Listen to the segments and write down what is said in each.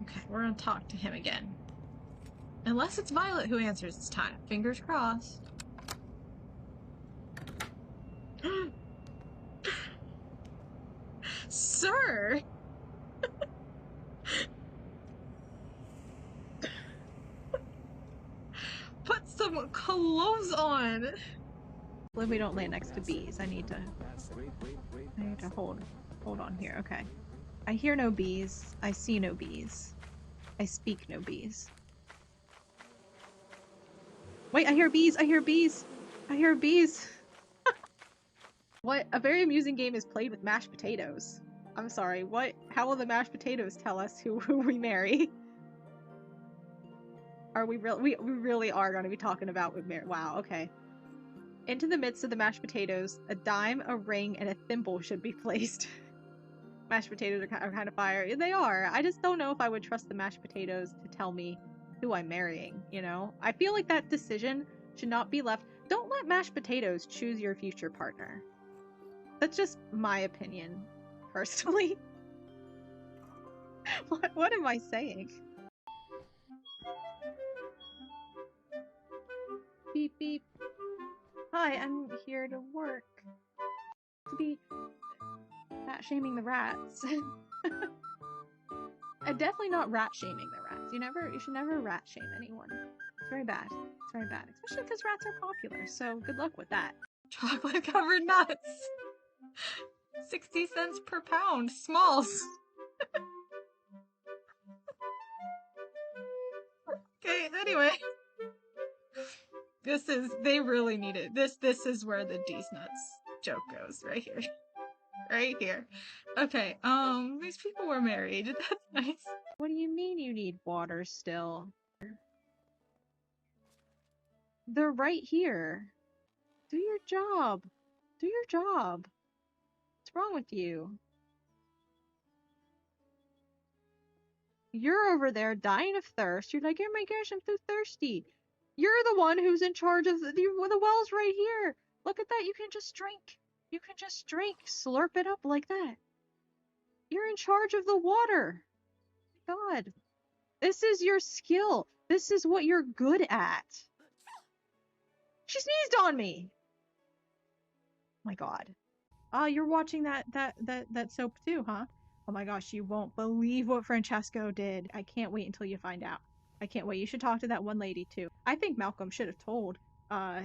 Okay, we're gonna talk to him again. Unless it's Violet who answers this time. Fingers crossed. Sir! Put some clothes on! We don't lay next to bees. I need to hold on here. Okay. I hear no bees. I see no bees. I speak no bees. Wait, I hear bees! I hear bees! I hear bees! What? A very amusing game is played with mashed potatoes. I'm sorry, what? How will the mashed potatoes tell us who we marry? Are we we really are going to be talking about with marry? Wow, okay. Into the midst of the mashed potatoes, a dime, a ring, and a thimble should be placed. Mashed potatoes are kind of fire. They are. I just don't know if I would trust the mashed potatoes to tell me who I'm marrying, you know? I feel like that decision should not be left. Don't let mashed potatoes choose your future partner. That's just my opinion, personally. What am I saying? Beep beep. Hi, I'm here to work. To be rat shaming the rats. Definitely not rat shaming the rats. You should never rat shame anyone. It's very bad. It's very bad. Especially because rats are popular, so good luck with that. Chocolate covered nuts! 60 cents per pound. Smalls. Okay, anyway. They really need it. This is where the D's nuts joke goes, right here. Right here. Okay, these people were married. That's nice. What do you mean you need water still? They're right here. Do your job. Do your job. What's wrong with you? You're over there dying of thirst. You're like, oh my gosh, I'm so thirsty. You're the one who's in charge of the well's right here. Look at that. You can just drink. You can just drink. Slurp it up like that. You're in charge of the water. God. This is your skill. This is what you're good at. She sneezed on me. Oh my God. You're watching that soap too, huh? Oh my gosh, you won't believe what Francesco did. I can't wait until you find out. I can't wait. You should talk to that one lady too. I think Malcolm should have told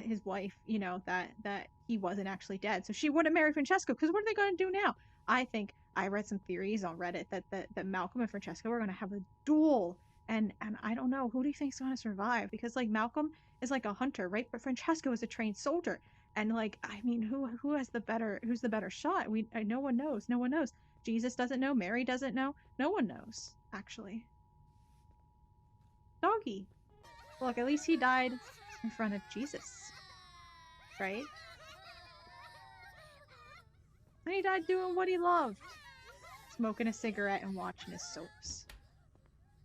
his wife, you know, that he wasn't actually dead. So she wouldn't marry Francesco, because what are they going to do now? I think I read some theories on Reddit that Malcolm and Francesco are going to have a duel. And I don't know, who do you think's going to survive? Because like Malcolm is like a hunter, right? But Francesco is a trained soldier. And like, I mean, who's the better shot? No one knows. No one knows. Jesus doesn't know. Mary doesn't know. No one knows, actually. Doggy. Look, at least he died in front of Jesus, right? And he died doing what he loved, smoking a cigarette and watching his soaps.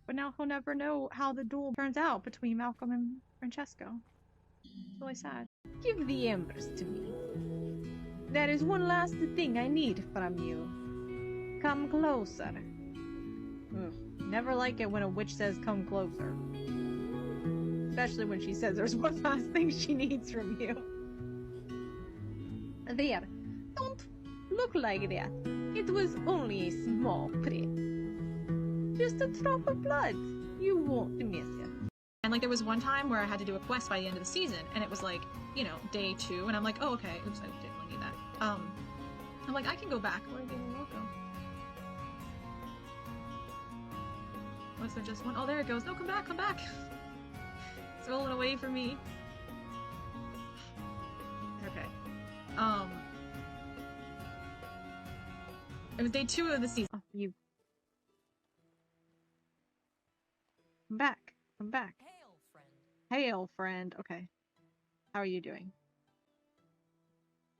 But now he'll never know how the duel turns out between Malcolm and Francesco. It's really sad. Give the embers to me. There is one last thing I need from you. Come closer. Ugh. Never like it when a witch says come closer. Especially when she says there's one last thing she needs from you. There. Don't look like that. It was only a small prick. Just a drop of blood. You won't miss it. And like there was one time where I had to do a quest by the end of the season, and it was like, you know, day 2, and I'm like, oh okay, oops, I didn't really need that. I'm like, I can go back. Where did it go? Was there just one? Oh, there it goes. No, come back, come back. It's rolling away from me. Okay. It was day 2 of the season. Oh, you. Come back. Come back. Hail, friend. Hail, friend. Okay. How are you doing?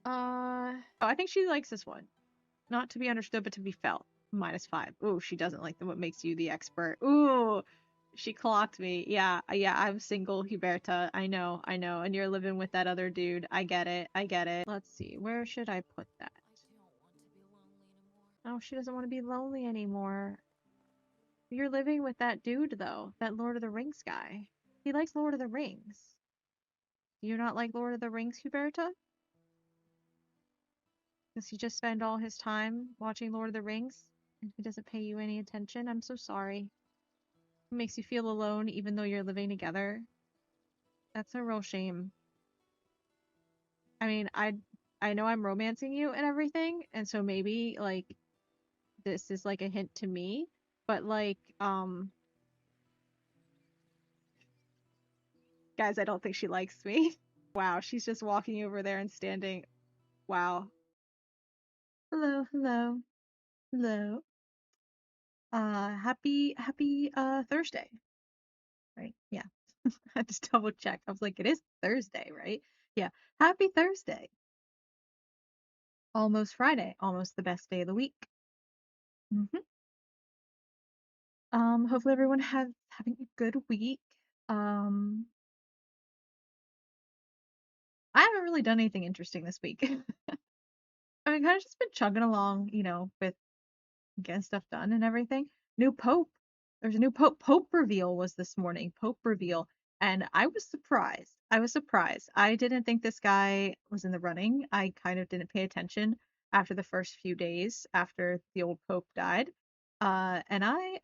Oh, I think she likes this one. Not to be understood, but to be felt. -5. Ooh, she doesn't like what makes you the expert. Ooh, she clocked me. Yeah, I'm single, Huberta. I know. And you're living with that other dude. I get it. Let's see. Where should I put that? I don't want to be lonely anymore. Oh, she doesn't want to be lonely anymore. You're living with that dude though, that Lord of the Rings guy. He likes Lord of the Rings. Do you not like Lord of the Rings, Huberta? Does he just spend all his time watching Lord of the Rings and he doesn't pay you any attention? I'm so sorry. It makes you feel alone even though you're living together. That's a real shame. I mean, I know I'm romancing you and everything, and so maybe like this is like a hint to me, but like guys, I don't think she likes me. Wow, she's just walking over there and standing. Wow. Hello, hello, hello. Happy Thursday, right? Yeah. I just double checked. I was like, it is Thursday, right? Yeah. Happy Thursday. Almost Friday. Almost the best day of the week. hmm hopefully everyone has having a good week. Um, I haven't really done anything interesting this week. I mean, kind of just been chugging along, with getting stuff done and everything. New Pope. There's a new Pope. Pope reveal was this morning. Pope reveal. And I was surprised. I was surprised. I didn't think this guy was in the running. I kind of didn't pay attention after the first few days after the old Pope died. And I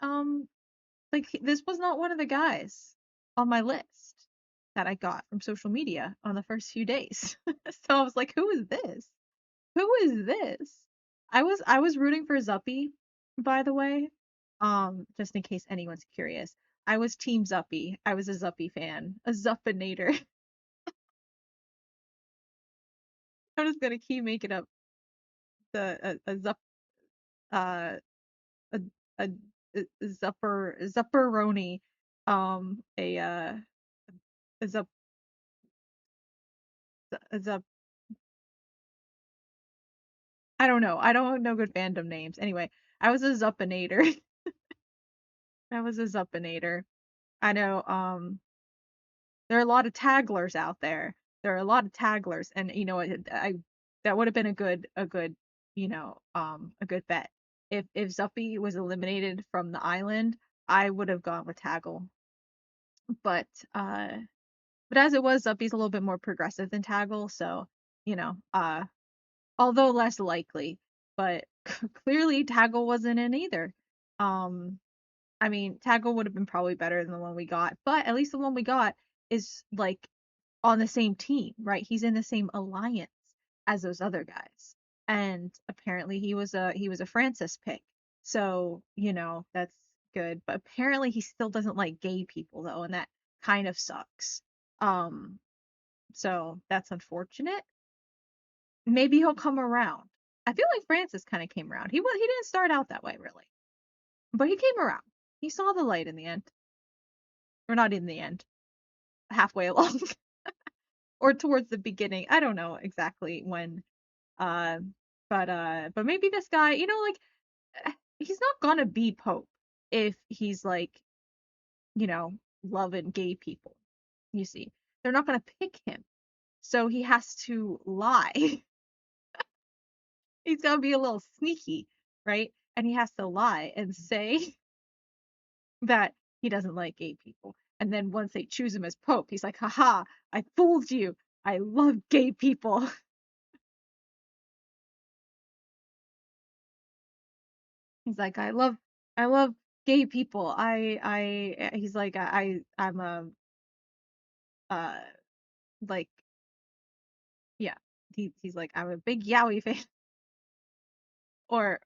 like this was not one of the guys on my list that I got from social media on the first few days. So I was like, who is this? Who is this? I was rooting for Zuppy, by the way. Just in case anyone's curious. I was Team Zuppy. I was a Zuppy fan. A Zuppinator. I'm just gonna keep making up a Zupp uh a a, a Zupperoni. A Zupp a Zupp I don't know. I don't know good fandom names. Anyway, I was a Zuppinator. I was a Zuppinator. I know, there are a lot of taglers out there. There are a lot of taglers, and that would have been a good bet. If Zuppy was eliminated from the island, I would have gone with Taggle. But uh but as it was, Zuppy's a little bit more progressive than Taggle, so you know, although less likely, but clearly Taggle wasn't in either. Um I mean, Taggle would have been probably better than the one we got, but at least the one we got is like on the same team, right? He's in the same alliance as those other guys. And apparently he was a Francis pick. So, that's good. But apparently he still doesn't like gay people though, and that kind of sucks. Um, so that's unfortunate. Maybe he'll come around. I feel like Francis kind of came around. He didn't start out that way really, but he came around. He saw the light in the end, or not in the end, halfway along, or towards the beginning. I don't know exactly when. Uh, but maybe this guy, he's not gonna be Pope if he's like, you know, loving gay people. You see, they're not gonna pick him, so he has to lie. He's gotta be a little sneaky, right? And he has to lie and say that he doesn't like gay people. And then once they choose him as Pope, he's like, haha, I fooled you. I love gay people. He's like, I love gay people. He's like, I'm a, uh, like, yeah. He's like, I'm a big Yowie fan. Or,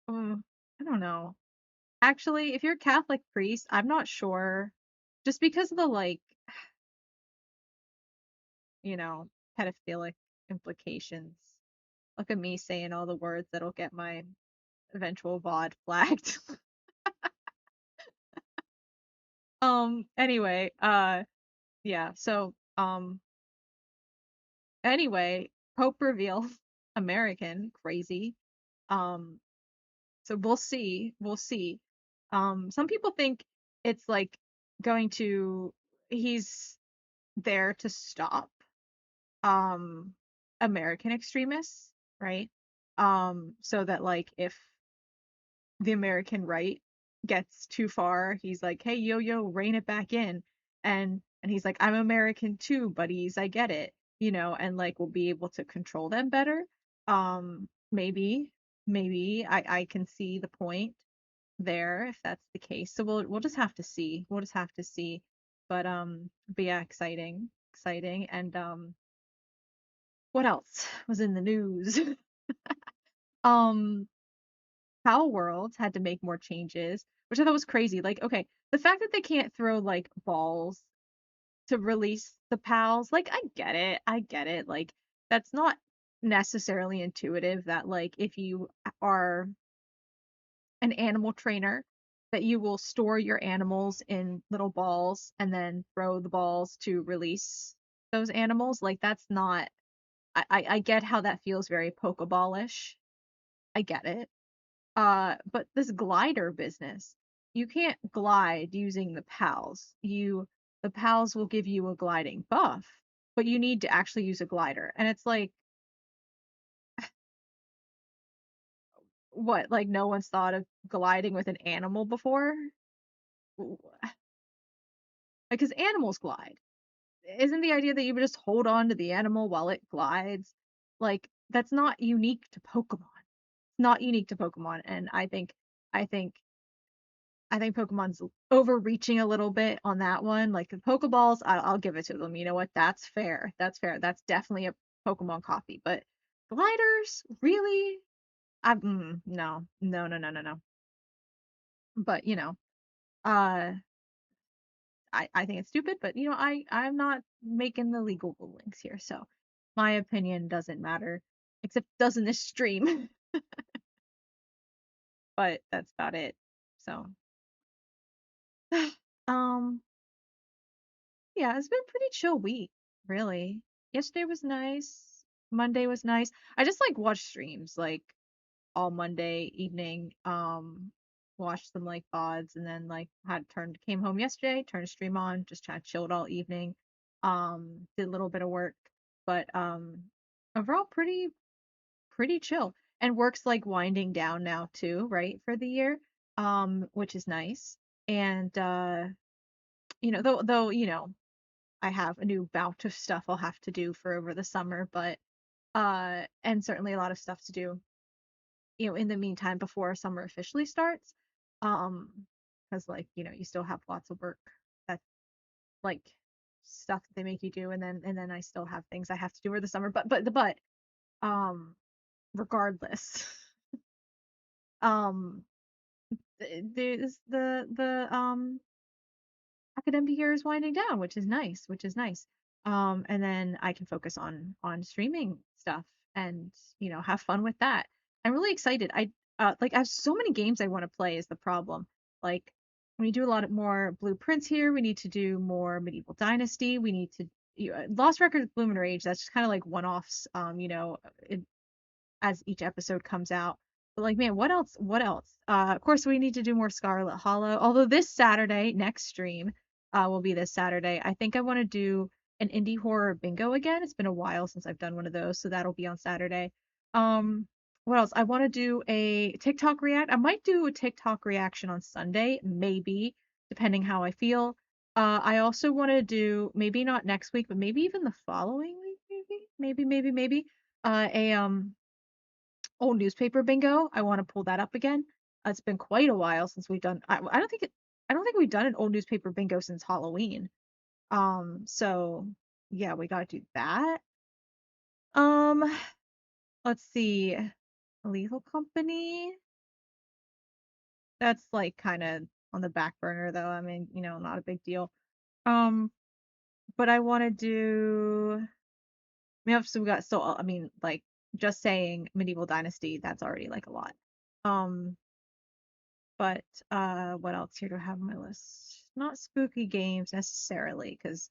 I don't know. Actually, if you're a Catholic priest, I'm not sure. Just because of the, like, pedophilic implications. Look at me saying all the words that'll get my eventual VOD flagged. Anyway, yeah, so, anyway, Pope reveal, American, crazy. Um, so we'll see. We'll see. Some people think it's like going to he's there to stop um American extremists, right? So that like if the American right gets too far, he's like, "Hey, yo, yo, rein it back in." And he's like, "I'm American too, buddies. I get it." And like we'll be able to control them better. Maybe, maybe I can see the point there if that's the case. So we'll just have to see. We'll just have to see. But yeah, exciting, exciting. And what else was in the news? um Power Worlds had to make more changes, which I thought was crazy. Like, okay, the fact that they can't throw like balls to release the pals, like I get it. I get it. Like that's not necessarily intuitive that like if you are an animal trainer that you will store your animals in little balls and then throw the balls to release those animals. Like that's not I get how that feels very Pokeballish. I get it. But this glider business, you can't glide using the pals. The pals will give you a gliding buff, but you need to actually use a glider. And it's like, what, like no one's thought of gliding with an animal before? Because animals glide. Isn't the idea that you would just hold on to the animal while it glides? Like, that's not unique to Pokemon. It's not unique to Pokemon. And I think I think Pokemon's overreaching a little bit on that one. Like the Pokeballs, I'll give it to them. You know what? That's fair. That's fair. That's definitely a Pokemon copy. But gliders, really? No, no, no, no, no, no. But uh, I think it's stupid. But I'm not making the legal rulings here, so my opinion doesn't matter. Except doesn't this stream? But that's about it. So, um, yeah, it's been a pretty chill week, really. Yesterday was nice. Monday was nice. I just like watched streams like all Monday evening. Watched some like VODs and then like had turned came home yesterday, turned a stream on, just kind of chilled all evening. Did a little bit of work, but overall pretty chill. And work's like winding down now too, right, for the year. Which is nice. And though I have a new bout of stuff I'll have to do for over the summer, but and certainly a lot of stuff to do, in the meantime before summer officially starts. Um, because like, you still have lots of work that like stuff that they make you do, and then I still have things I have to do over the summer. But um regardless, um there's the academic year is winding down, which is nice, which is nice. And then I can focus on streaming stuff and have fun with that. I'm really excited. I have so many games I want to play is the problem. Like we do a lot of more blueprints here. We need to do more Medieval Dynasty. We need to Lost Records, Bloom and Rage. That's just kind of like one-offs. As each episode comes out. But like, man, what else? What else? Of course, we need to do more Scarlet Hollow. Although this Saturday, next stream, will be this Saturday. I think I want to do an indie horror bingo again. It's been a while since I've done one of those, so that'll be on Saturday. Um, what else? I want to do a TikTok react. I might do a TikTok reaction on Sunday, maybe, depending how I feel. I also want to do maybe not next week, but maybe even the following week, maybe. A old newspaper bingo. I want to pull that up again. It's been quite a while since we've done. I don't think we've done an old newspaper bingo since Halloween. So yeah, we gotta do that. Um, let's see. Lethal Company. That's like kind of on the back burner though. I mean, not a big deal. Um, but I want to do. I mean, obviously we got still. I mean, like just saying Medieval Dynasty. That's already like a lot. Um, But what else here do I have on my list? Not spooky games necessarily, because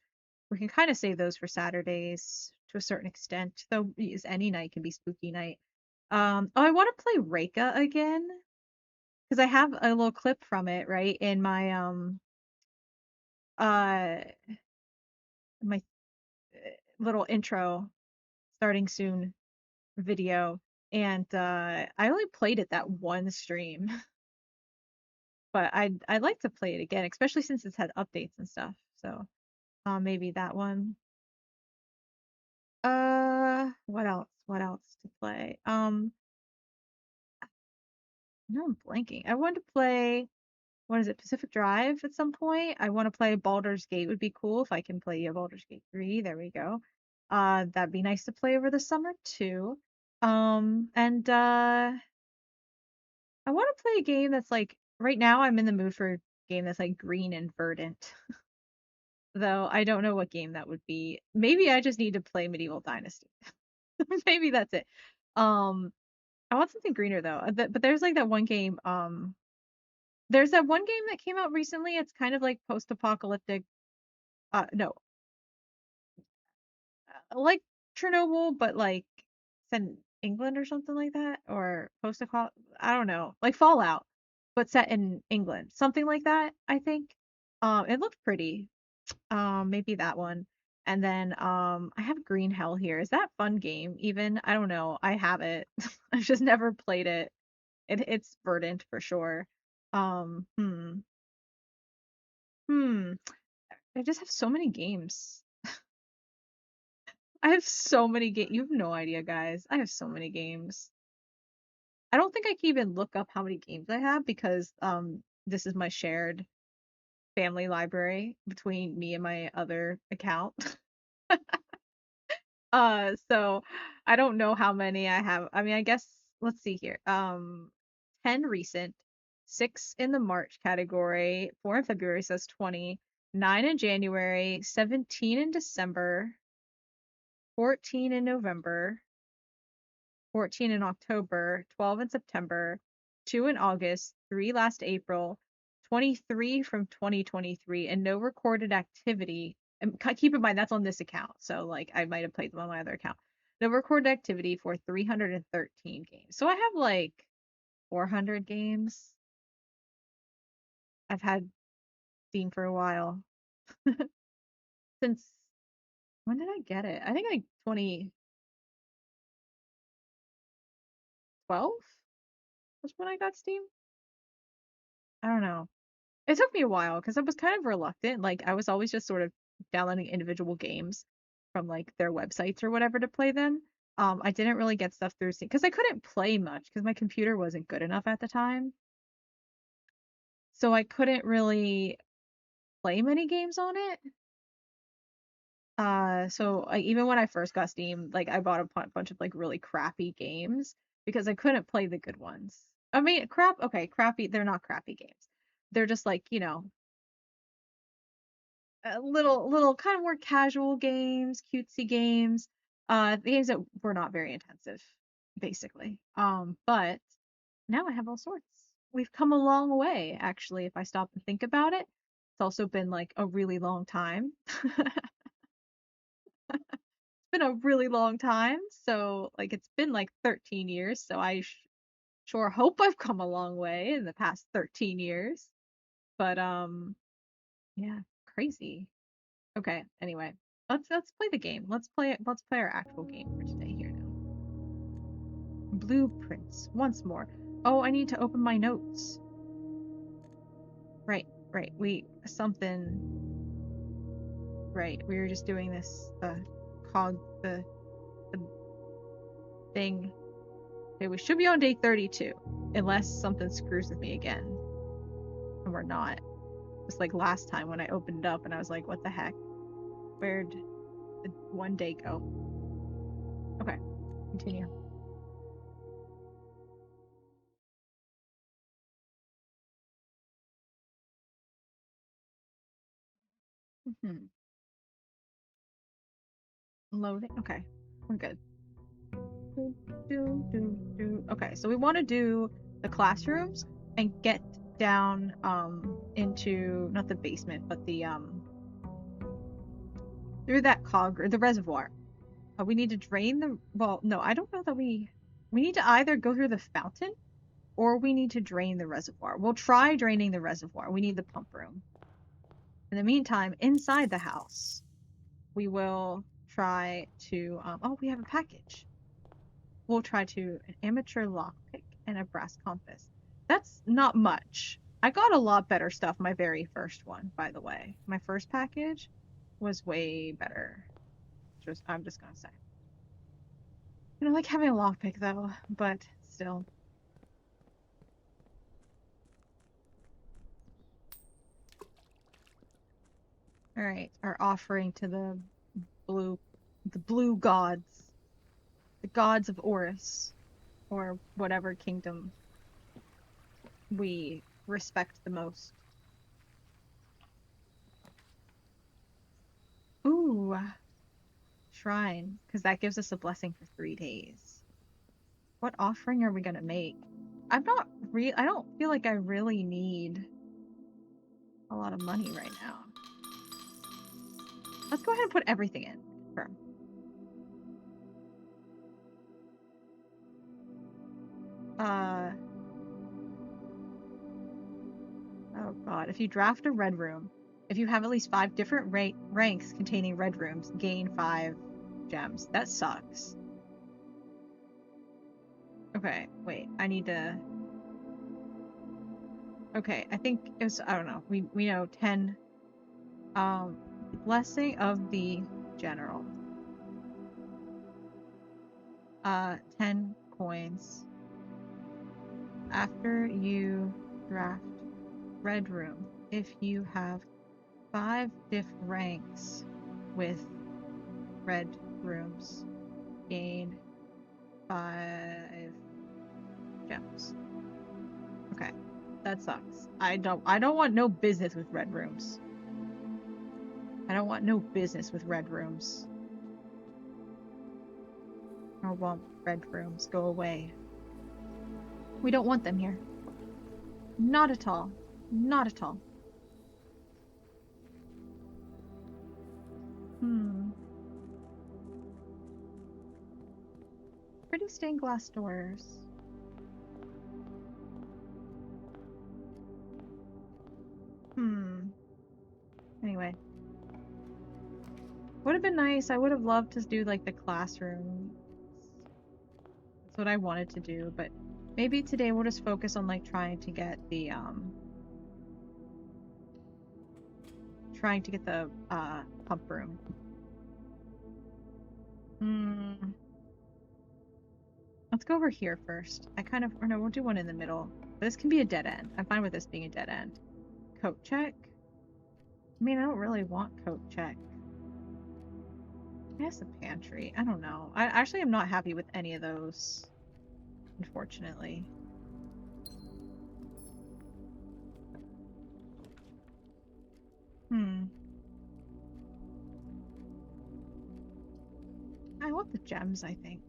we can kind of save those for Saturdays to a certain extent. Though any night can be spooky night. Oh, I want to play Reika again because I have a little clip from it right in uh my little intro starting soon video, and I only played it that one stream. but I'd like to play it again, especially since it's had updates and stuff. So, maybe that one. What else? What else to play? No, I'm blanking. I wanted to play, what is it, Pacific Drive at some point. I want to play Baldur's Gate would be cool if I can play Baldur's Gate 3. There we go. That'd be nice to play over the summer too. And I want to play a game that's like right now I'm in the mood for a game that's like green and verdant. Though I don't know what game that would be. Maybe I just need to play Medieval Dynasty. Maybe that's it. Um, I want something greener though. But there's like that one game. There's that one game that came out recently. It's kind of like post-apocalyptic. No, like Chernobyl, but like set in England or something like that, or post-apocalyptic. I don't know, like Fallout, but set in England, something like that. I think. It looked pretty. Maybe that one. And then I have Green Hell here. Is that fun game even? I don't know. I have it. I've just never played it. It's verdant for sure. Um, hmm. Hmm. I just have so many games. I have so many games. You have no idea, guys. I have so many games. I don't think I can even look up how many games I have because this is my shared family library between me and my other account. So I don't know how many I have. I mean, I guess let's see here. 10 recent, 6 in the March category, 4 in February says 20, 9 in January, 17 in December, 14 in November, 14 in October, 12 in September, 2 in August, 3 last April, 23 from 2023, and no recorded activity. And keep in mind that's on this account, so like I might have played them on my other account. No recorded activity for 313 games. So I have like 400 games. I've had Steam for a while. Since when did I get it? I think like 2012 was when I got Steam. I don't know. It took me a while because I was kind of reluctant. Like I was always just sort of downloading individual games from like their websites or whatever to play them. I didn't really get stuff through Steam because I couldn't play much because my computer wasn't good enough at the time. So I couldn't really play many games on it. So like even when I first got Steam, like I bought a bunch of like really crappy games because I couldn't play the good ones. I mean, okay, crappy, they're not crappy games. They're just like, little kind of more casual games, cutesy games, the games that were not very intensive, basically. But now I have all sorts. We've come a long way, actually, if I stop and think about it. It's also been like a really long time. Been a really long time. So, like, it's been like 13 years. So, sure hope I've come a long way in the past 13 years. But, yeah, crazy. Okay, anyway, let's play the game. Let's play our actual game for today here now. Blueprints once more. Oh, I need to open my notes. Right, right. Right. We were just doing this cog the thing. Okay, we should be on day 32 unless something screws with me again. And we're not. Just like last time when I opened it up and I was like, what the heck? Where'd the one day go? Okay, continue. Hmm. Loading. Okay, we're good. Okay, so we want to do the classrooms and get down into not the basement, but the through that cog or the reservoir. We need to drain the well, no, I don't know that we need to either go through the fountain or we need to drain the reservoir. We'll try draining the reservoir. We need the pump room. In the meantime, inside the house, we will try to oh, we have a package. We'll try to an amateur lockpick and a brass compass. That's not much. I got a lot better stuff my very first one, by the way. My first package was way better. I'm just gonna say. I like having a lockpick though, but still. All right, our offering to blue, the blue gods, the gods of Oris, or whatever kingdom we respect the most. Ooh, shrine, because that gives us a blessing for 3 days. What offering are we gonna make? I don't feel like I really need a lot of money right now. Let's go ahead and put everything in. Confirm. Oh god. If you draft a red room, if you have at least 5 different ranks containing red rooms, gain 5 gems. That sucks. Okay, wait. I need to... Okay, I think it's... I don't know. We know 10... Blessing of the General. 10 coins. After you draft red room, if you have 5 diff ranks with red rooms, gain 5 gems. Okay, that sucks. I don't want no business with red rooms. I don't want no business with red rooms. I want red rooms. Go away. We don't want them here. Not at all. Not at all. Pretty stained glass doors. Anyway. Would have been nice. I would have loved to do like the classroom. That's what I wanted to do, but maybe today we'll just focus on like trying to get the pump room. Let's go over here first. Or no, we'll do one in the middle. But this can be a dead end. I'm fine with this being a dead end. Coat check. I mean, I don't really want coat check. I guess the pantry. I don't know. I actually am not happy with any of those, unfortunately. I want the gems, I think.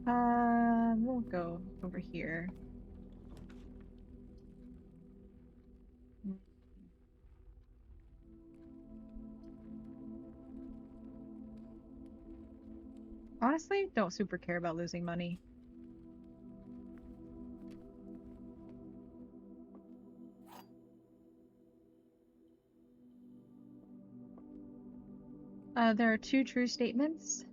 We'll go over here. Honestly, don't super care about losing money. There are 2 true statements.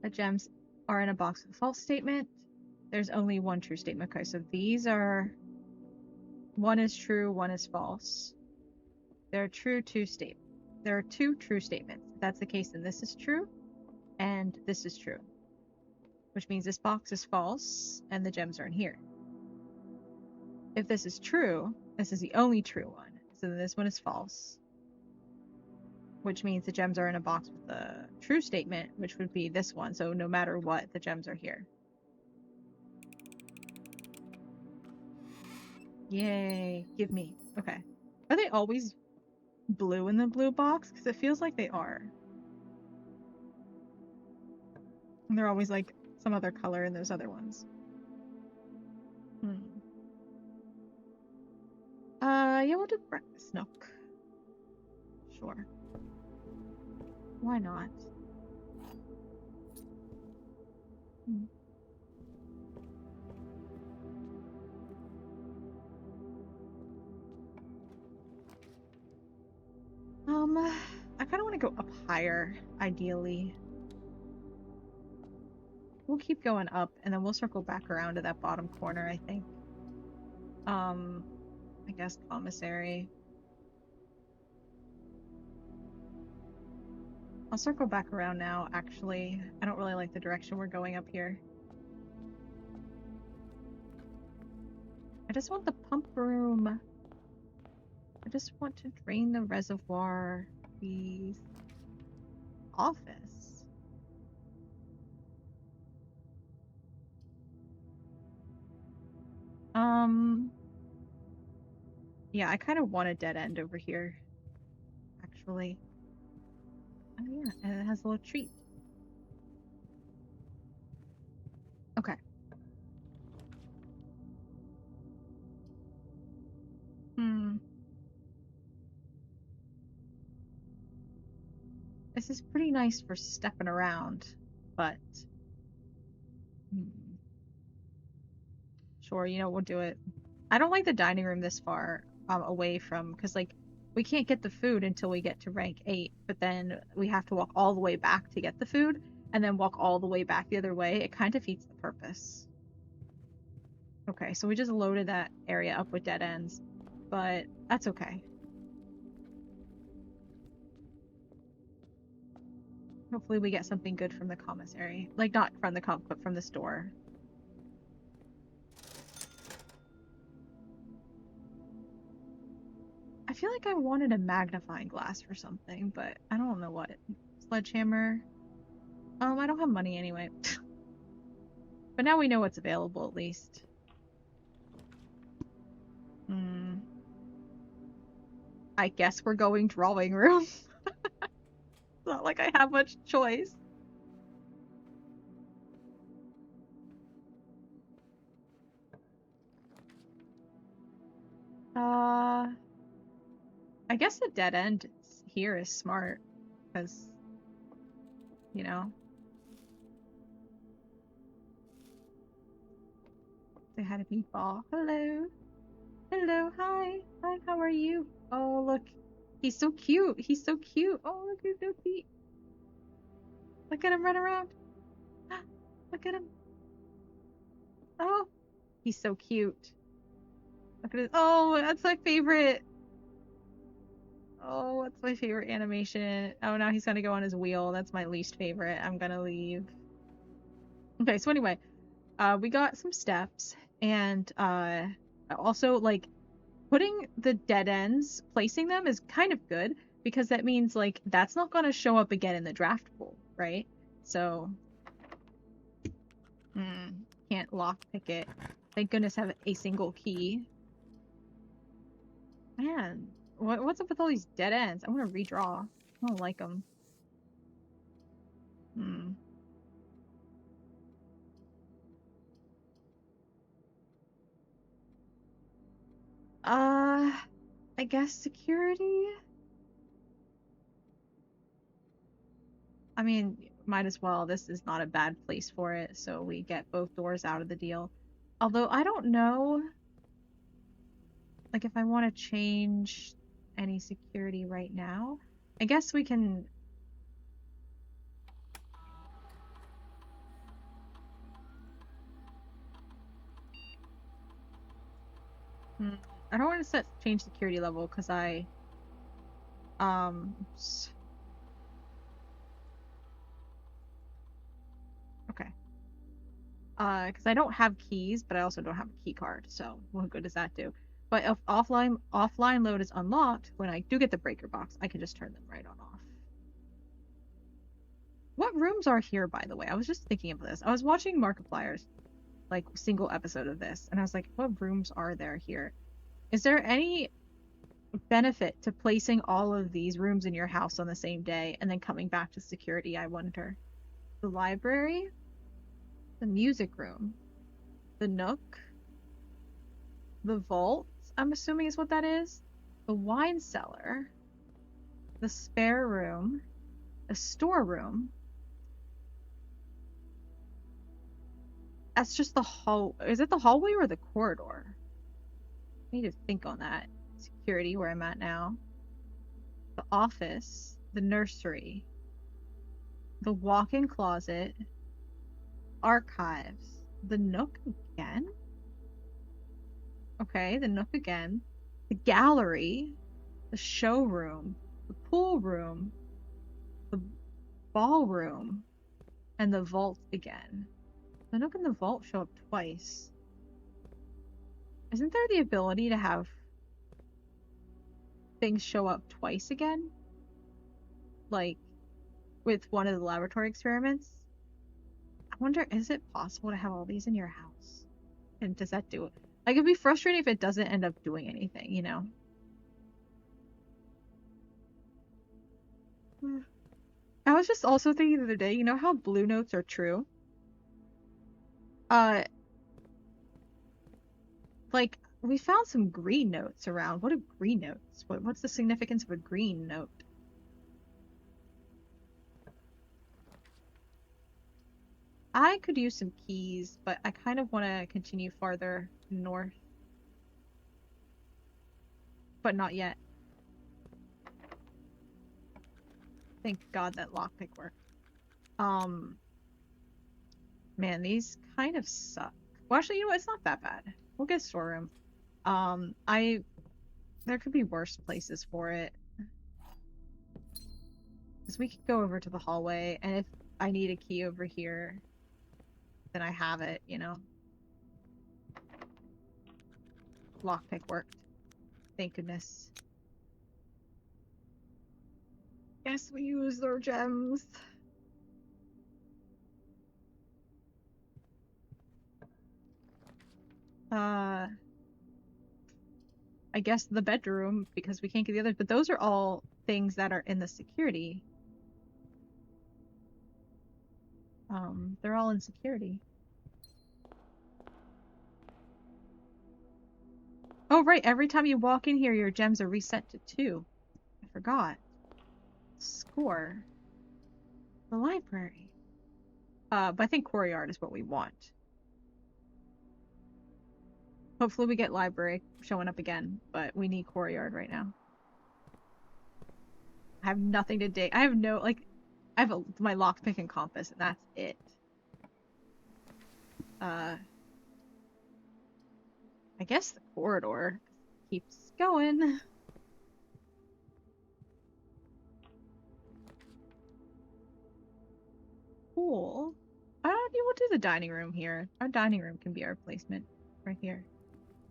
The gems are in a box with a false statement. There's only 1 true statement. Okay, so these are... one is true, 1 is false. There are 2 true statements. If that's the case, then this is true, and this is true. Which means this box is false, and the gems are in here. If this is true, this is the only true one. So then this one is false. Which means the gems are in a box with the true statement, which would be this one. So no matter what, the gems are here. Yay, give me. Okay. Are they always blue in the blue box? Because it feels like they are. And they're always like some other color in those other ones. Yeah, we'll do Snook. Sure. Why not? I kind of want to go up higher, ideally. we'll keep going up, and then we'll circle back around to that bottom corner, I think. I guess commissary. I'll circle back around now, actually. I don't really like the direction we're going up here. I just want the pump room. I just want to drain the reservoir, please. Office. Yeah, I kind of want a dead end over here, actually. Oh yeah, and it has a little treat. Okay. This is pretty nice for stepping around, but sure, you know, we'll do it. I don't like the dining room this far away from, because like we can't get the food until we get to rank 8, but then we have to walk all the way back to get the food, and then walk all the way back the other way. It kind of defeats the purpose. Okay, so we just loaded that area up with dead ends, but that's okay. Hopefully we get something good from the commissary. Like, not from the comp, but from the store. I feel like I wanted a magnifying glass for something, but I don't know what. Sledgehammer. I don't have money anyway. But now we know what's available, at least. I guess we're going drawing room. It's not like I have much choice. I guess the dead end here is smart, because, you know. They had a meatball. Hello. Hello, hi. Hi, how are you? Oh, look. He's so cute. He's so cute. Oh, look at his feet. Look at him run around. Look at him. Oh, he's so cute. Look at his. Oh, that's my favorite. Oh, that's my favorite animation. Oh, now he's gonna go on his wheel. That's my least favorite. I'm gonna leave. Okay, so anyway, we got some steps, and also, like, putting the dead ends, placing them is kind of good, because that means, like, that's not gonna show up again in the draft pool, right? So, can't lockpick it. Thank goodness I have a single key. Man, what's up with all these dead ends? I want to redraw. I don't like them. I guess security? I mean, might as well. This is not a bad place for it, so we get both doors out of the deal. Although, I don't know, like, if I want to change any security right now. I guess we can... I don't want to change security level, because I... Okay. Because I don't have keys, but I also don't have a key card, so what good does that do? But if offline load is unlocked, when I do get the breaker box, I can just turn them right on off. What rooms are here, by the way? I was just thinking of this. I was watching Markiplier's, like, single episode of this, and I was like, what rooms are there here? Is there any benefit to placing all of these rooms in your house on the same day and then coming back to security, I wonder? The library? The music room? The nook? The vault, I'm assuming is what that is? The wine cellar? The spare room? The storeroom? That's just the hall. Is it the hallway or the corridor? I need to think on that. Security, where I'm at now. The office. The nursery. The walk-in closet. Archives. The Nook again? Okay, the Nook again. The gallery. The showroom. The pool room. The ballroom. And the vault again. The Nook and the vault show up twice. Isn't there the ability to have things show up twice again? Like, with one of the laboratory experiments? I wonder, is it possible to have all these in your house? And does that do it? Like, it'd be frustrating if it doesn't end up doing anything, you know? I was just also thinking the other day, you know how blue notes are true? Like, we found some green notes around. What are green notes? What's the significance of a green note? I could use some keys, but I kind of want to continue farther north. But not yet. Thank God that lockpick worked. Man, these kind of suck. Well, actually, you know what? It's not that bad. We'll get a storeroom. There could be worse places for it. Because we could go over to the hallway, and if I need a key over here, then I have it, you know? Lockpick worked. Thank goodness. Yes, we used our gems. I guess the bedroom, because we can't get the others, but those are all things that are in the security. They're all in security. Oh, right, every time you walk in here, your gems are reset to 2. I forgot. Score. The library. But I think courtyard is what we want. Hopefully we get library showing up again, but we need courtyard right now. I have nothing to dig. I have no, like, I have my lockpick and compass, and that's it. I guess the corridor keeps going. Cool. You will do the dining room here. Our dining room can be our placement right here.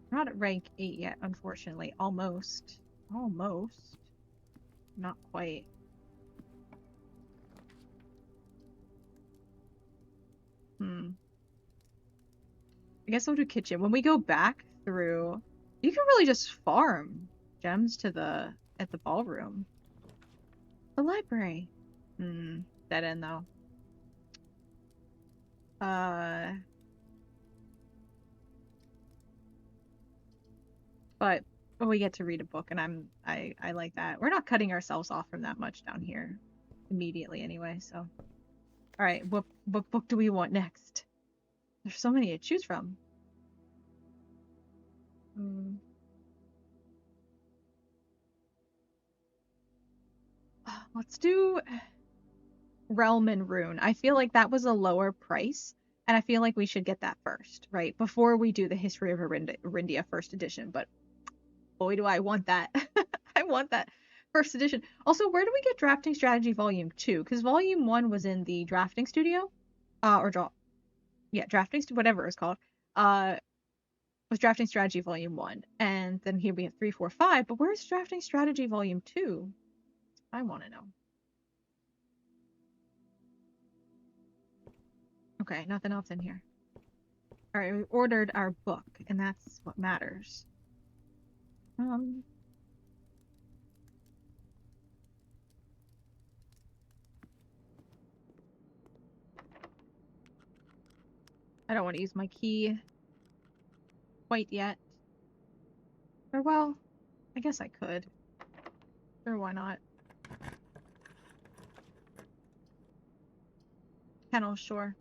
We're not at rank 8 yet, unfortunately. Almost. Almost. Not quite. I guess I'll do kitchen. When we go back through, you can really just farm gems to at the ballroom. The library. Dead end though. But we get to read a book, and I like that. We're not cutting ourselves off from that much down here immediately anyway, so. Alright, what book do we want next? There's so many to choose from. Let's do Realm and Rune. I feel like that was a lower price, and I feel like we should get that first, right? Before we do the History of Arindia first edition, but boy do I want that. I want that first edition. Also, where do we get Drafting Strategy Volume 2? Because Volume 1 was in the drafting studio. Drafting, whatever it's called. Was Drafting Strategy Volume 1. And then here we have 3, 4, 5. But where's Drafting Strategy Volume 2? I want to know. Okay, nothing else in here. Alright, we ordered our book, and that's what matters. I don't want to use my key quite yet. Or, well, I guess I could. Sure, why not? Kennel, sure.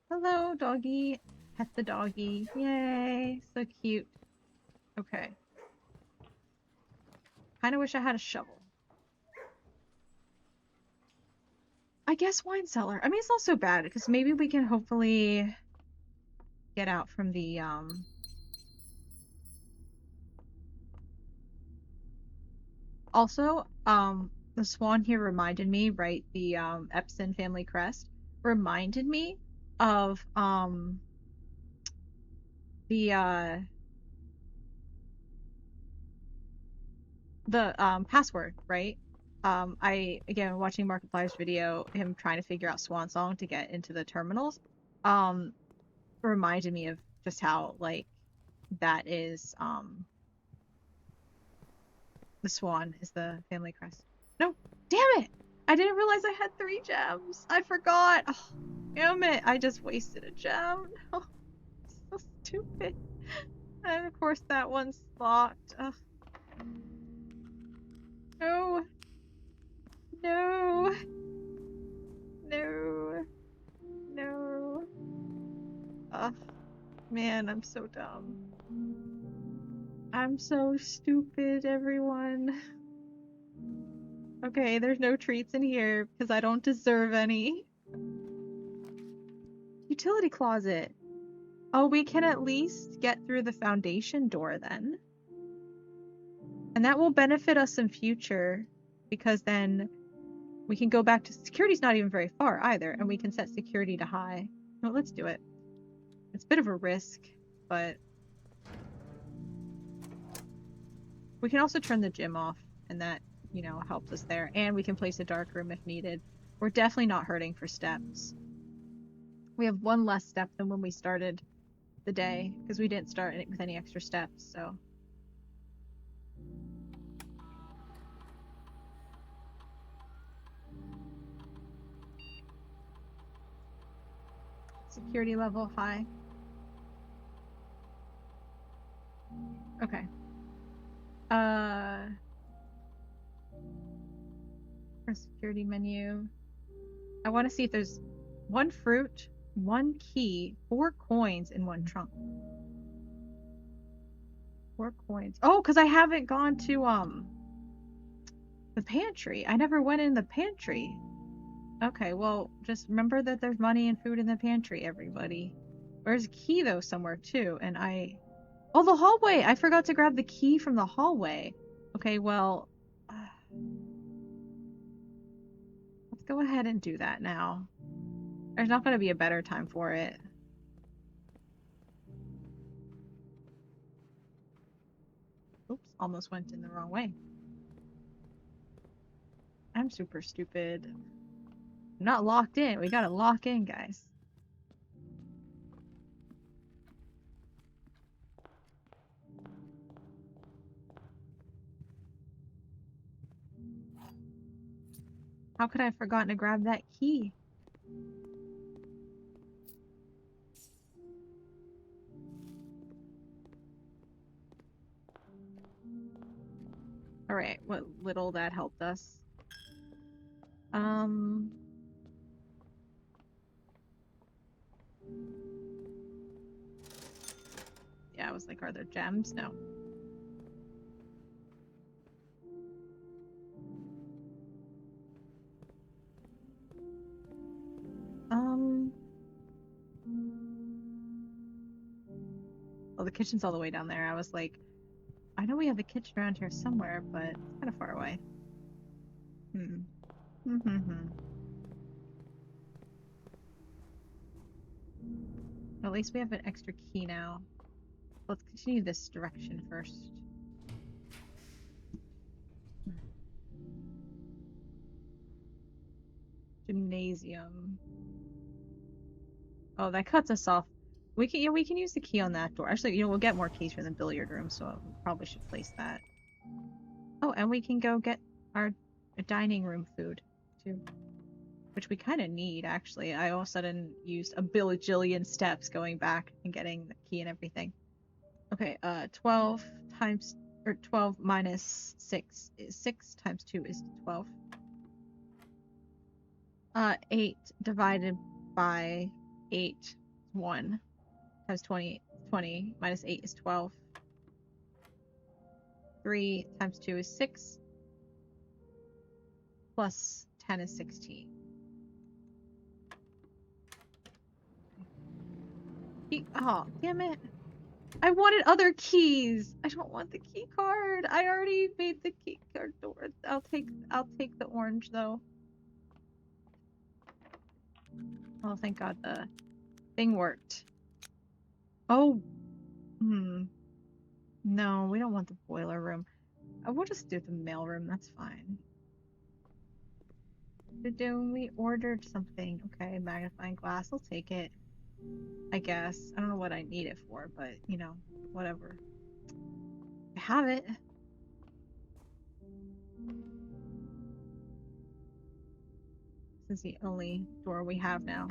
Hello, doggy. Pet the doggy. Yay, so cute. Okay. Kinda wish I had a shovel. I guess wine cellar. I mean, it's not so bad because maybe we can hopefully get out from the Also, the swan here reminded me, right? The Epson family crest reminded me of the password, right? I again watching Markiplier's video, him trying to figure out Swan Song to get into the terminals, um, reminded me of just how like that is the swan is the family crest. No, damn it! I didn't realize I had 3 gems. I forgot. Oh, damn it! I just wasted a gem. Oh, so stupid. And of course that one's locked. Ugh. No. No. No. No. Ugh. Man, I'm so dumb. I'm so stupid, everyone. Okay, there's no treats in here because I don't deserve any. Utility closet. Oh, we can at least get through the foundation door then. And that will benefit us in future because then we can go back to security's not even very far either, and we can set security to high. No, let's do it. It's a bit of a risk, but we can also turn the gym off, and that, you know, helps us there. And we can place a dark room if needed. We're definitely not hurting for steps. We have 1 less step than when we started the day, because we didn't start with any extra steps, so. Security level high. Okay. Our security menu. I want to see if there's 1 fruit, 1 key, 4 coins, and 1 trunk. 4 coins. Oh, because I haven't gone to the pantry. I never went in the pantry. Okay, well, just remember that there's money and food in the pantry, everybody. There's a key though somewhere too, and oh, the hallway! I forgot to grab the key from the hallway. Okay, well, let's go ahead and do that now. There's not going to be a better time for it. Oops, almost went in the wrong way. I'm super stupid. I'm not locked in. We gotta lock in, guys. How could I have forgotten to grab that key? Alright, what little that helped us. Yeah, I was like, are there gems? No. Well, the kitchen's all the way down there. I was like, I know we have a kitchen around here somewhere, but it's kind of far away. At least we have an extra key now. Let's continue this direction first. Gymnasium. Oh, that cuts us off. We can use the key on that door. Actually, you know, we'll get more keys from the billiard room, so we probably should place that. Oh, and we can go get our dining room food too, which we kind of need actually. I all of a sudden used a bajillion steps going back and getting the key and everything. Okay, 12 times, or 12 minus 6 is 6 times 2 is 12. 8 divided by 8 1 times 20 minus 8 is 12. 3 times 2 is 6 plus 10 is 16. Oh, damn it. I wanted other keys. I don't want the key card. I already made the key card door. I'll take the orange though. Oh, thank God the thing worked. Oh, no, we don't want the boiler room. We'll just do the mail room. That's fine. We ordered something. Okay, magnifying glass. I'll take it. I guess. I don't know what I need it for, but you know, whatever. I have it. This is the only door we have now.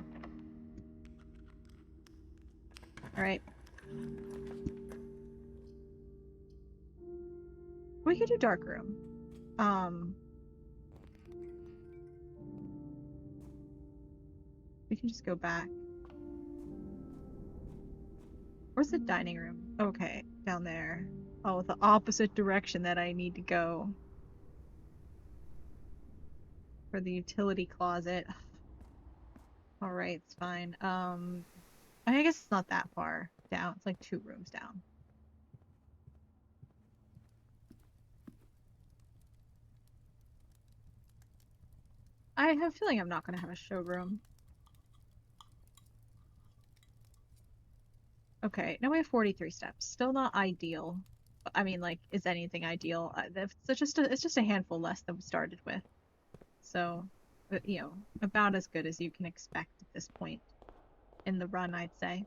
Alright. We could do dark room. We can just go back. Where's the dining room? Okay, down there. Oh, the opposite direction that I need to go. For the utility closet. Alright, it's fine. I guess it's not that far down. It's like 2 rooms down. I have a feeling I'm not going to have a showroom. Okay, now we have 43 steps. Still not ideal. I mean, like, is anything ideal? It's just a handful less than we started with. So, you know, about as good as you can expect at this point in the run, I'd say.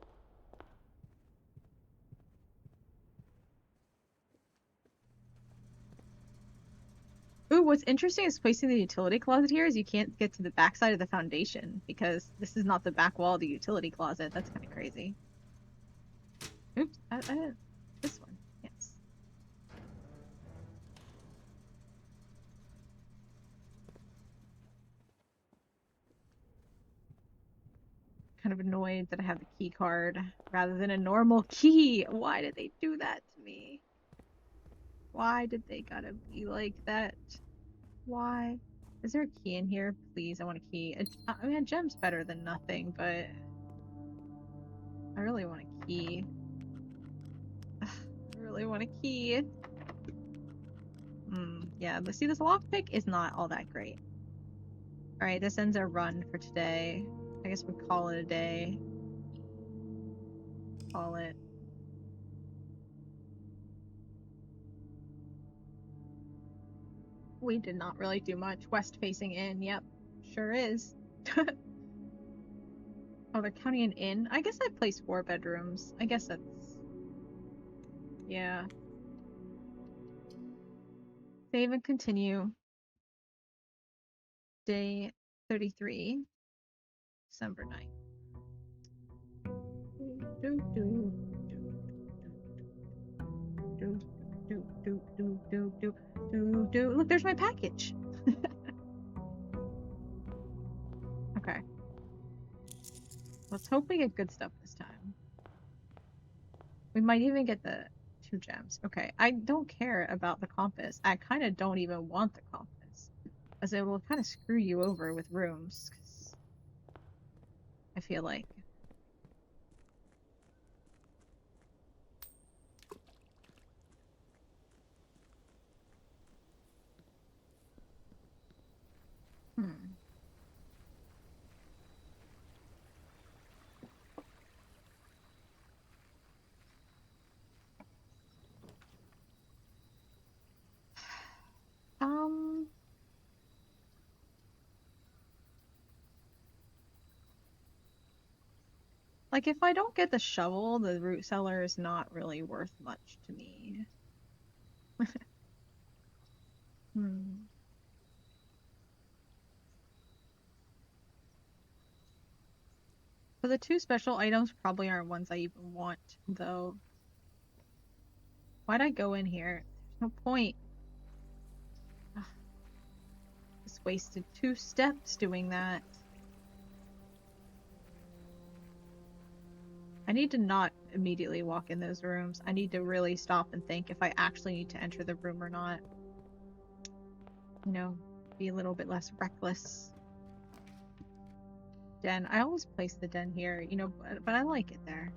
Ooh, what's interesting is placing the utility closet here is you can't get to the backside of the foundation because this is not the back wall of the utility closet. That's kind of crazy. Oops, I didn't. This one, yes. Kind of annoyed that I have the key card rather than a normal key. Why did they do that to me? Why did they gotta be like that? Why? Is there a key in here? Please, I want a key. I mean, a gem's better than nothing, but I really want a key. I really want a key. Yeah, but see, this lockpick is not all that great. Alright, this ends our run for today. I guess we call it a day. Call it. We did not really do much. West facing in, yep. Sure is. Oh, they're counting an inn? I guess I placed 4 bedrooms. I guess that's... Yeah. Save and continue. Day 33. December 9th. Look, there's my package. Okay. Let's hope we get good stuff this time. We might even get the 2 gems. Okay, I don't care about the compass. I kind of don't even want the compass, as it will kind of screw you over with rooms. 'Cause I feel like. Um, like if I don't get the shovel, the root cellar is not really worth much to me. But the 2 special items probably aren't ones I even want, though. Why'd I go in here? There's no point. Ugh. Just wasted 2 steps doing that. I need to not immediately walk in those rooms. I need to really stop and think if I actually need to enter the room or not. You know, be a little bit less reckless. Den. I always place the den here, you know, but I like it there.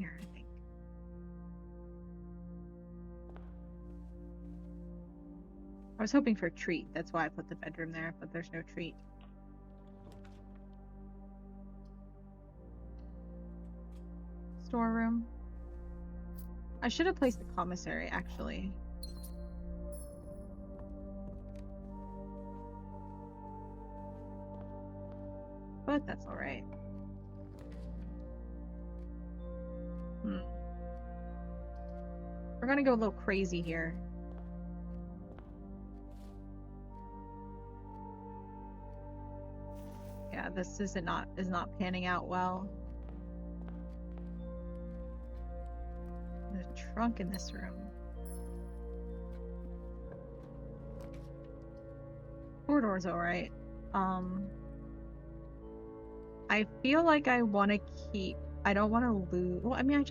here, I think. I was hoping for a treat. That's why I put the bedroom there, but there's no treat. Storeroom. I should have placed the commissary, actually. But that's alright. We're gonna go a little crazy here. Yeah, this is not panning out well. There's a trunk in this room. Corridor's alright. I feel like I want to keep... I don't want to lose... Well, I mean,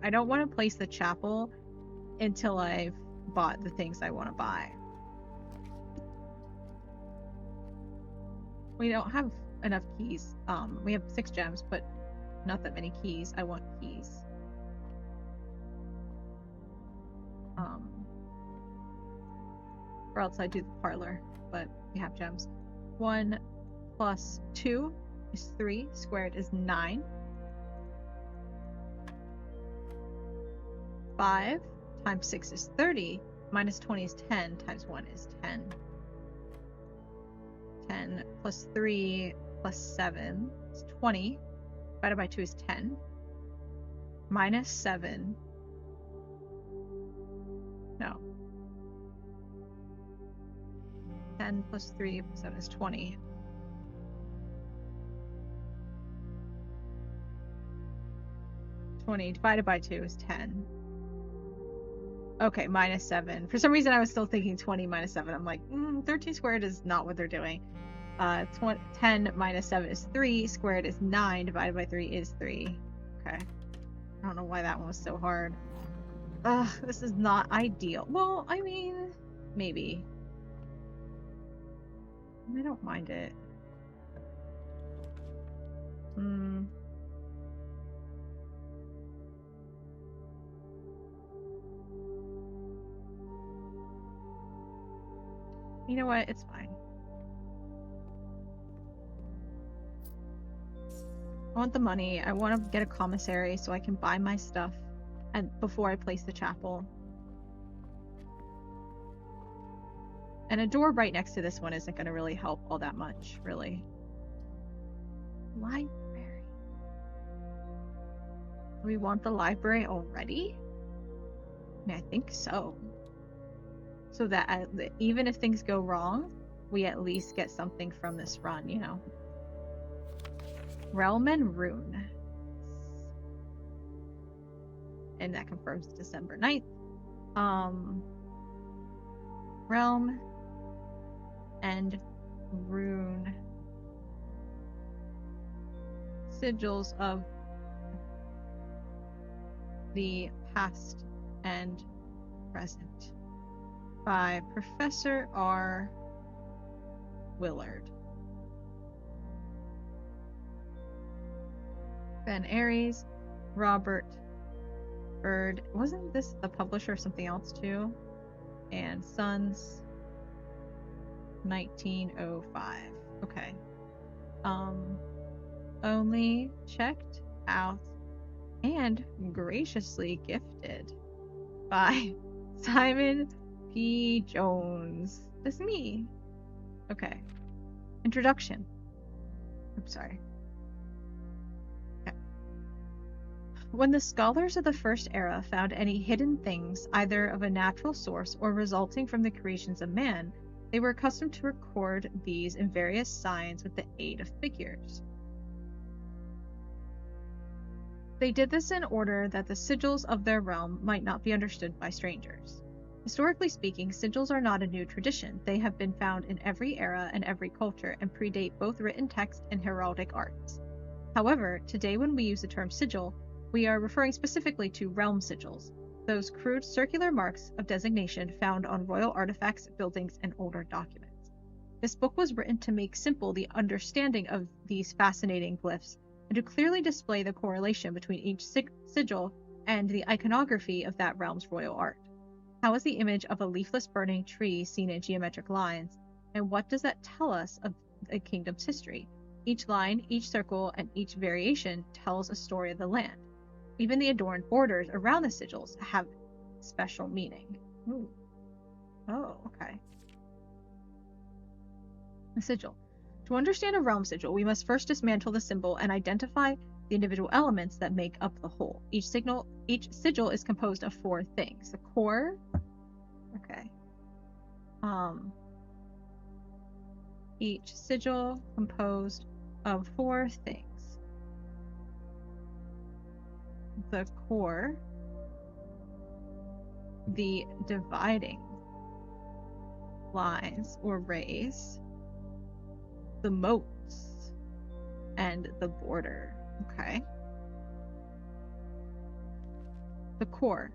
I don't want to place the chapel until I've bought the things I want to buy. We don't have enough keys. We have 6 gems, but not that many keys. I want keys. Or else I do the parlor, but we have gems. 1 plus 2 is 3. Squared is 9. 5 times 6 is 30. Minus 20 is 10. Times 1 is 10. 10 plus 3 plus 7 is 20. Divided by 2 is 10. Minus 7. No. 10 plus 3 plus 7 is 20. 20 divided by 2 is 10. Okay, minus 7. For some reason I was still thinking 20 minus 7. I'm like, 13 squared is not what they're doing. 10 minus 7 is 3. Squared is 9. Divided by 3 is 3. Okay. I don't know why that one was so hard. Ugh, this is not ideal. Well, I mean, maybe. I don't mind it. You know what? It's fine. I want the money. I want to get a commissary so I can buy my stuff and before I place the chapel. And a door right next to this one isn't going to really help all that much, really. Library. Do we want the library already? I mean, I think so. So that even if things go wrong, we at least get something from this run, you know. Realm and Rune. And that confirms December 9th. Realm and Rune. Sigils of the past and present. By Professor R. Willard. Ben Aries, Robert Bird. Wasn't this the publisher of something else too? And Sons, 1905. Okay. Only checked out and graciously gifted by Simon P. Jones. That's me. Okay. Introduction. I'm sorry. Okay. When the scholars of the First Era found any hidden things, either of a natural source or resulting from the creations of man, they were accustomed to record these in various signs with the aid of figures. They did this in order that the sigils of their realm might not be understood by strangers. Historically speaking, sigils are not a new tradition. They have been found in every era and every culture and predate both written text and heraldic arts. However, today when we use the term sigil, we are referring specifically to realm sigils, those crude circular marks of designation found on royal artifacts, buildings, and older documents. This book was written to make simple the understanding of these fascinating glyphs and and to clearly display the correlation between each sigil and the iconography of that realm's royal art. How is the image of a leafless burning tree seen in geometric lines, and what does that tell us of a kingdom's history? Each line, each circle, and each variation tells a story of the land. Even the adorned borders around the sigils have special meaning. Ooh. Oh, okay. A sigil. To understand a realm sigil, we must first dismantle the symbol and identify the individual elements that make up the whole. Each sigil is composed of 4 things. The core. Okay. Each sigil composed of 4 things. The core, the dividing lines or rays, the moats, and the border. Okay. The core.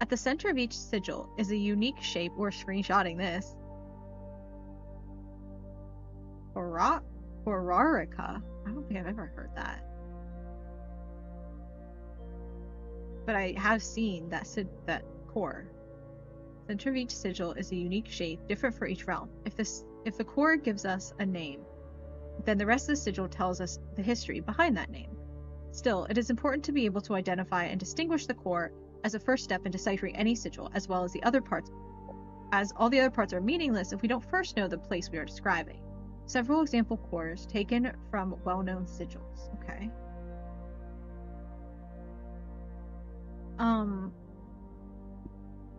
At the center of each sigil is a unique shape. We're screenshotting this. Horarica. I don't think I've ever heard that. But I have seen that core. Center of each sigil is a unique shape, different for each realm. If the core gives us a name, then the rest of the sigil tells us the history behind that name. Still, it is important to be able to identify and distinguish the core as a first step in deciphering any sigil, as well as the other parts, as all the other parts are meaningless if we don't first know the place we are describing. Several example cores taken from well-known sigils. Okay.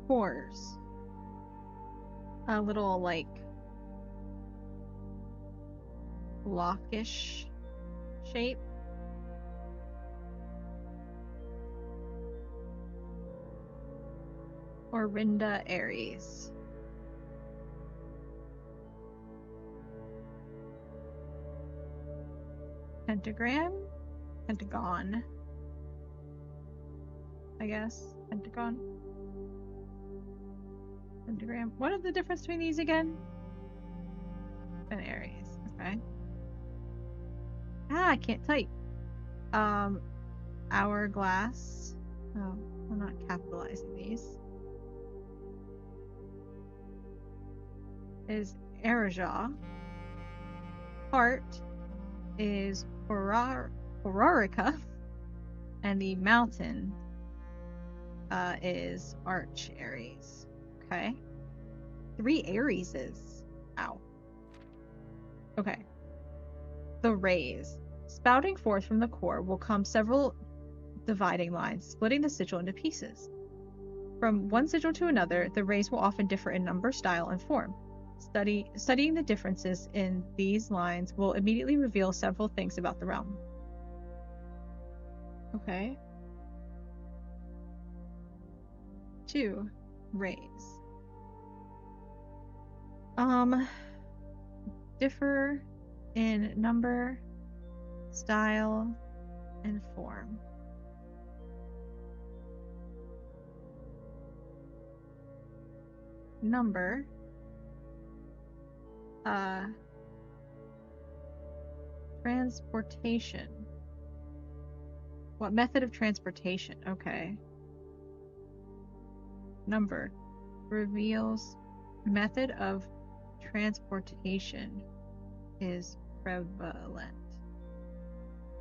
Cores. A little, like, blockish shape. Orinda Aries. Pentagram? Pentagon. I guess. Pentagon. Pentagram. What is the difference between these again? And Aries. Okay. I can't type. Hourglass. Oh, I'm not capitalizing these. Is Erija. Heart is Horarica. And the mountain is Arch Aries. Okay. 3 Arieses. Ow. Okay. The rays. Spouting forth from the core will come several dividing lines, splitting the sigil into pieces. From one sigil to another, the rays will often differ in number, style, and form. Studying the differences in these lines will immediately reveal several things about the realm. Okay. 2 rays. Differ in number, style, and form. Number. Transportation. What method of transportation? Okay. Number reveals method of transportation is prevalent.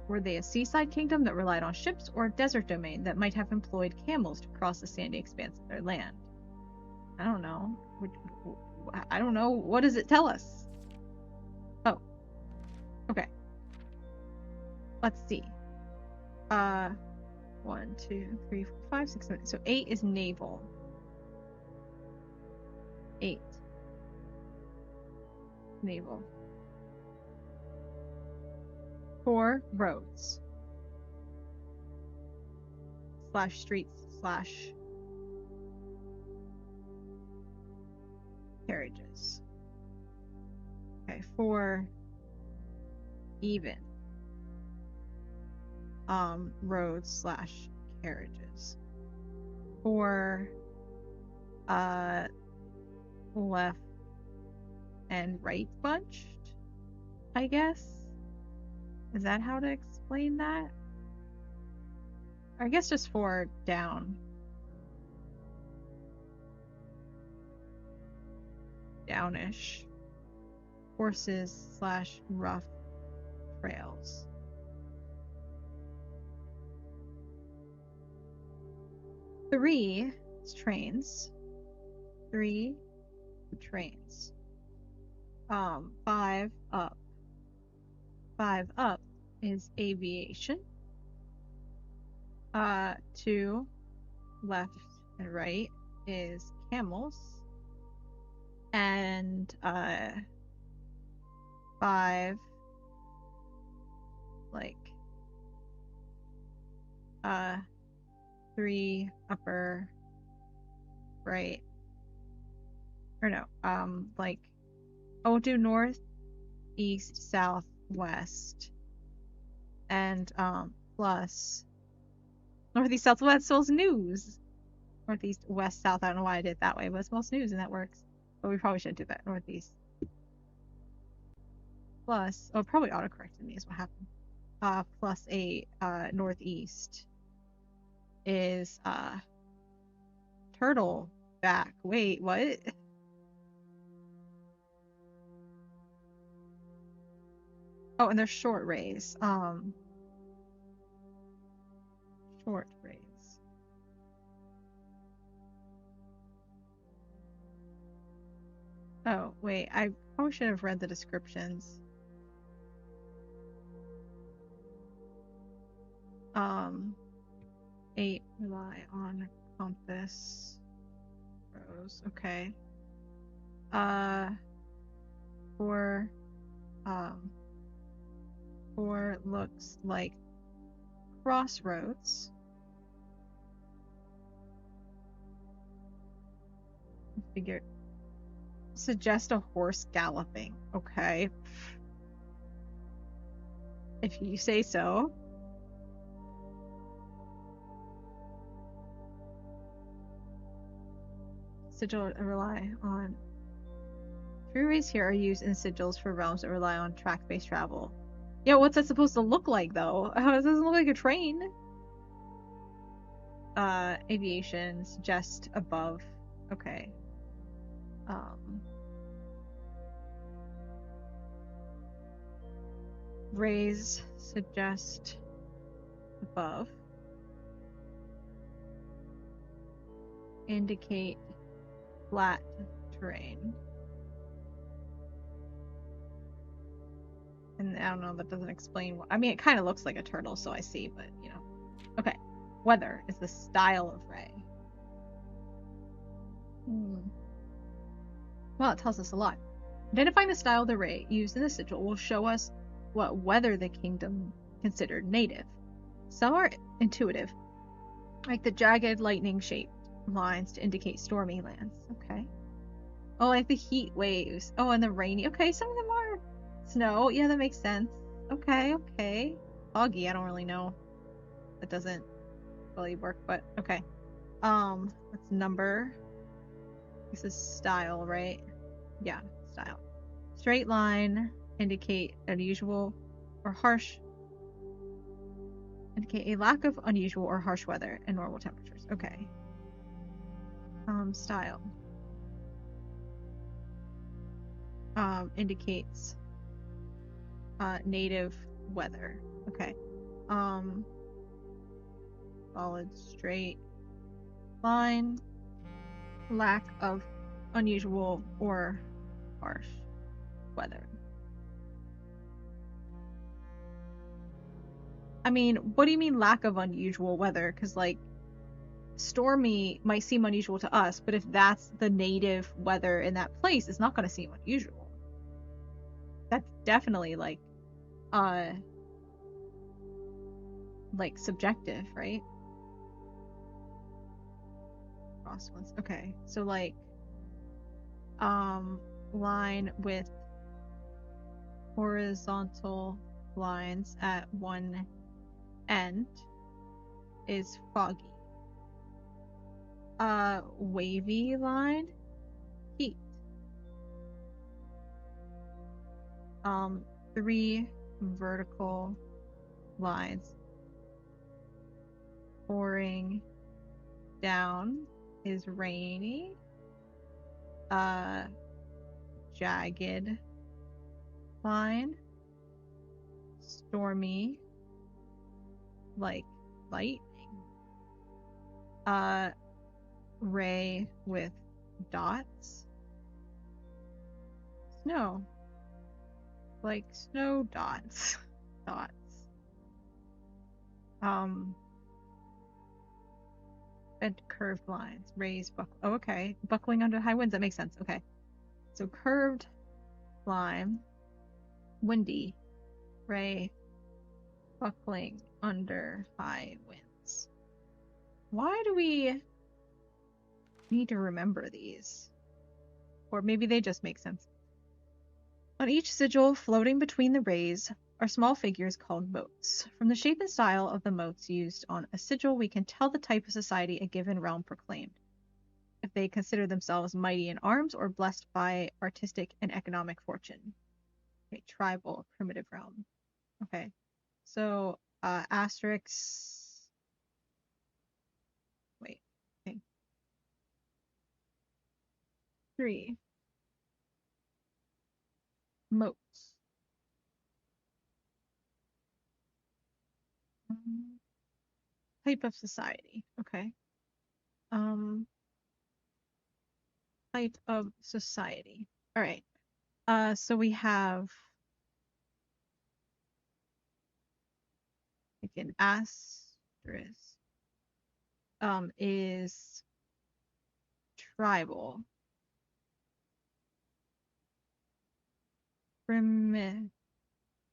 Were they a seaside kingdom that relied on ships, or a desert domain that might have employed camels to cross the sandy expanse of their land? I don't know. I don't know. What does it tell us? Oh. Okay. Let's see. 1, 2, 3, 4, 5, 6, 7. So 8 is naval. 8. Naval. 4 roads. / streets / carriages. Okay, 4 even. Roads / carriages. 4 left and right bunched, I guess. Is that how to explain that? Or I guess just 4 down. Downish. Horses / rough trails. Three is trains. 3 trains. 5 up. 5 up is aviation. 2 left and right is camels. And 5 like 3 upper right, or no, like I'll do north, east, south, west, and plus northeast, southwest spells news. Northeast, west, south. I don't know why I did it that way, but it spells news and that works. But we probably shouldn't do that. Northeast plus, oh, probably autocorrected me is what happened. Plus a northeast is turtle back. Wait, what? Oh, and there's short rays. Short rays. Oh, wait, I probably should have read the descriptions. 8 rely on compass. Rose, okay. 4 4 looks like crossroads. Figure. Suggest a horse galloping. Okay. If you say so. Sigil rely on. Freeways here are used in sigils for realms that rely on track-based travel. Yeah, what's that supposed to look like though? It doesn't look like a train. Aviation, suggest above. Okay. Raise, suggest above. Indicate flat terrain. And I don't know, that doesn't explain what. I mean, it kind of looks like a turtle, so I see, but you know. Okay. Weather is the style of ray. Well, it tells us a lot. Identifying the style of the ray used in the sigil will show us what weather the kingdom considered native. Some are intuitive, like the jagged lightning-shaped lines to indicate stormy lands. Okay. Oh, like the heat waves. Oh, and the rainy. Okay, some of them are snow. Yeah, that makes sense. Okay, okay. Foggy, I don't really know. That doesn't really work, but okay. Let's number. This is style, right? Yeah, style. Straight line indicate unusual or harsh. Indicate a lack of unusual or harsh weather and normal temperatures. Okay. Style. Indicates native weather. Okay. Solid straight line. Lack of unusual or harsh weather. I mean, what do you mean lack of unusual weather? Because like stormy might seem unusual to us, but if that's the native weather in that place, it's not going to seem unusual. That's definitely like subjective, right? Crosswinds. Okay, so like line with horizontal lines at one end is foggy. Wavy line, heat. 3 vertical lines. Pouring down is rainy. Jagged line. Stormy, like lightning. Ray with dots. Snow, like snow dots. Dots. Bent curved lines. Rays buckle. Oh, okay. Buckling under high winds. That makes sense. Okay. So curved line. Windy. Ray. Buckling under high winds. Why do we need to remember these? Or maybe they just make sense. On each sigil floating between the rays are small figures called motes. From the shape and style of the motes used on a sigil, we can tell the type of society a given realm proclaimed. If they consider themselves mighty in arms or blessed by artistic and economic fortune. Okay, tribal, primitive realm. Okay, so asterisks. Wait, okay. 3. Motes. Type of society. Okay. Type of society. All right. So we have like an asterisk. Is tribal.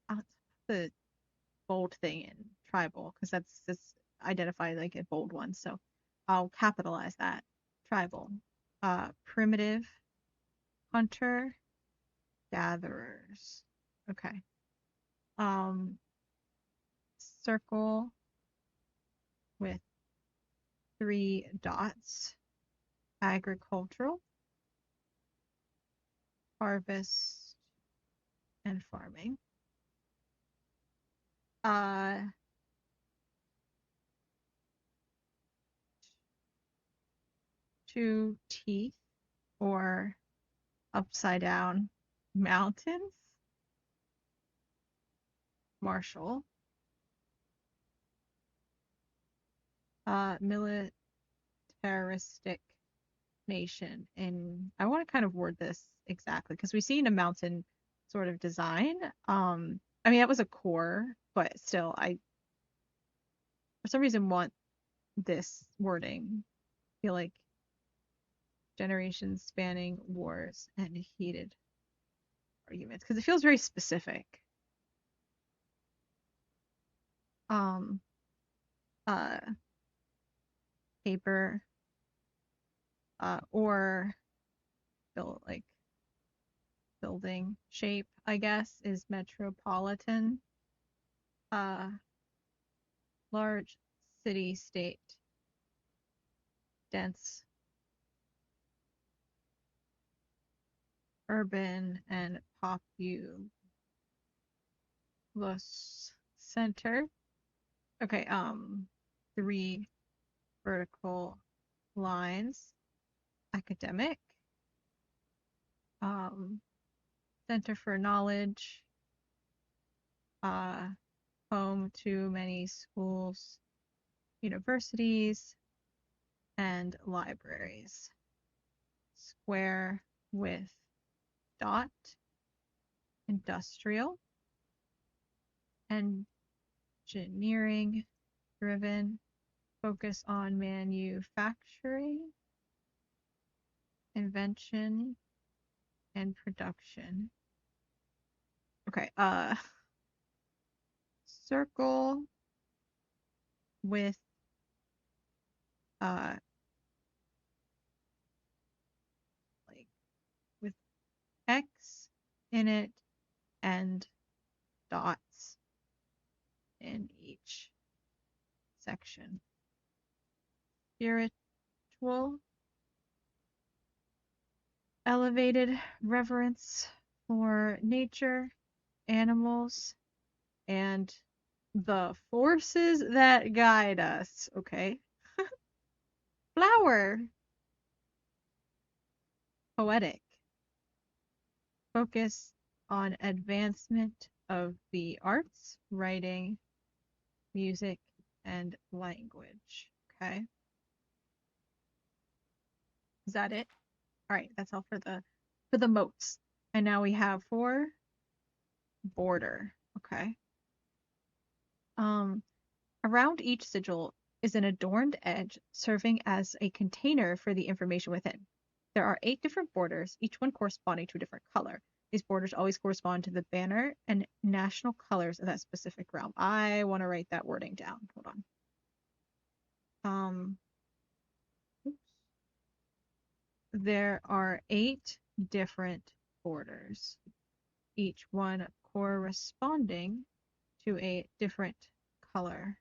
I'll put the bold thing in tribal because that's identified like a bold one. So I'll capitalize that. Tribal. Primitive. Hunter. Gatherers. Okay. Circle with 3 dots. Agricultural. Harvest and farming. 2 teeth or upside down mountains. Marshall. Militaristic nation. And I want to kind of word this exactly because we've seen a mountain sort of design. I mean, that was a core, but still, I for some reason want this wording. I feel like generations spanning wars and heated arguments because it feels very specific. Um, uh, paper, or like building shape, I guess, is metropolitan. Large city state. Dense urban and populous center. Okay, 3 vertical lines. Academic. Center for knowledge. Home to many schools, universities, and libraries. Square with dot. Industrial. Engineering driven. Focus on manufacturing, invention, and production. Okay, circle with like with X in it and dots in each section. Spiritual, elevated reverence for nature, animals, and The forces that guide us. Okay. Flower. Poetic. Focus on advancement of the arts, writing, music, and language. Okay. Is that it? All right, that's all for the moats. And now we have for border. Okay. Um, Around each sigil is an adorned edge serving as a container for the information within. There are 8 different borders, each one corresponding to a different color. These borders always correspond to the banner and national colors of that specific realm. I want to write that wording down. Hold on. Oops. There are 8 different borders, each one corresponding to a different color.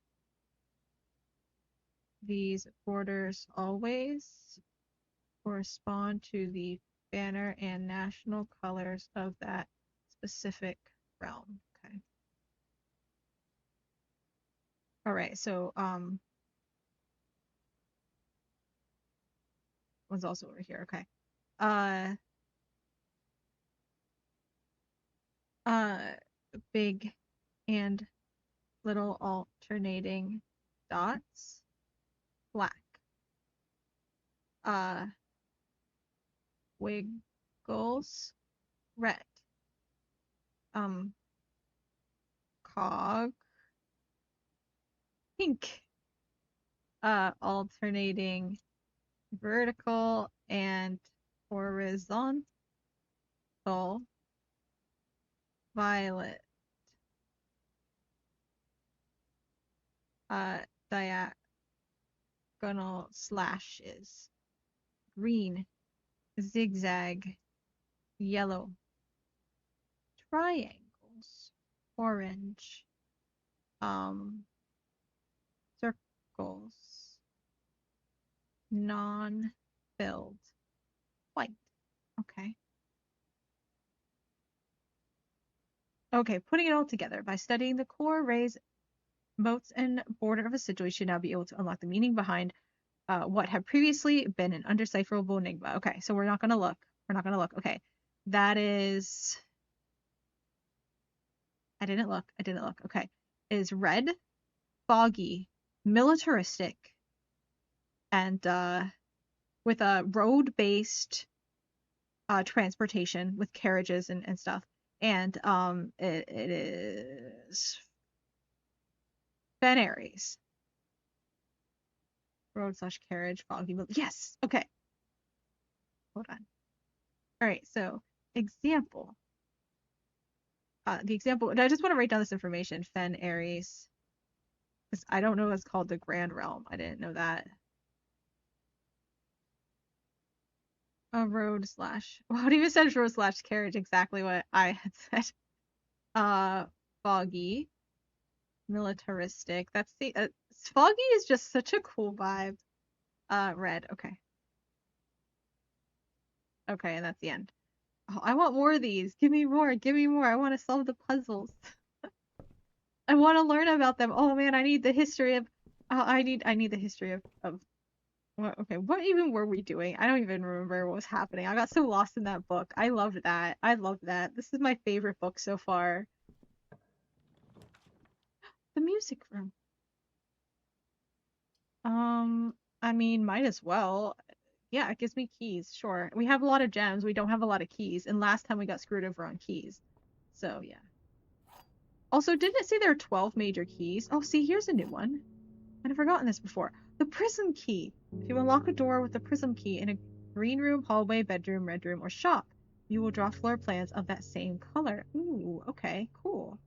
These borders always correspond to the banner and national colors of that specific realm. Okay. All right, so was also over here. Okay. Uh uh Big and little alternating dots, black. Uh Wiggles, red. Um Cog, pink. Alternating vertical and horizontal, violet. Uh Diagonal slashes, green, zigzag, yellow, triangles, orange, um, circles, non-filled, white. Okay. Okay, putting it all together. By studying the core, rays, moats, and border of a sigil, you should now be able to unlock the meaning behind what had previously been an undecipherable enigma. Okay, so we're not going to look. We're not going to look. Okay, that is... I didn't look. I didn't look. Okay. It is red, foggy, militaristic, and with a road-based transportation with carriages and stuff. And it is Ben Aries. Road slash carriage, foggy. Yes. Okay. Hold on. All right. So example. The example. I just want to write down this information. Fen Aries. I don't know what's called the Grand Realm. I didn't know that. A road slash. Well, it even says road slash carriage, exactly what I had said. Foggy, militaristic. That's the foggy is just such a cool vibe. Red. Okay. Okay, and that's the end. Oh, I want more of these. Give me more. Give me more. I want to solve the puzzles. I want to learn about them. Oh man, I need the history of. I need the history of what, okay, what even were we doing? I don't even remember what was happening. I got so lost in that book. I loved that. I loved that. This is my favorite book so far. The music room. I mean, might as well. Yeah, it gives me keys. Sure. We have a lot of gems. We don't have a lot of keys. And last time we got screwed over on keys. So, yeah. Also, didn't it say there are 12 major keys? Oh, see, here's a new one. I'd forgotten this before. The prism key. If you unlock a door with the prism key in a green room, hallway, bedroom, red room, or shop, you will draw floor plans of that same color. Ooh, okay, cool.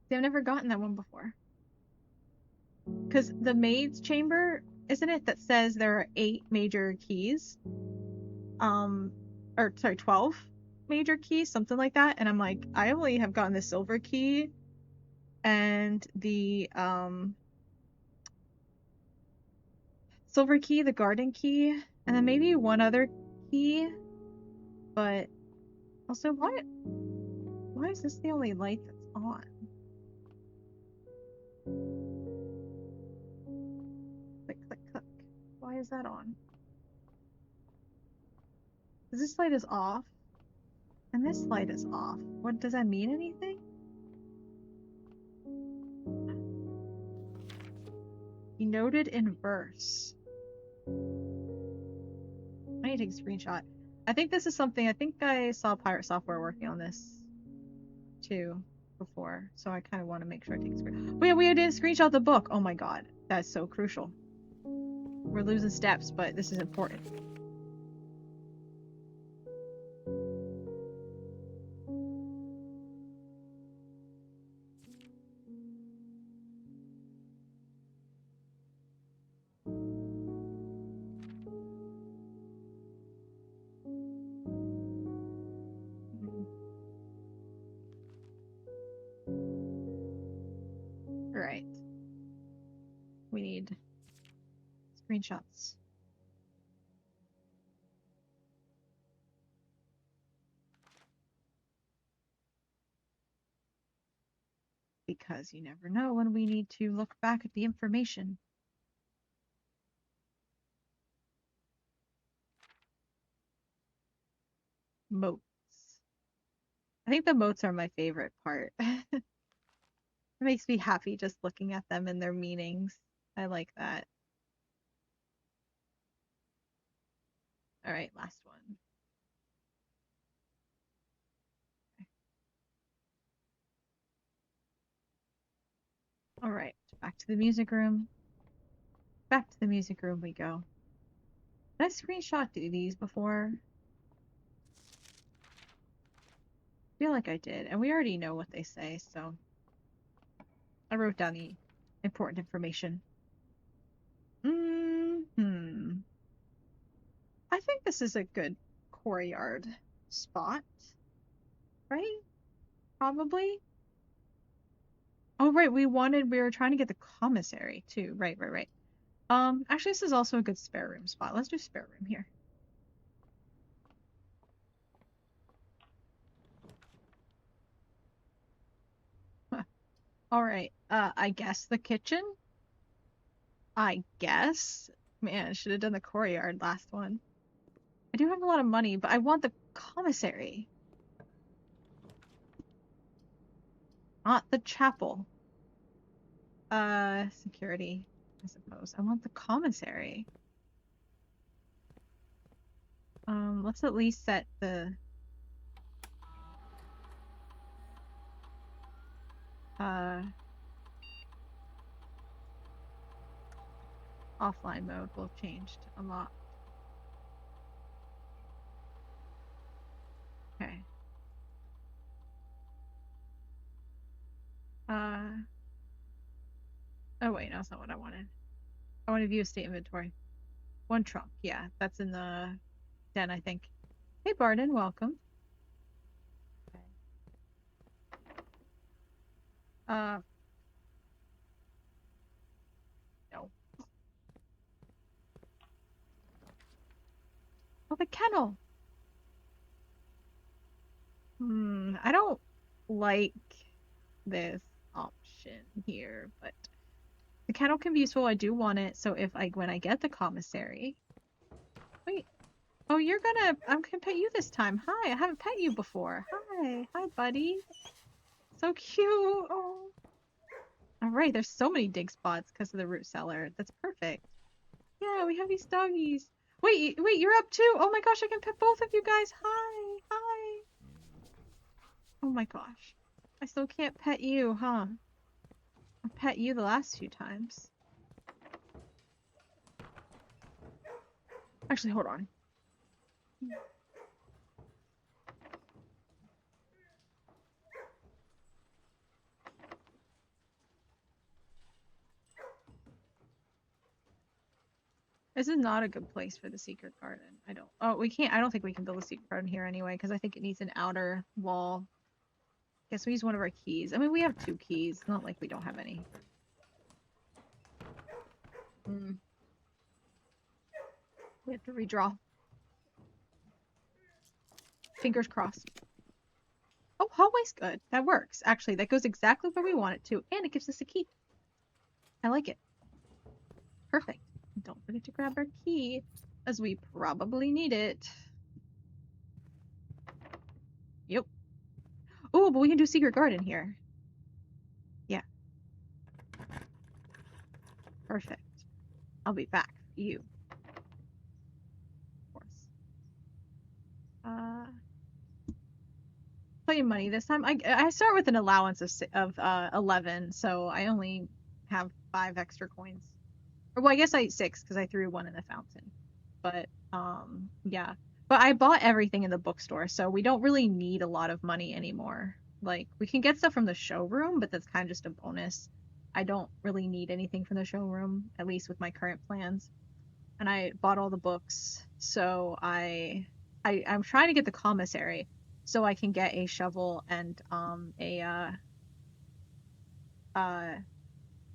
See, I've never gotten that one before. Because the maid's chamber, isn't it, that says there are 8 major keys? Or sorry, 12 major keys, something like that. And I'm like, I only have gotten the silver key and the silver key, the garden key, and then maybe one other key. But also, why is this the only light that's on? Click, click, click. Why is that on? This light is off. And this light is off. What does that mean? Anything? He noted in verse. I need to take a screenshot. I think this is something, I think I saw Pirate Software working on this too before, so I kind of want to make sure I take a screenshot. Wait, we didn't screenshot the book. Oh my god, that's so crucial. We're losing steps, but this is important. Right. We need screenshots. Because you never know when we need to look back at the information. Moats. I think the moats are my favorite part. It makes me happy just looking at them and their meanings. I like that. Alright, last one. Okay. Alright, back to the music room. Back to the music room we go. Did I screenshot these before? I feel like I did, and we already know what they say, so I wrote down the important information. I think this is a good courtyard spot, right? Probably. Oh, right, we were trying to get the commissary too. Right. Actually, this is also a good spare room spot. Let's do spare room here. All right. I guess the kitchen. I guess. Man, I should have done the courtyard last one. I do have a lot of money, but I want the commissary. Not the chapel. Security, I suppose. I want the commissary. Let's at least set the offline mode will change to unlock. Okay. Oh wait, no, that's not what I wanted. I want to view estate inventory. One trunk, yeah, that's in the den, I think. Hey Barden, welcome. Okay. No. Oh, the kennel! I don't like this option here, but the kennel can be useful. I do want it, so when I get the commissary. Wait. Oh, I'm gonna pet you this time. Hi, I haven't pet you before. Hi, buddy. So cute. Oh. All right, there's so many dig spots because of the root cellar. That's perfect. Yeah, we have these doggies. Wait, you're up too. Oh my gosh, I can pet both of you guys. Hi. Oh my gosh. I still can't pet you, huh? I pet you the last few times. Actually, hold on. This is not a good place for the secret garden. I don't think we can build a secret garden here anyway, because I think it needs an outer wall. Guess we use one of our keys. I mean, we have 2 keys. It's not like we don't have any. We have to redraw. Fingers crossed. Oh, hallway nice. Good. That works. Actually, that goes exactly where we want it to, and it gives us a key. I like it. Perfect. Don't forget to grab our key, as we probably need it. Yep. Oh, but we can do secret garden here. Yeah. Perfect. I'll be back for you. Of course. Play money this time. I start with an allowance of 11, so I only have 5 extra coins. Or well, I guess 6 because I threw one in the fountain. But yeah. But I bought everything in the bookstore, so we don't really need a lot of money anymore. Like we can get stuff from the showroom, but that's kind of just a bonus. I don't really need anything from the showroom, at least with my current plans. And I bought all the books, so I'm trying to get the commissary so I can get a shovel and a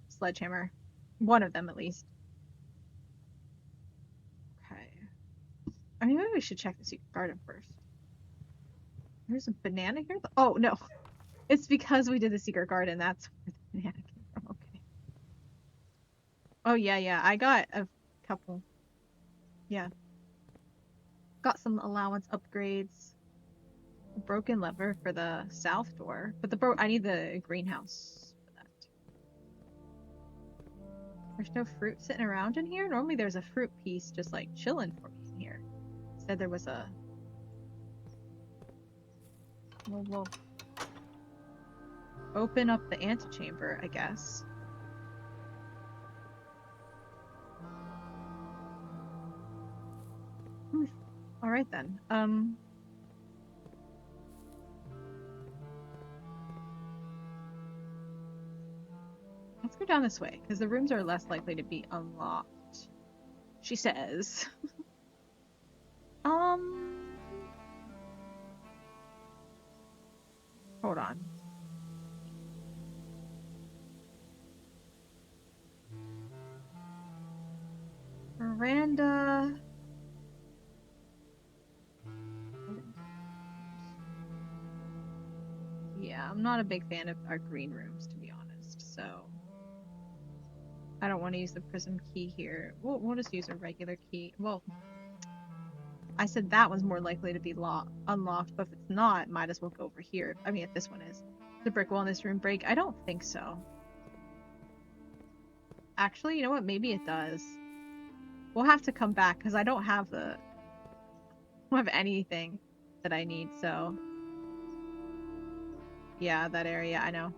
sledgehammer, one of them at least. Okay. I mean, maybe we should check the secret garden first. There's a banana here. Oh no, it's because we did the secret garden. That's where the banana came from. Okay. Oh yeah. I got a couple. Yeah. Got some allowance upgrades. Broken lever for the south door, but I need the greenhouse for that. There's no fruit sitting around in here. Normally there's a fruit piece just like chilling for me in here. Said there was a. We'll open up the antechamber, I guess. All right then. Let's go down this way, because the rooms are less likely to be unlocked. She says. Hold on. Veranda. Yeah, I'm not a big fan of our green rooms, to be honest, so I don't want to use the prism key here. We'll just use a regular key. Well, I said that one's more likely to be unlocked, but if it's not, might as well go over here. I mean, if this one is. The brick wall in this room break? I don't think so. Actually, you know what? Maybe it does. We'll have to come back, because I don't have anything that I need, so... Yeah, that area, I know.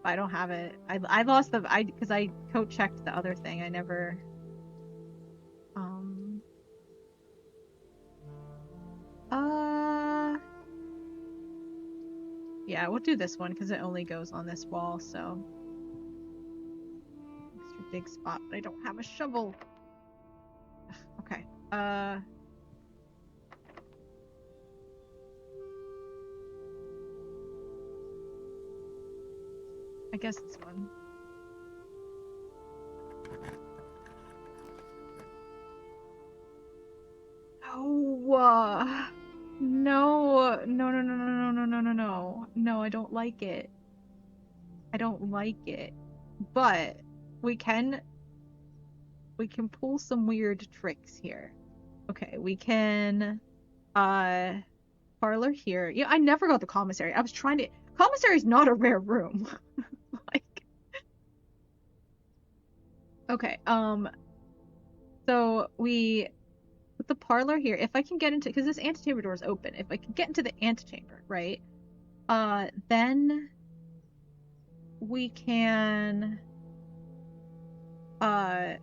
I don't have it. I lost because I code checked the other thing. I never yeah, we'll do this one because it only goes on this wall, so extra big spot, but I don't have a shovel. Okay. I guess this one. Oh, no. No, I don't like it. I don't like it. But we can pull some weird tricks here. Okay, we can parlor here. Yeah, I never got the commissary. I was trying to. Commissary is not a rare room. Like. Okay. So we put the parlor here. If I can get into, because this antechamber door is open. If I can get into the antechamber, right? Then we can. I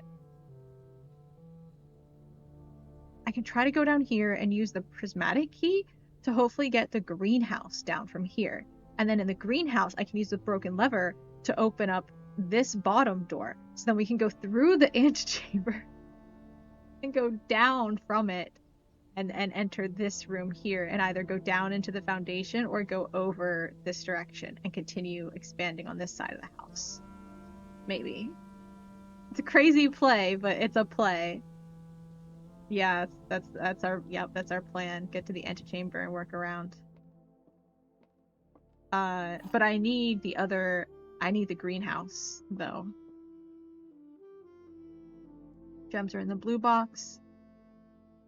can try to go down here and use the prismatic key to hopefully get the greenhouse down from here. And then in the greenhouse, I can use the broken lever to open up this bottom door. So then we can go through the antechamber and go down from it and enter this room here and either go down into the foundation or go over this direction and continue expanding on this side of the house. Maybe. It's a crazy play, but it's a play. Yeah, that's our plan. Get to the antechamber and work around. But I need the other... I need the greenhouse, though. Gems are in the blue box.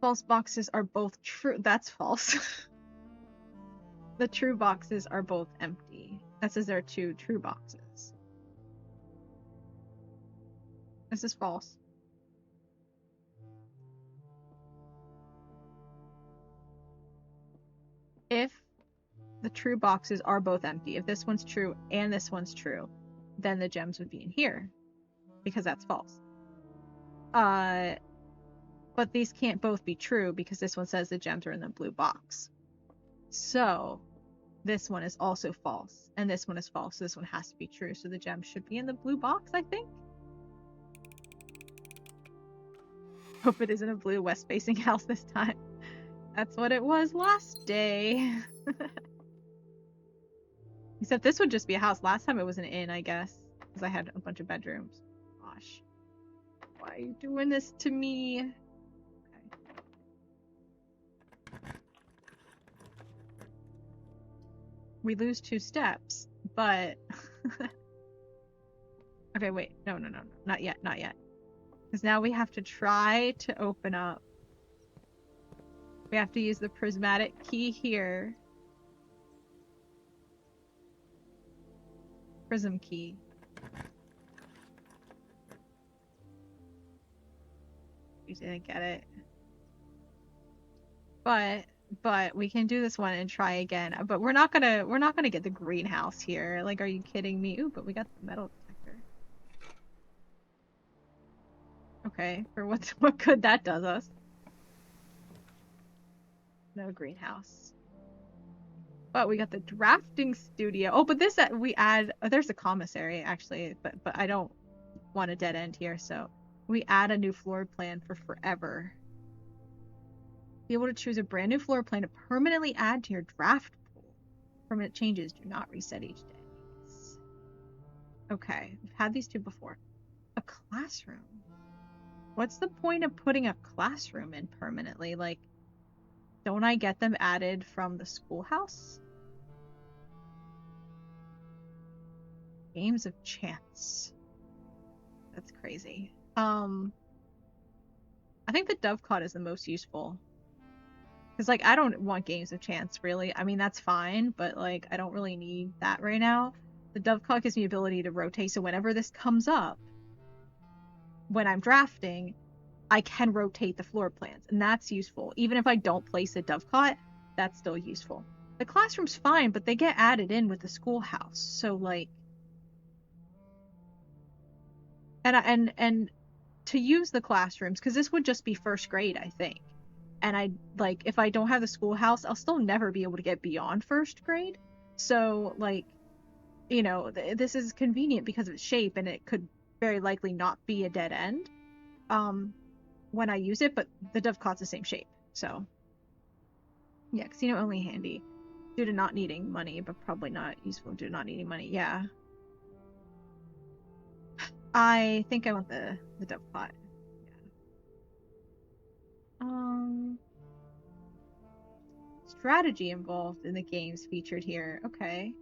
False boxes are both true. That's false. The true boxes are both empty. That says there are 2 true boxes. This is false. If the true boxes are both empty, if this one's true and this one's true, then the gems would be in here, because that's false. But these can't both be true because this one says the gems are in the blue box. So this one is also false, and this one is false, so this one has to be true, so the gems should be in the blue box, I think. Hope it isn't a blue west-facing house this time. That's what it was last day. Except this would just be a house. Last time it was an inn, I guess, because I had a bunch of bedrooms. Gosh. Why are you doing this to me? Okay. We lose 2 steps, but... Okay, wait. No. Not yet. Because now we have to try to open up. We have to use the prismatic key here. Prism key. We didn't get it. But we can do this one and try again. But we're not gonna get the greenhouse here. Like, are you kidding me? Ooh, but we got the metal detector. Okay, for what good that does us. No greenhouse. But we got the drafting studio. Oh, but this we add. Oh, there's a commissary actually, but I don't want a dead end here, so we add a new floor plan for forever. Be able to choose a brand new floor plan to permanently add to your draft pool. Permanent changes do not reset each day. Okay, we've had these 2 before. A classroom. What's the point of putting a classroom in permanently? Like, don't I get them added from the schoolhouse? Games of chance. That's crazy. I think the dovecot is the most useful. Because, like, I don't want games of chance, really. I mean, that's fine, but, like, I don't really need that right now. The dovecot gives me the ability to rotate, so whenever this comes up, when I'm drafting, I can rotate the floor plans, and that's useful. Even if I don't place a dovecot, that's still useful. The classroom's fine, but they get added in with the schoolhouse, so, like... And to use the classrooms, because this would just be first grade, I think. And like, if I don't have the schoolhouse, I'll still never be able to get beyond first grade. So, like, you know, this is convenient because of its shape, and it could very likely not be a dead end when I use it, but the dovecot's the same shape, so. Yeah, casino only handy due to not needing money, but probably not useful due to not needing money. Yeah. I think I want the dovecot. Strategy involved in the games featured here. Okay.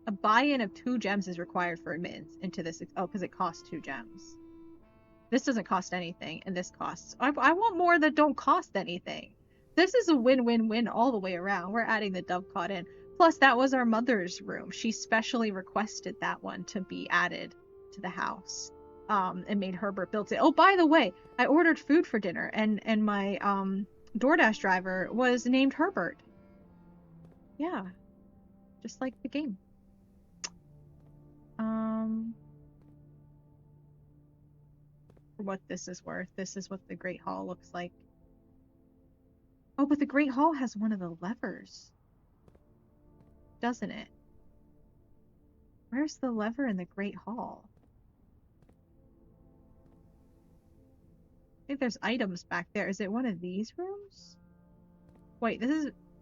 A buy-in of 2 gems is required for admittance into this. Oh, because it costs 2 gems. This doesn't cost anything, and this costs. I want more that don't cost anything. This is a win-win-win all the way around. We're adding the dovecot in. Plus, that was our mother's room. She specially requested that one to be added to the house. And made Herbert build it. Oh, by the way, I ordered food for dinner, and my DoorDash driver was named Herbert. Yeah, just like the game. For what this is worth, this is what the Great Hall looks like. Oh, but the Great Hall has one of the levers, doesn't it? Where's the lever in the Great Hall? I think there's items back there. Is it one of these rooms? Wait,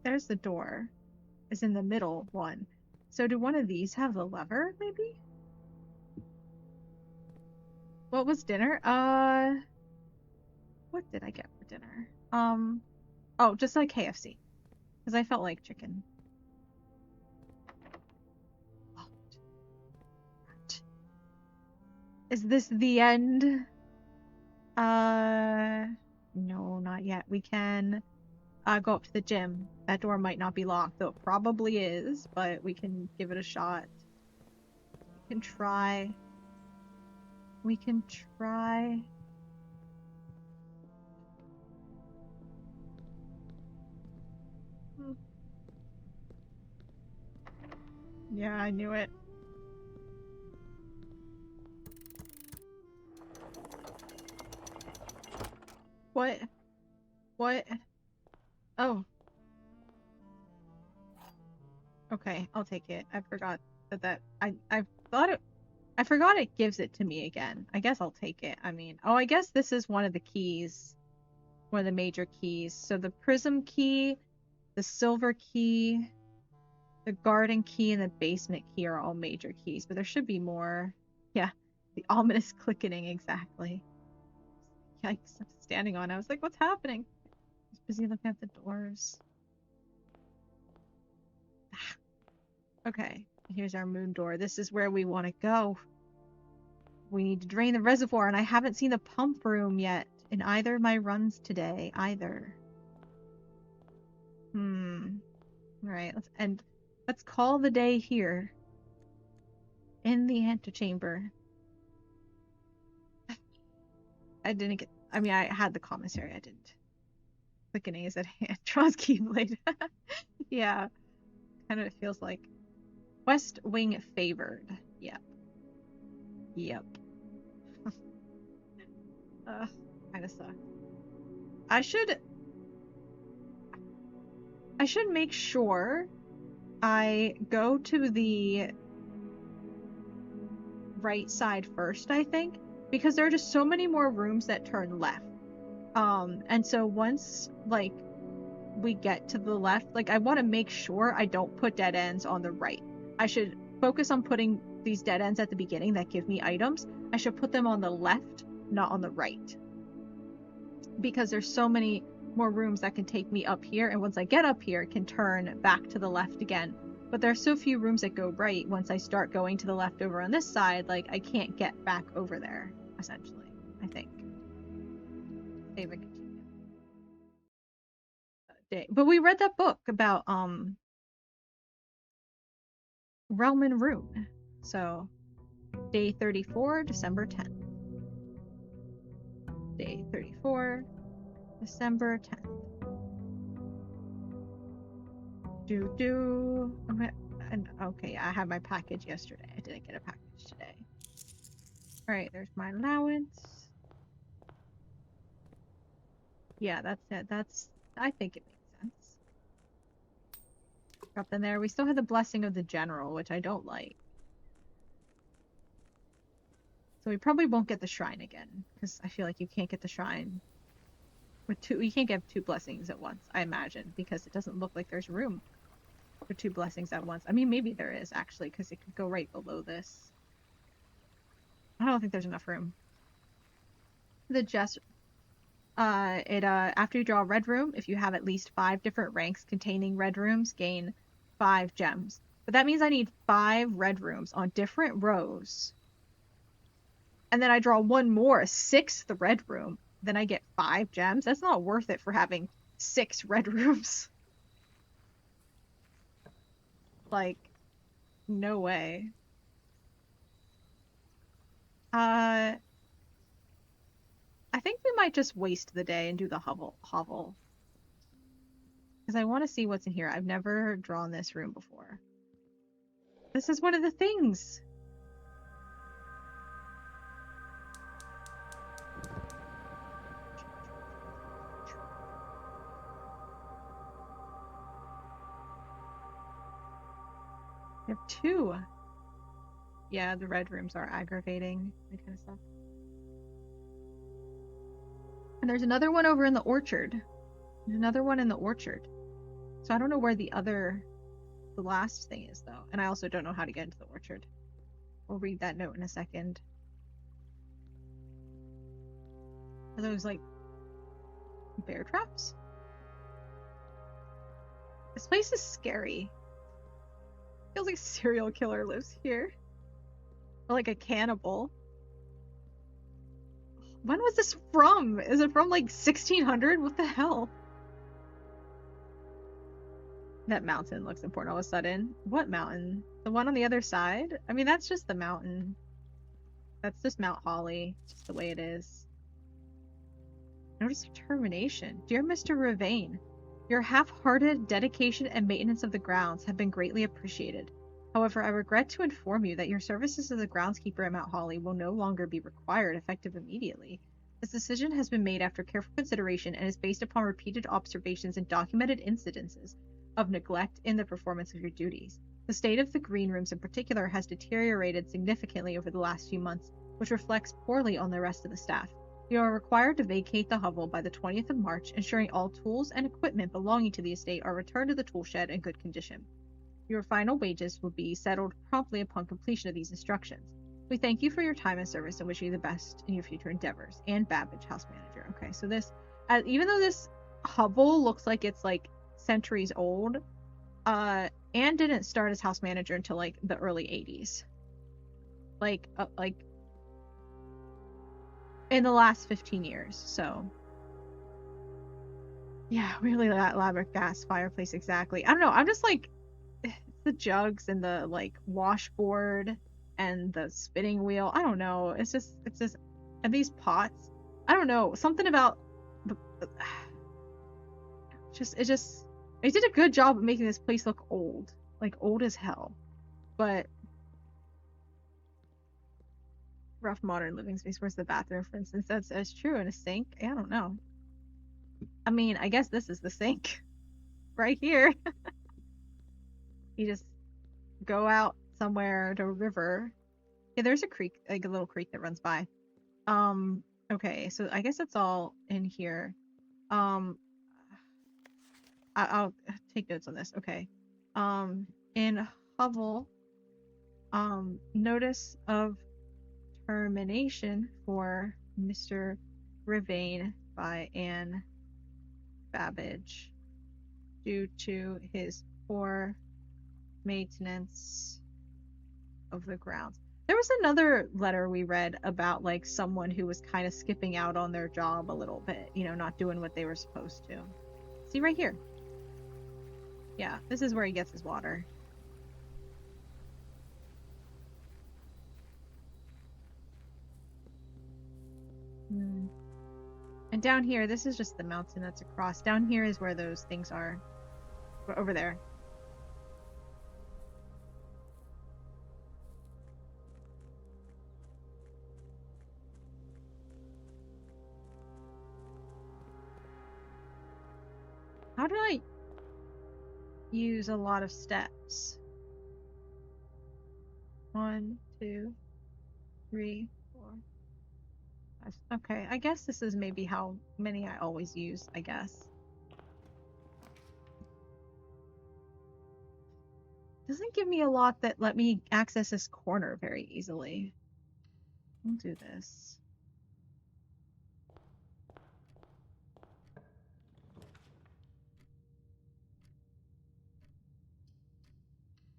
there's the door. It's in the middle one. So do one of these have the lever, maybe? What was dinner? What did I get for dinner? Oh, just like KFC. Because I felt like chicken. Is this the end? No, not yet. We can go up to the gym. That door might not be locked, though it probably is, but we can give it a shot. We can try. We can try. Yeah, I knew it. What? What? Oh. Okay, I'll take it. I forgot that I thought it I forgot it gives it to me again. I guess I'll take it. I mean, oh, I guess this is one of the keys. One of the major keys. So the prism key, the silver key, the garden key, and the basement key are all major keys, but there should be more. Yeah, the ominous clicking, exactly. Yikes, I'm standing on it. I was like, what's happening? I was busy looking at the doors. Okay, here's our moon door. This is where we want to go. We need to drain the reservoir, and I haven't seen the pump room yet in either of my runs today, either. Alright, let's call the day here. In the antechamber. I didn't get... I mean, I had the commissary, I didn't. Clicking is at hand. Draws keyblade. Yeah. Kind of feels like... West Wing favored. Yep. Yep. Kinda sucks. I should make sure I go to the right side first, I think, because there are just so many more rooms that turn left. And so once, like, we get to the left, like, I want to make sure I don't put dead ends on the right. I should focus on putting these dead ends at the beginning that give me items. I should put them on the left, not on the right. Because there's so many more rooms that can take me up here, and once I get up here, it can turn back to the left again. But there's so few rooms that go right. Once I start going to the left over on this side, like, I can't get back over there, essentially, I think. Save and continue. But we read that book about, Realm and Rune. So, day 34, December 10th. Day 34, December 10th. Okay, I had my package yesterday. I didn't get a package today. Alright, there's my allowance. Yeah, that's it. I think it makes sense. Up in there. We still have the blessing of the general, which I don't like. So we probably won't get the shrine again, because I feel like you can't get the shrine with two. You can't get two blessings at once, I imagine, because it doesn't look like there's room for two blessings at once. I mean, maybe there is, actually, because it could go right below this. I don't think there's enough room. The Jester... after you draw a red room, if you have at least 5 different ranks containing red rooms, gain 5 gems. But that means I need 5 red rooms on different rows. And then I draw one more, a 6th red room. Then I get 5 gems. That's not worth it for having 6 red rooms. Like, no way. I think we might just waste the day and do the hovel. Because I want to see what's in here. I've never drawn this room before. This is one of the things. We have 2. Yeah, the red rooms are aggravating. That kind of stuff. And there's another one over in the orchard. There's another one in the orchard. So I don't know where the last thing is, though. And I also don't know how to get into the orchard. We'll read that note in a second. Are those, like, bear traps? This place is scary. Feels like a serial killer lives here. Or like a cannibal. When was this from? Is it from like 1600? What the hell? That mountain looks important all of a sudden. What mountain? The one on the other side? I mean, that's just the mountain. That's just Mount Holly. It's just the way it is. Notice of termination. Dear Mr. Ravane, your half-hearted dedication and maintenance of the grounds have been greatly appreciated. However, I regret to inform you that your services as a groundskeeper at Mount Holly will no longer be required, effective immediately. This decision has been made after careful consideration and is based upon repeated observations and documented incidences of neglect in the performance of your duties. The state of the green rooms in particular has deteriorated significantly over the last few months, which reflects poorly on the rest of the staff. You are required to vacate the hovel by the 20th of March, ensuring all tools and equipment belonging to the estate are returned to the tool shed in good condition. Your final wages will be settled promptly upon completion of these instructions. We thank you for your time and service and wish you the best in your future endeavors. Anne Babbage, house manager. Okay, so this, even though this hovel looks like it's like centuries old, Anne didn't start as house manager until like the early 80s. Like in the last 15 years, so yeah, really that elaborate gas fireplace, exactly. I don't know, I'm just like, the jugs and the like washboard and the spinning wheel, I don't know, it's just and these pots, I don't know, something about the it did a good job of making this place look old, like old as hell. But rough modern living space. Where's the bathroom, for instance? That's true. And a sink? I don't know. I mean, I guess this is the sink right here. You just go out somewhere to a river. Yeah, there's a creek, like a little creek that runs by. Okay, so I guess it's all in here. I'll take notes on this. Okay. In hovel, notice of termination for Mr. Ravane by Anne Babbage due to his poor maintenance of the grounds. There was another letter we read about like someone who was kind of skipping out on their job a little bit, you know, not doing what they were supposed to. See right here. Yeah, this is where he gets his water. And down here, this is just the mountain that's across. Down here is where those things are. Over there. How do I use a lot of steps? 1, 2, 3, 4, 5. Okay, I guess this is maybe how many I always use, I guess. Doesn't give me a lot that let me access this corner very easily. We'll do this.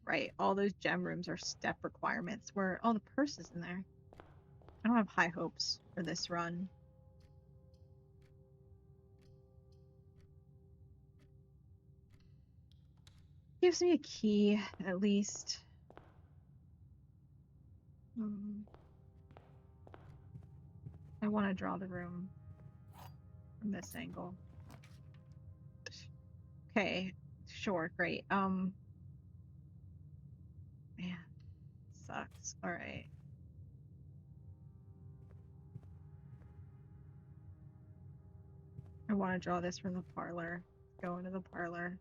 Right, all those gem rooms are step requirements where all the purses in there. I don't have high hopes for this run. Gives me a key, at least. I want to draw the room from this angle. Okay, sure, great. Man, sucks. All right. I want to draw this from the parlor. Go into the parlor.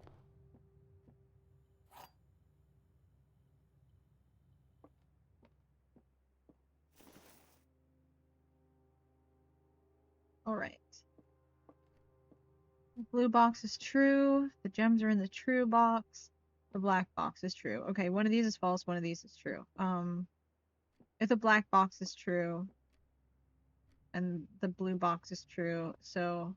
All right. The blue box is true. The gems are in the true box. The black box is true. Okay, one of these is false, one of these is true. If the black box is true and the blue box is true, so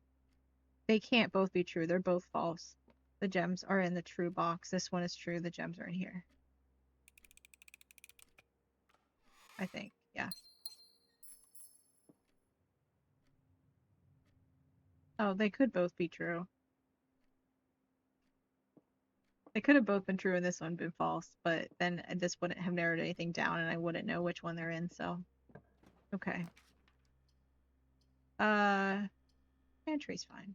they can't both be true. They're both false. The gems are in the true box. This one is true. The gems are in here. I think, yeah. Oh, they could both be true. They could have both been true and this one been false, but then this wouldn't have narrowed anything down and I wouldn't know which one they're in, so. Okay. Pantry's fine.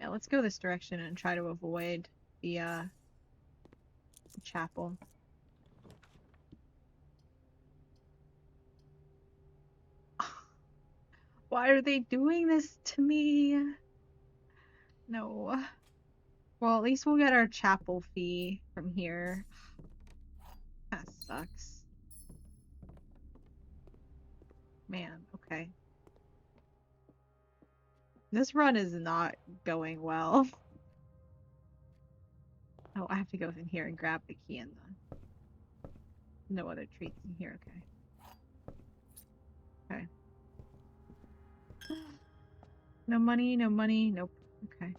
Yeah, let's go this direction and try to avoid the chapel. Why are they doing this to me? No. Well, at least we'll get our chapel fee from here. That sucks. Man, okay. This run is not going well. Oh, I have to go in here and grab the key and the... No other treats in here, okay. Okay. No money, no money, nope. Okay.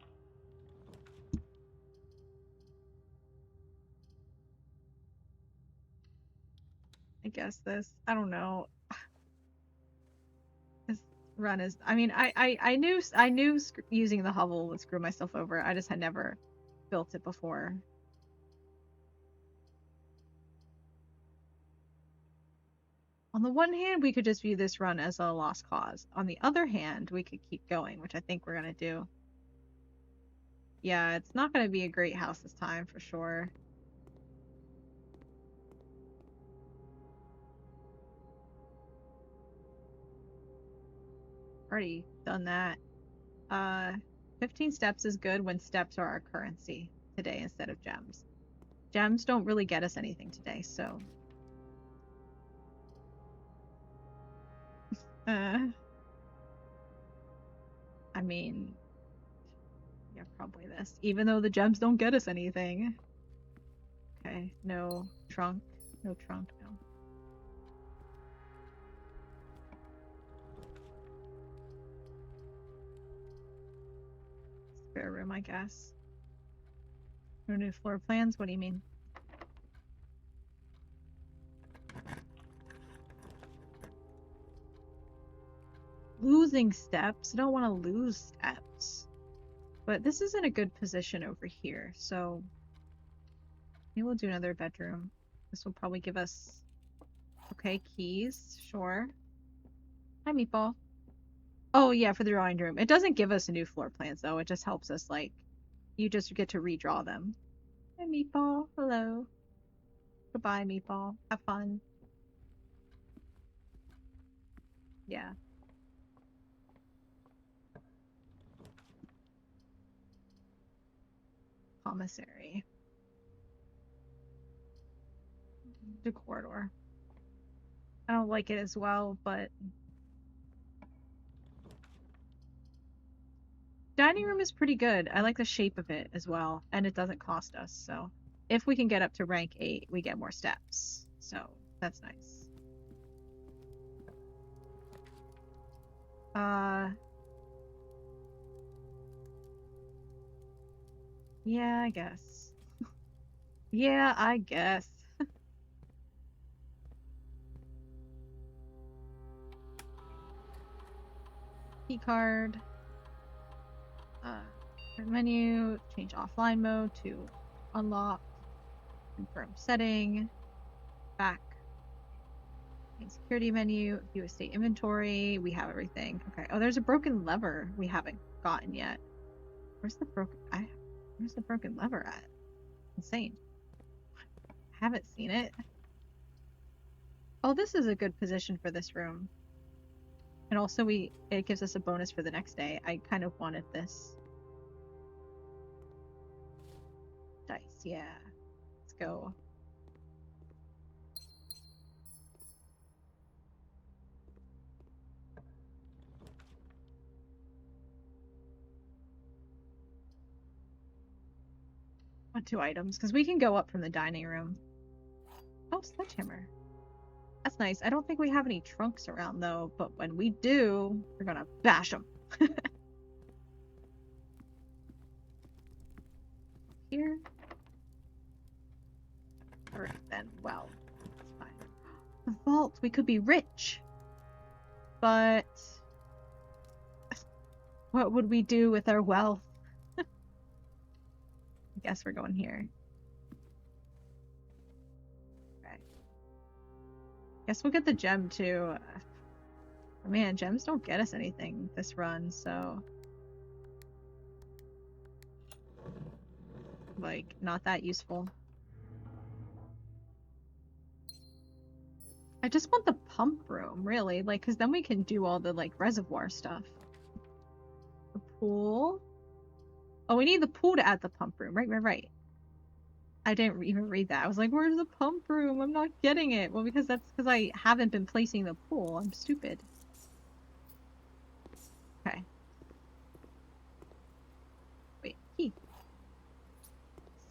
I guess this. I don't know. This run is. I mean, I knew using the hovel would screw myself over. I just had never built it before. On the one hand, we could just view this run as a lost cause. On the other hand, we could keep going, which I think we're gonna do. Yeah, it's not gonna be a great house this time for sure. Already done that. 15 steps is good when steps are our currency today instead of gems. Gems don't really get us anything today, so. I mean, yeah, probably this. Even though the gems don't get us anything. Okay, no trunk. No trunk, no. Spare room, I guess. No new floor plans? What do you mean? Losing steps? I don't want to lose steps. But this is in a good position over here, so maybe we'll do another bedroom. This will probably give us... Okay, keys. Sure. Hi, Meatball. Oh, yeah, for the drawing room. It doesn't give us new floor plans, though. It just helps us, like... You just get to redraw them. Hi, Meatball. Hello. Goodbye, Meatball. Have fun. Yeah. Commissary. The corridor. I don't like it as well, but... Dining room is pretty good. I like the shape of it as well, and it doesn't cost us, so... If we can get up to rank 8, we get more steps. So, that's nice. Yeah, I guess. Yeah, I guess. Key card. Menu. Change offline mode to unlock. Confirm setting. Back. Main security menu. View estate inventory. We have everything. Okay. Oh, there's a broken lever we haven't gotten yet. Where's the broken lever at? Insane. Haven't seen it. Oh, this is a good position for this room. And also it gives us a bonus for the next day. I kind of wanted this. Dice, yeah. Let's go. Want 2 items, because we can go up from the dining room. Oh, sledgehammer. That's nice. I don't think we have any trunks around, though, but when we do, we're gonna bash them. Here. Alright, then. Well, that's fine. The vault. We could be rich. But What would we do with our wealth? I guess we're going here. Okay. Guess we'll get the gem too. Man, gems don't get us anything this run, so... Like, not that useful. I just want the pump room, really, like, because then we can do all the, like, reservoir stuff. The pool? Oh, we need the pool to add the pump room. Right. I didn't even read that. I was like, where's the pump room? I'm not getting it. Well, because that's because I haven't been placing the pool. I'm stupid. Okay. Wait, key.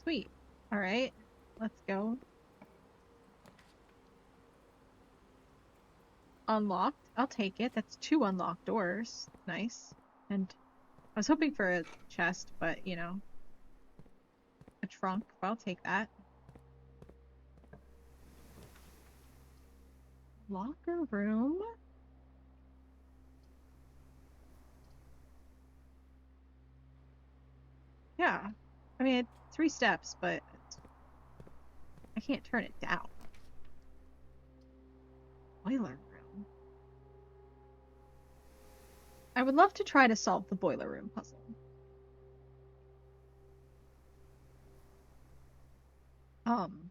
Sweet. Alright. Let's go. Unlocked. I'll take it. That's 2 unlocked doors. Nice. And I was hoping for a chest, but, you know. A trunk. I'll take that. Locker room? Yeah. I mean, 3 steps, but I can't turn it down. Boiler room. I would love to try to solve the boiler room puzzle. Um,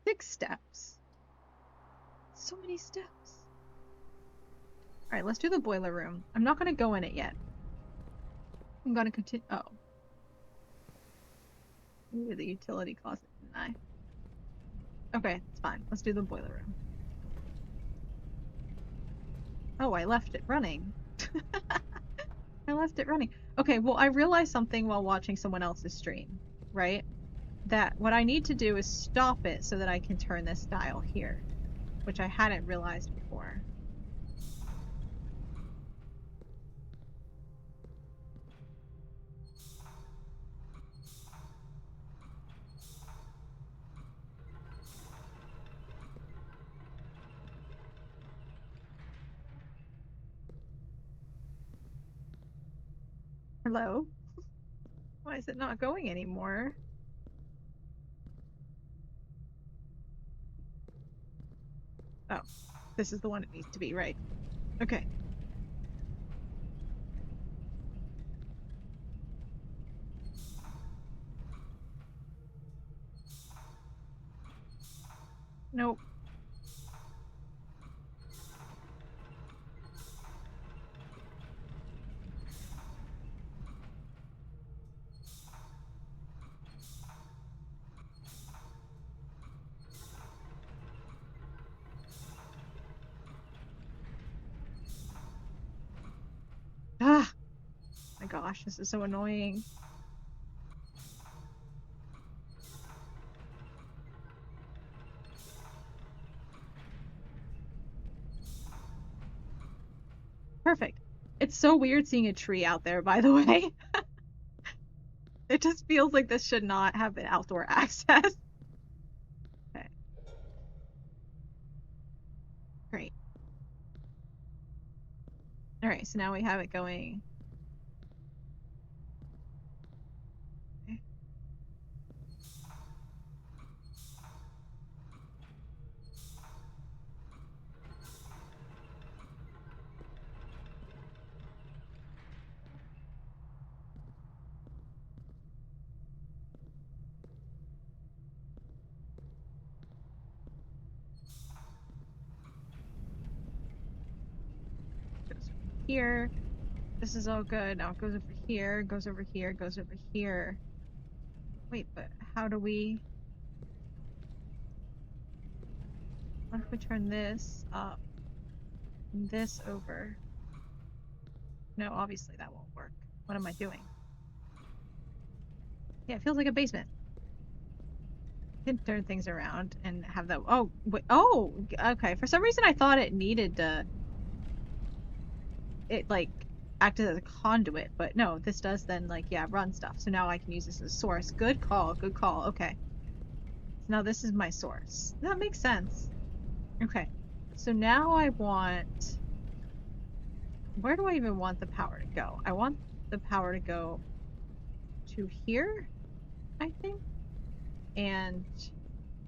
6 steps. So many steps. Alright, let's do the boiler room. I'm not gonna go in it yet. I'm gonna continue. Oh. Ooh, the utility closet, didn't I? Okay, it's fine. Let's do the boiler room. Oh, I left it running. I left it running. Okay, well, I realized something while watching someone else's stream, right? That what I need to do is stop it so that I can turn this dial here, which I hadn't realized before. Hello? Why is it not going anymore? Oh, this is the one it needs to be, right? Okay. Nope. Ah! My gosh, this is so annoying. Perfect. It's so weird seeing a tree out there, by the way. It just feels like this should not have an outdoor access. Okay. Great. Alright, so now we have it going. Okay. Goes over here. This is all good. Now it goes over here, goes over here, goes over here. Wait, but how do we... What if we turn this up? And this over? No, obviously that won't work. What am I doing? Yeah, it feels like a basement. Can turn things around and have that. Oh, wait. Oh, okay. For some reason, I thought it needed to. It like acted as a conduit, but no, this does then like yeah run stuff. So now I can use this as a source. Good call. Good call. Okay. So now this is my source. That makes sense. Okay. So now I want Where do I even want the power to go? I want the power to go to here, I think. And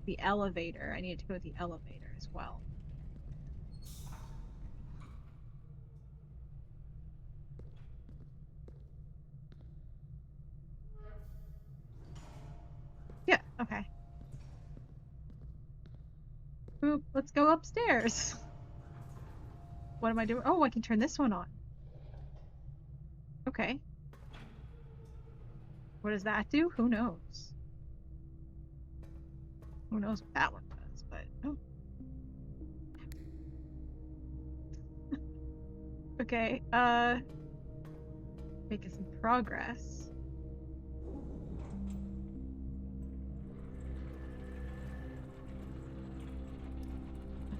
the elevator. I need to go with the elevator as well. Yeah, okay. Oop, let's go upstairs. What am I doing? Oh, I can turn this one on. Okay. What does that do? Who knows? Who knows what that one does, but oh. Okay, making some progress.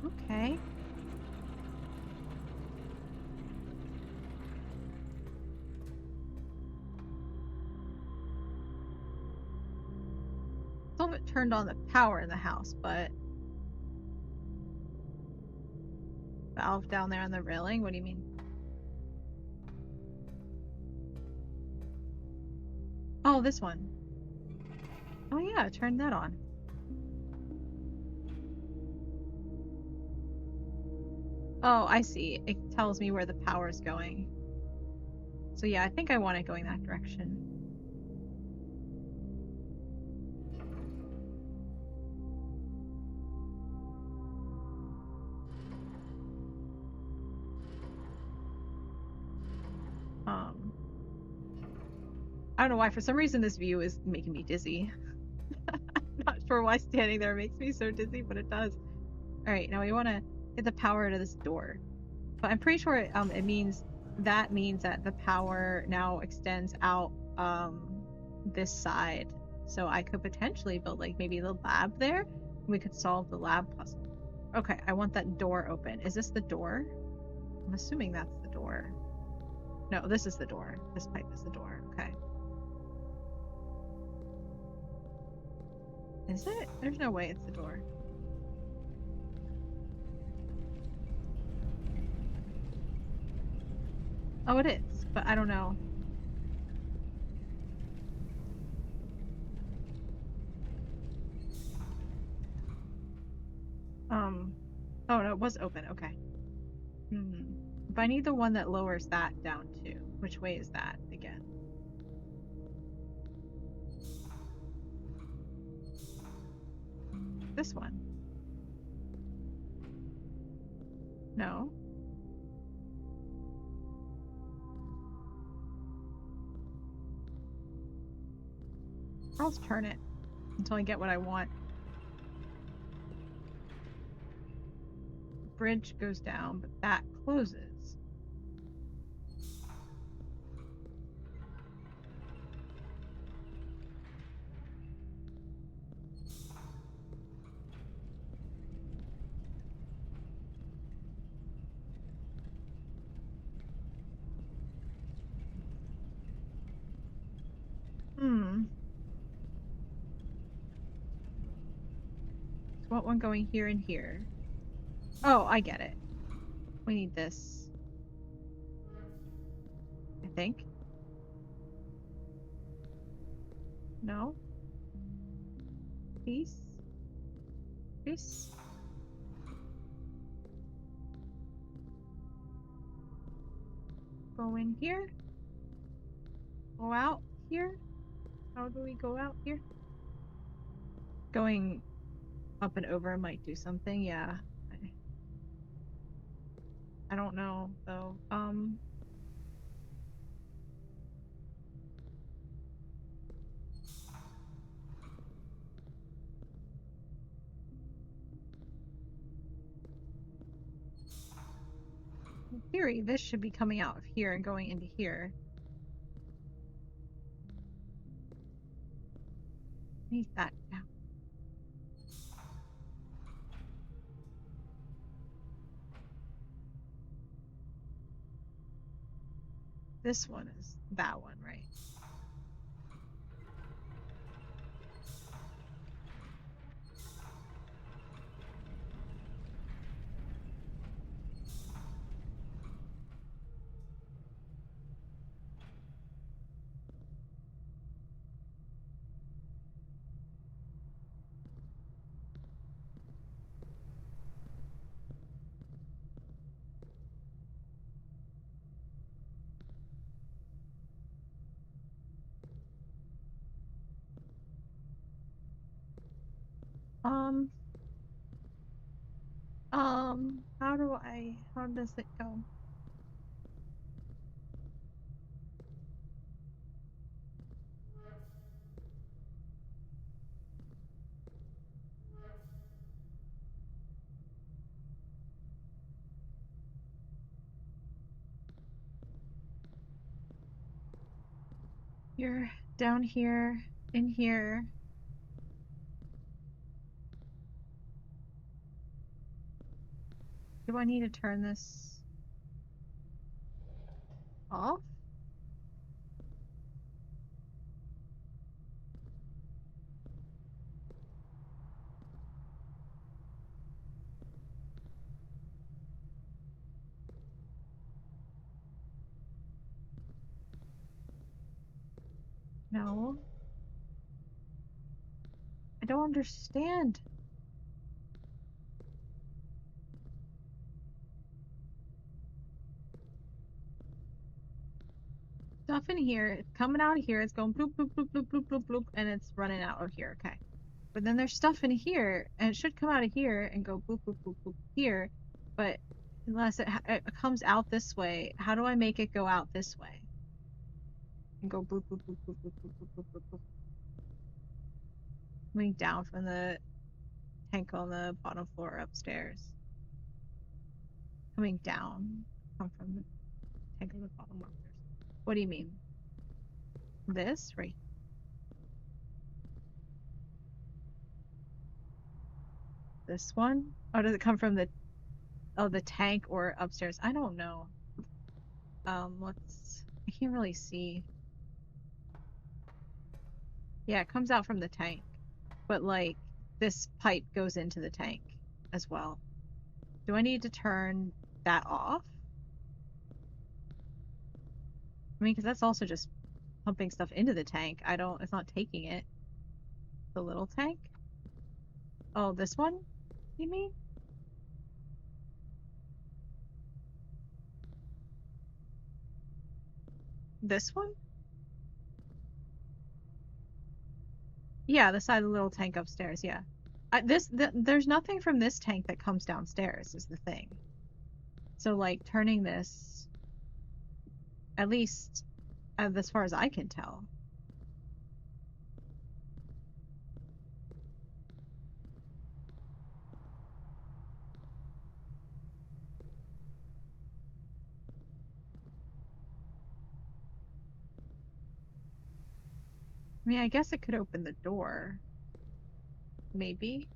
Okay. Still haven't turned on the power in the house, but valve down there on the railing? What do you mean? Oh, this one. Oh yeah, turn that on. Oh, I see. It tells me where the power is going. So yeah, I think I want it going that direction. I don't know why, for some reason this view is making me dizzy. Not sure why standing there makes me so dizzy, but it does. Alright, now we want to get the power to this door. But I'm pretty sure it means that the power now extends out this side. So I could potentially build like maybe the lab there. And we could solve the lab puzzle. Okay, I want that door open. Is this the door? I'm assuming that's the door. No, this is the door. This pipe is the door. Okay. Is it? There's no way it's the door. Oh, it is, but I don't know. Oh no, it was open. Okay. But I need the one that lowers that down too. Which way is that again? This one. No. I'll just turn it until I get what I want. Bridge goes down, but that closes. So what one going here and here? Oh, I get it. We need this. I think. No? Peace? Peace? Go in here? Go out here? How do we go out here? Going up and over might do something, yeah. I don't know, though. In theory, this should be coming out of here and going into here. Need that down. This one is that one, right? Um, how does it go? You're down here, in here. Do I need to turn this off? No. I don't understand. Stuff in here, it's coming out of here, it's going bloop, bloop, bloop, bloop, bloop, bloop, bloop, and it's running out of here, okay. But then there's stuff in here, and it should come out of here and go boop, boop, boop, boop here, but unless it comes out this way, how do I make it go out this way? And go boop, boop, boop, boop, boop, boop, boop, boop, boop, boop. Coming down from the tank on the bottom floor upstairs. Coming down, come from the tank on the bottom upstairs. What do you mean? This? Right. This one? Oh, does it come from the tank or upstairs? I don't know. I can't really see. Yeah, it comes out from the tank. But like this pipe goes into the tank as well. Do I need to turn that off? I mean, because that's also just pumping stuff into the tank. It's not taking it. The little tank? Oh, this one? You mean? This one? Yeah, the side of the little tank upstairs, yeah. There's nothing from this tank that comes downstairs, is the thing. So, like, turning this, at least as far as I can tell. I mean, I guess it could open the door. Maybe.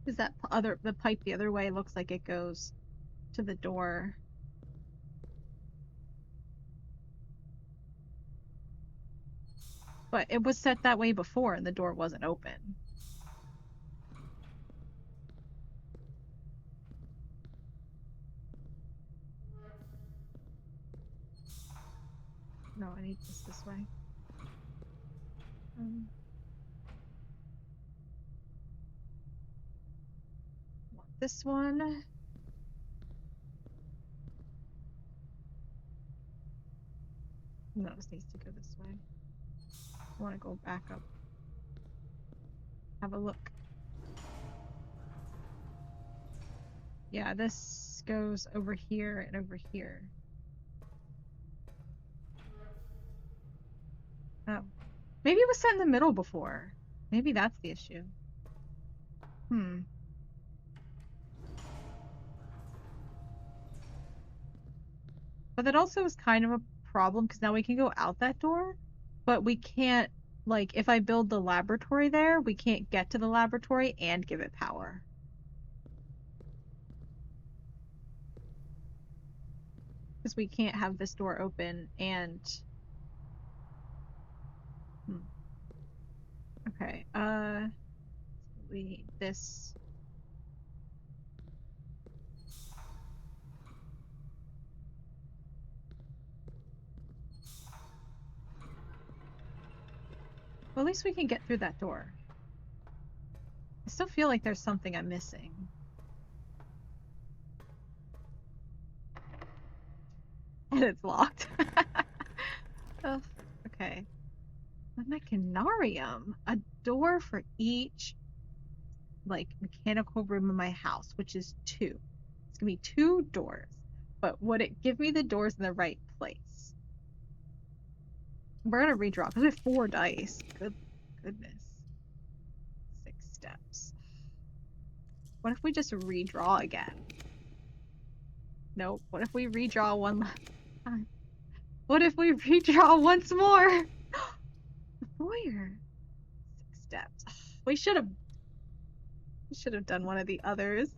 Is that the pipe the other way looks like it goes to the door. But it was set that way before and the door wasn't open. No, I need this way. Want this one. No, this needs to go this way. I want to go back up. Have a look. Yeah, this goes over here and over here. Oh. Maybe it was set in the middle before. Maybe that's the issue. But that also is kind of a problem because now we can go out that door, but we can't, like, if I build the laboratory there, we can't get to the laboratory and give it power. Because we can't have this door open and... Okay, we need this. Well, at least we can get through that door. I still feel like there's something I'm missing. And it's locked. Oh, okay. The Mechanarium. A door for each, like, mechanical room in my house, which is 2. It's gonna be 2 doors. But would it give me the doors in the right place? We're gonna redraw because we have 4 dice. Goodness. 6 steps. What if we just redraw again? Nope. What if we redraw one last time? What if we redraw once more? The foyer. 6 steps. We should have done one of the others.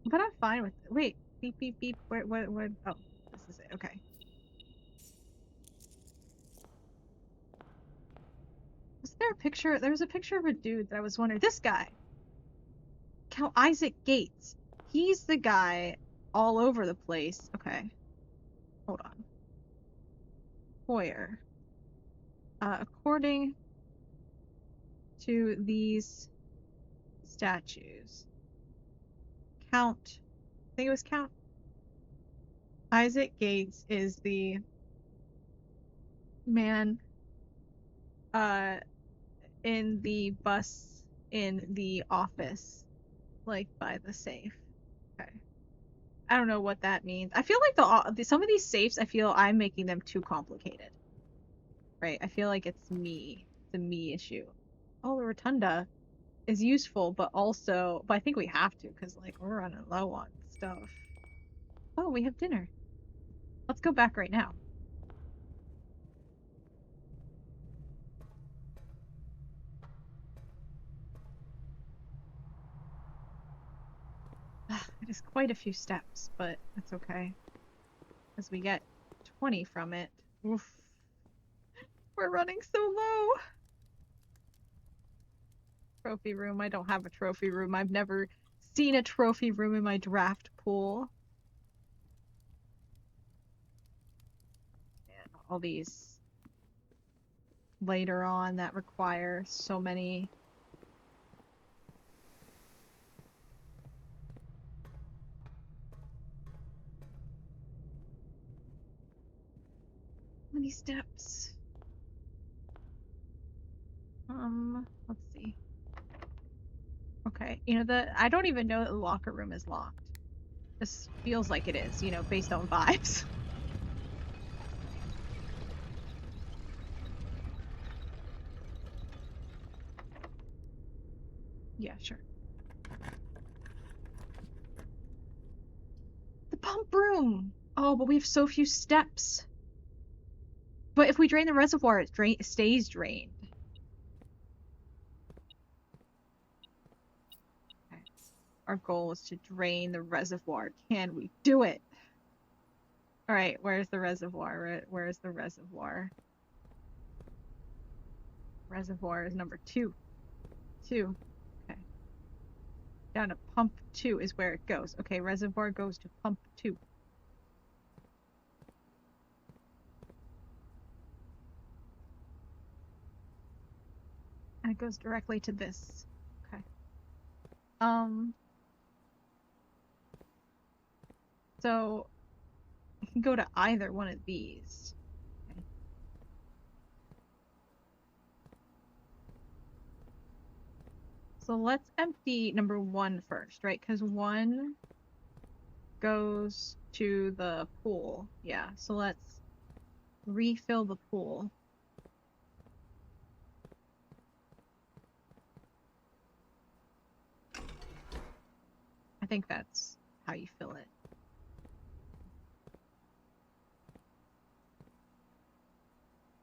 But I'm fine with it. Wait. Beep beep beep. What oh, this is it. Okay. Was there a picture? There was a picture of a dude that I was wondering. This guy. Count Isaac Gates. He's the guy all over the place. Okay. Hold on. Foyer. According to these statues, I think it was Count Isaac Gates is the man in the bus in the office, like by the safe. Okay. I don't know what that means. I feel like some of these safes, I feel I'm making them too complicated. Right? I feel like it's me. It's a me issue. Oh, the rotunda is useful, but I think we have to because like we're running low on stuff. Oh, we have dinner. Let's go back right now. It is quite a few steps, but that's okay. As we get 20 from it. Oof. We're running so low. Trophy room. I don't have a trophy room. I've never seen a trophy room in my draft pool. And all these later on that require so many steps. Let's see. Okay, I don't even know that the locker room is locked. This feels like it is, based on vibes. Yeah, sure. The pump room! Oh, but we have so few steps. But if we drain the reservoir, it stays drained. Okay. Our goal is to drain the reservoir. Can we do it? Alright, where's the reservoir? Where's the reservoir? Reservoir is number 2. 2. Okay. Down to pump 2 is where it goes. Okay, reservoir goes to pump 2. And it goes directly to this. Okay. So I can go to either one of these. Okay. So let's empty number 1 first, right? Because 1 goes to the pool. Yeah, so let's refill the pool. I think that's how you fill it.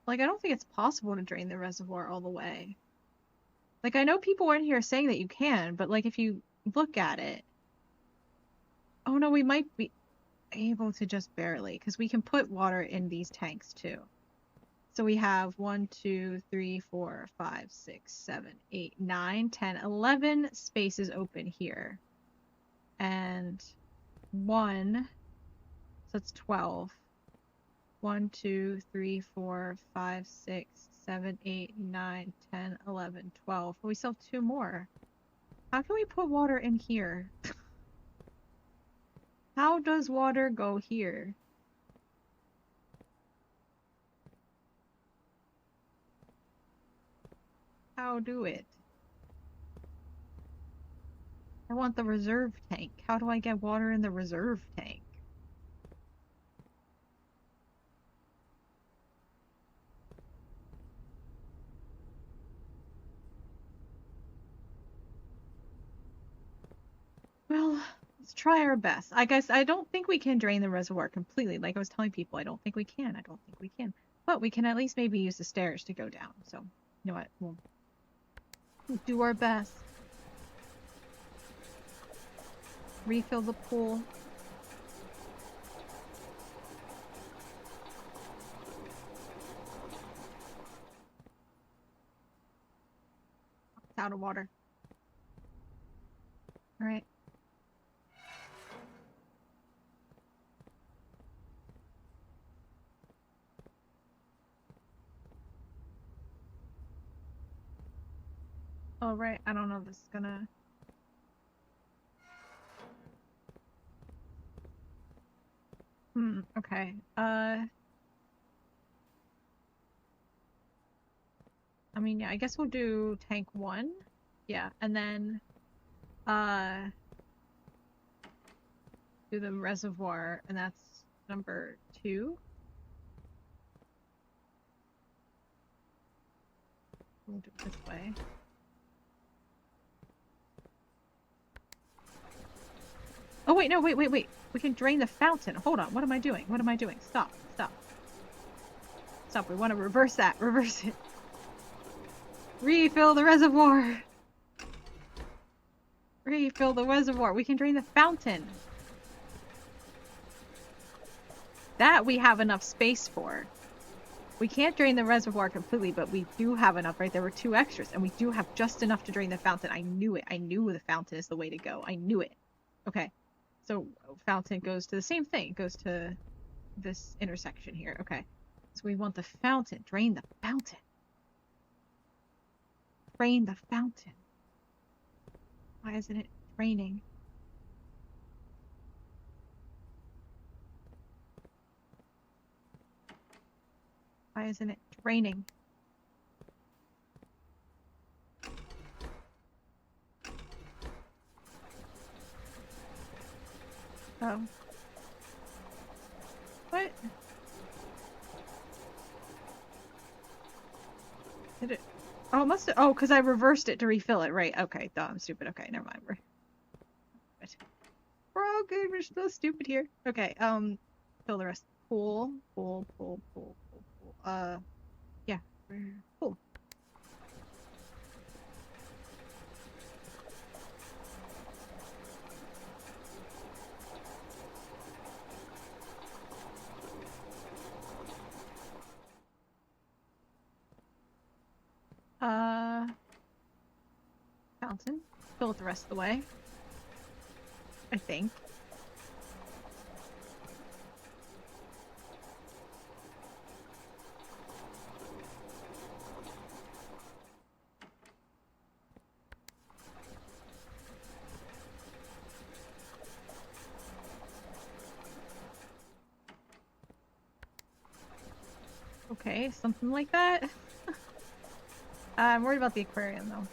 Like, I don't think it's possible to drain the reservoir all the way. Like, I know people in here saying that you can, but, like, if you look at it... Oh, no, we might be able to just barely, because we can put water in these tanks, too. So we have 1, 2, 3, 4, 5, 6, 7, 8, 9, 10, 11 spaces open here. And 1, so it's 12. 1, 2, 3, 4, 5, 6, 7, 8, 9, 10, 11, 12. We still have 2 more. How can we put water in here? How does water go here? How do it? I want the reserve tank. How do I get water in the reserve tank? Well, let's try our best. I guess I don't think we can drain the reservoir completely. Like I was telling people, I don't think we can. I don't think we can. But we can at least maybe use the stairs to go down. So, you know what? We'll do our best. Refill the pool. It's out of water. All right. Oh, right. I don't know if this is gonna... Okay. I mean, yeah, I guess we'll do tank 1. Yeah, and then, do the reservoir, and that's number 2. We'll do it this way. Oh, wait, no, wait. We can drain the fountain. Hold on, what am I doing? What am I doing? Stop. Stop, we want to reverse that. Reverse it. Refill the reservoir. Refill the reservoir. We can drain the fountain. That we have enough space for. We can't drain the reservoir completely, but we do have enough, right? There were 2 extras, and we do have just enough to drain the fountain. I knew it. I knew the fountain is the way to go. I knew it. Okay. So, fountain goes to the same thing. It goes to this intersection here. Okay. So we want the fountain. Drain the fountain. Drain the fountain. Why isn't it draining? Why isn't it draining? Oh. What? Did it? Oh, it must have. Oh, because I reversed it to refill it. Right. Okay. Duh, I'm stupid. Okay, never mind. We're all good. We're still stupid here. Okay. Fill the rest. Pull. Yeah. Pull. Fountain. Fill it the rest of the way. I think. Okay, something like that. I'm worried about the aquarium, though.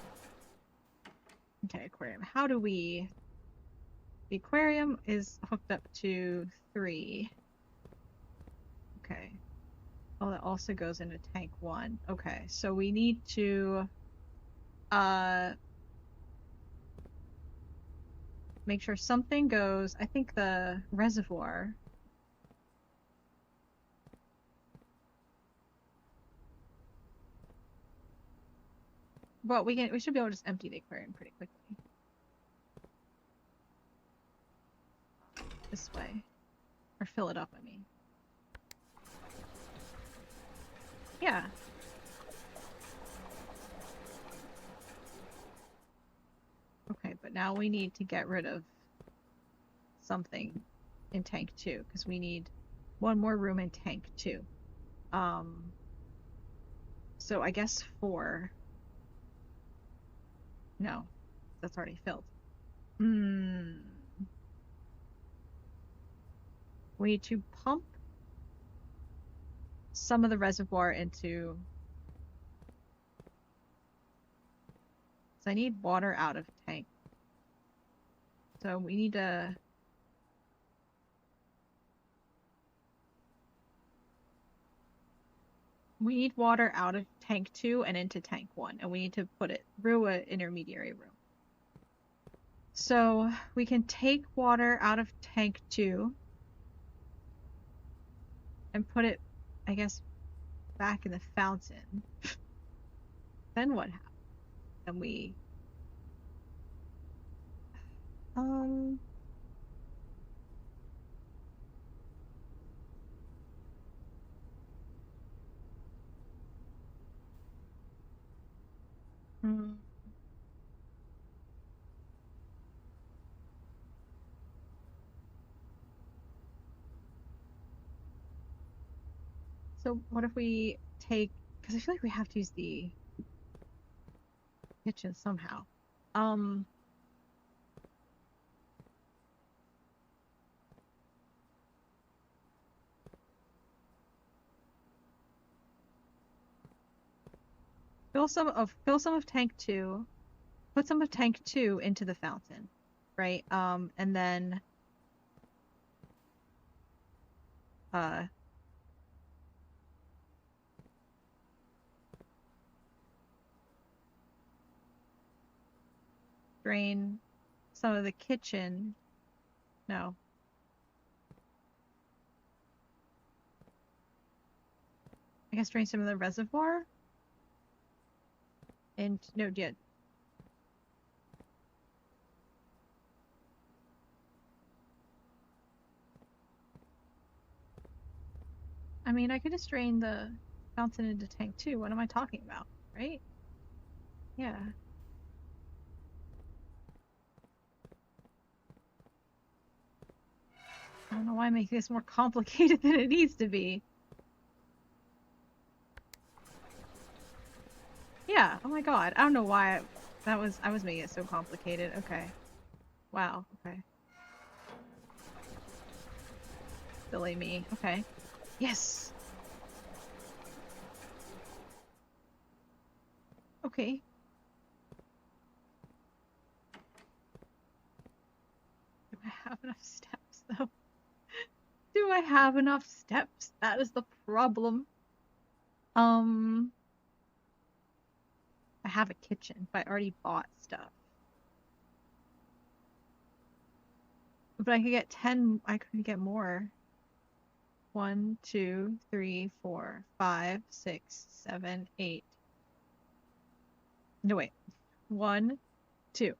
Okay, aquarium. How do we... The aquarium is hooked up to 3. Okay. Oh, that also goes into tank 1. Okay, so we need to... make sure something goes... I think the reservoir... Well, we should be able to just empty the aquarium pretty quickly. This way. Or fill it up, I mean. Yeah. Okay, but now we need to get rid of something in tank 2, because we need 1 more room in tank 2. So I guess 4. No, that's already filled. We need to pump some of the reservoir into... So I need water out of tank. So we need to... We need water out of tank 2 and into tank 1, and we need to put it through an intermediary room. So we can take water out of tank 2 and put it, I guess, back in the fountain. Then what happens? Then we... hmm. So what if we take... Because I feel like we have to use the kitchen somehow. Fill some of tank 2, put some of tank 2 into the fountain, right? And then drain some of the kitchen. No. I guess drain some of the reservoir. And no, yeah. I mean, I could just drain the fountain into tank 2. What am I talking about, right? Yeah. I don't know why I'm making this more complicated than it needs to be. Yeah, oh my god. I don't know why I was making it so complicated. Okay. Wow, okay. Silly me. Okay. Yes! Okay. Do I have enough steps, though? Do I have enough steps? That is the problem. I have a kitchen, but I already bought stuff. But I could get 10, I could get more. 1, 2, 3, 4, 5, 6, 7, 8. No, wait. 1, 2,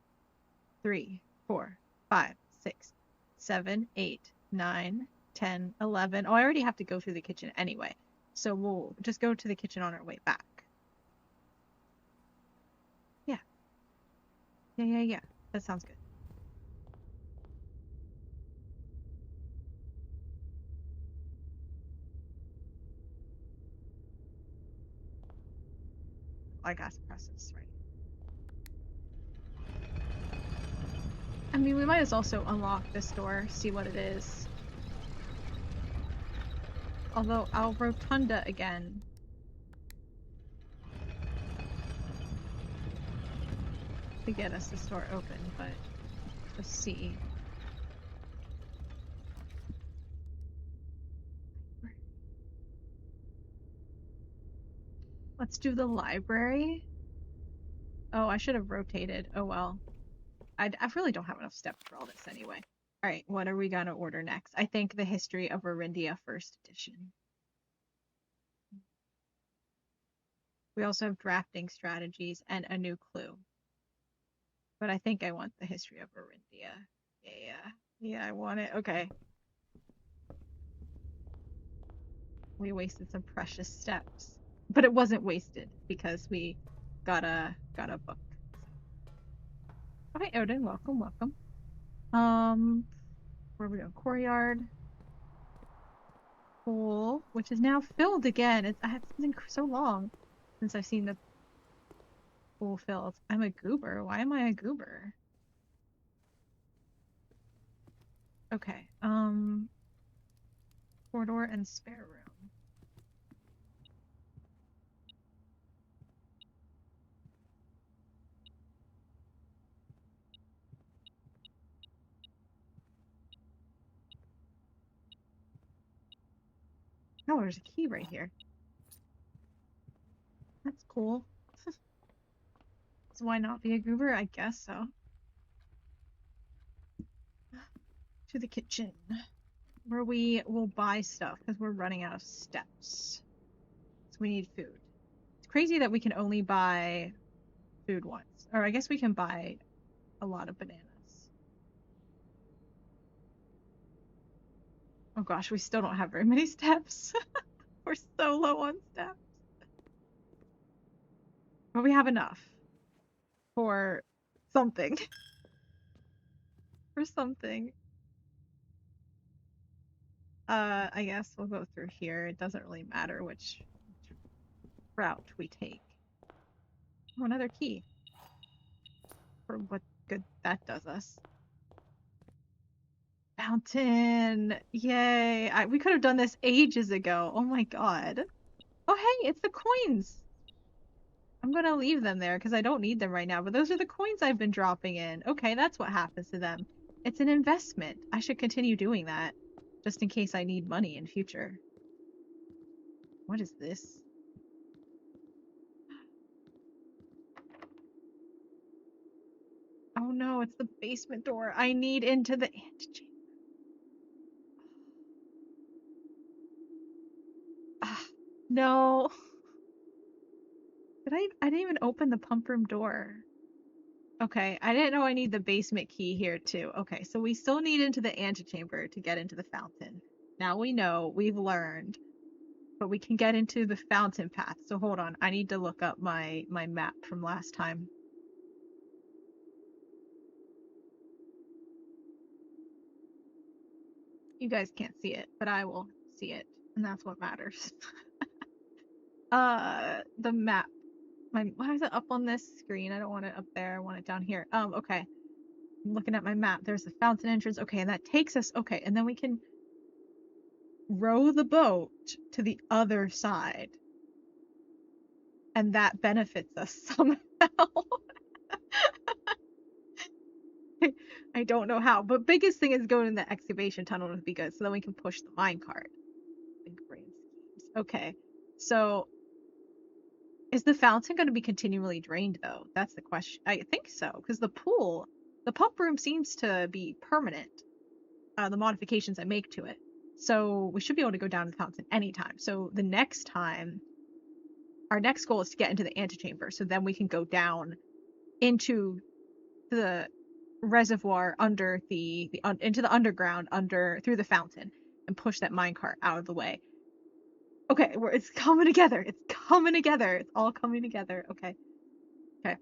3, 4, 5, 6, 7, 8, 9, 10, 11. Oh, I already have to go through the kitchen anyway. So we'll just go to the kitchen on our way back. Yeah. Yeah. That sounds good. I got to press this right. I mean, we might as also unlock this door, see what it is. Although I'll rotunda again. To get us this door open, but let's see. Let's do the library. Oh, I should have rotated. Oh well. I really don't have enough steps for all this anyway. Alright, what are we gonna order next? I think the History of Arindia First Edition. We also have drafting strategies and a new clue. But I think I want the History of Arindia. Yeah, I want it. Okay. We wasted some precious steps. But it wasn't wasted because we got a book. Okay, Odin, welcome. Where are we going? Courtyard. Pool, which is now filled again. It's been so long since I've seen the pool filled. I'm a goober. Why am I a goober? Okay. Corridor and spare room. Oh, there's a key right here. That's cool. So why not be a goober? I guess so. To the kitchen, where we will buy stuff because we're running out of steps. So we need food. It's crazy that we can only buy food once. Or I guess we can buy a lot of bananas. Oh gosh, we still don't have very many steps. We're so low on steps. But we have enough for something. For something. I guess we'll go through here. It doesn't really matter which route we take. Oh, another key. For what good that does us. Fountain! Yay! We could have done this ages ago. Oh my god. Oh hey, it's the coins! I'm gonna leave them there because I don't need them right now, but those are the coins I've been dropping in. Okay, that's what happens to them. It's an investment. I should continue doing that, just in case I need money in future. What is this? Oh no, it's the basement door. I need into the antechamber. Ah, no. I didn't even open the pump room door. Okay, I didn't know I need the basement key here too. Okay, so we still need into the antechamber to get into the fountain. Now we know, we've learned, but we can get into the fountain path. So hold on, I need to look up my map from last time. You guys can't see it, but I will see it, and that's what matters. The map. Why is it up on this screen? I don't want it up there. I want it down here. Okay. I'm looking at my map. There's the fountain entrance. Okay, and that takes us. Okay, and then we can row the boat to the other side. And that benefits us somehow. I don't know how, but biggest thing is going in the excavation tunnel would be good, so then we can push the minecart. Big brain schemes. Okay, so is the fountain going to be continually drained though? That's the question. I think so, because the pump room seems to be permanent. The modifications I make to it, so we should be able to go down to the fountain anytime. So the next time, our next goal is to get into the antechamber, so then we can go down into the reservoir under into the underground through the fountain and push that minecart out of the way. Okay, it's coming together. It's coming together. It's all coming together. Okay. Okay.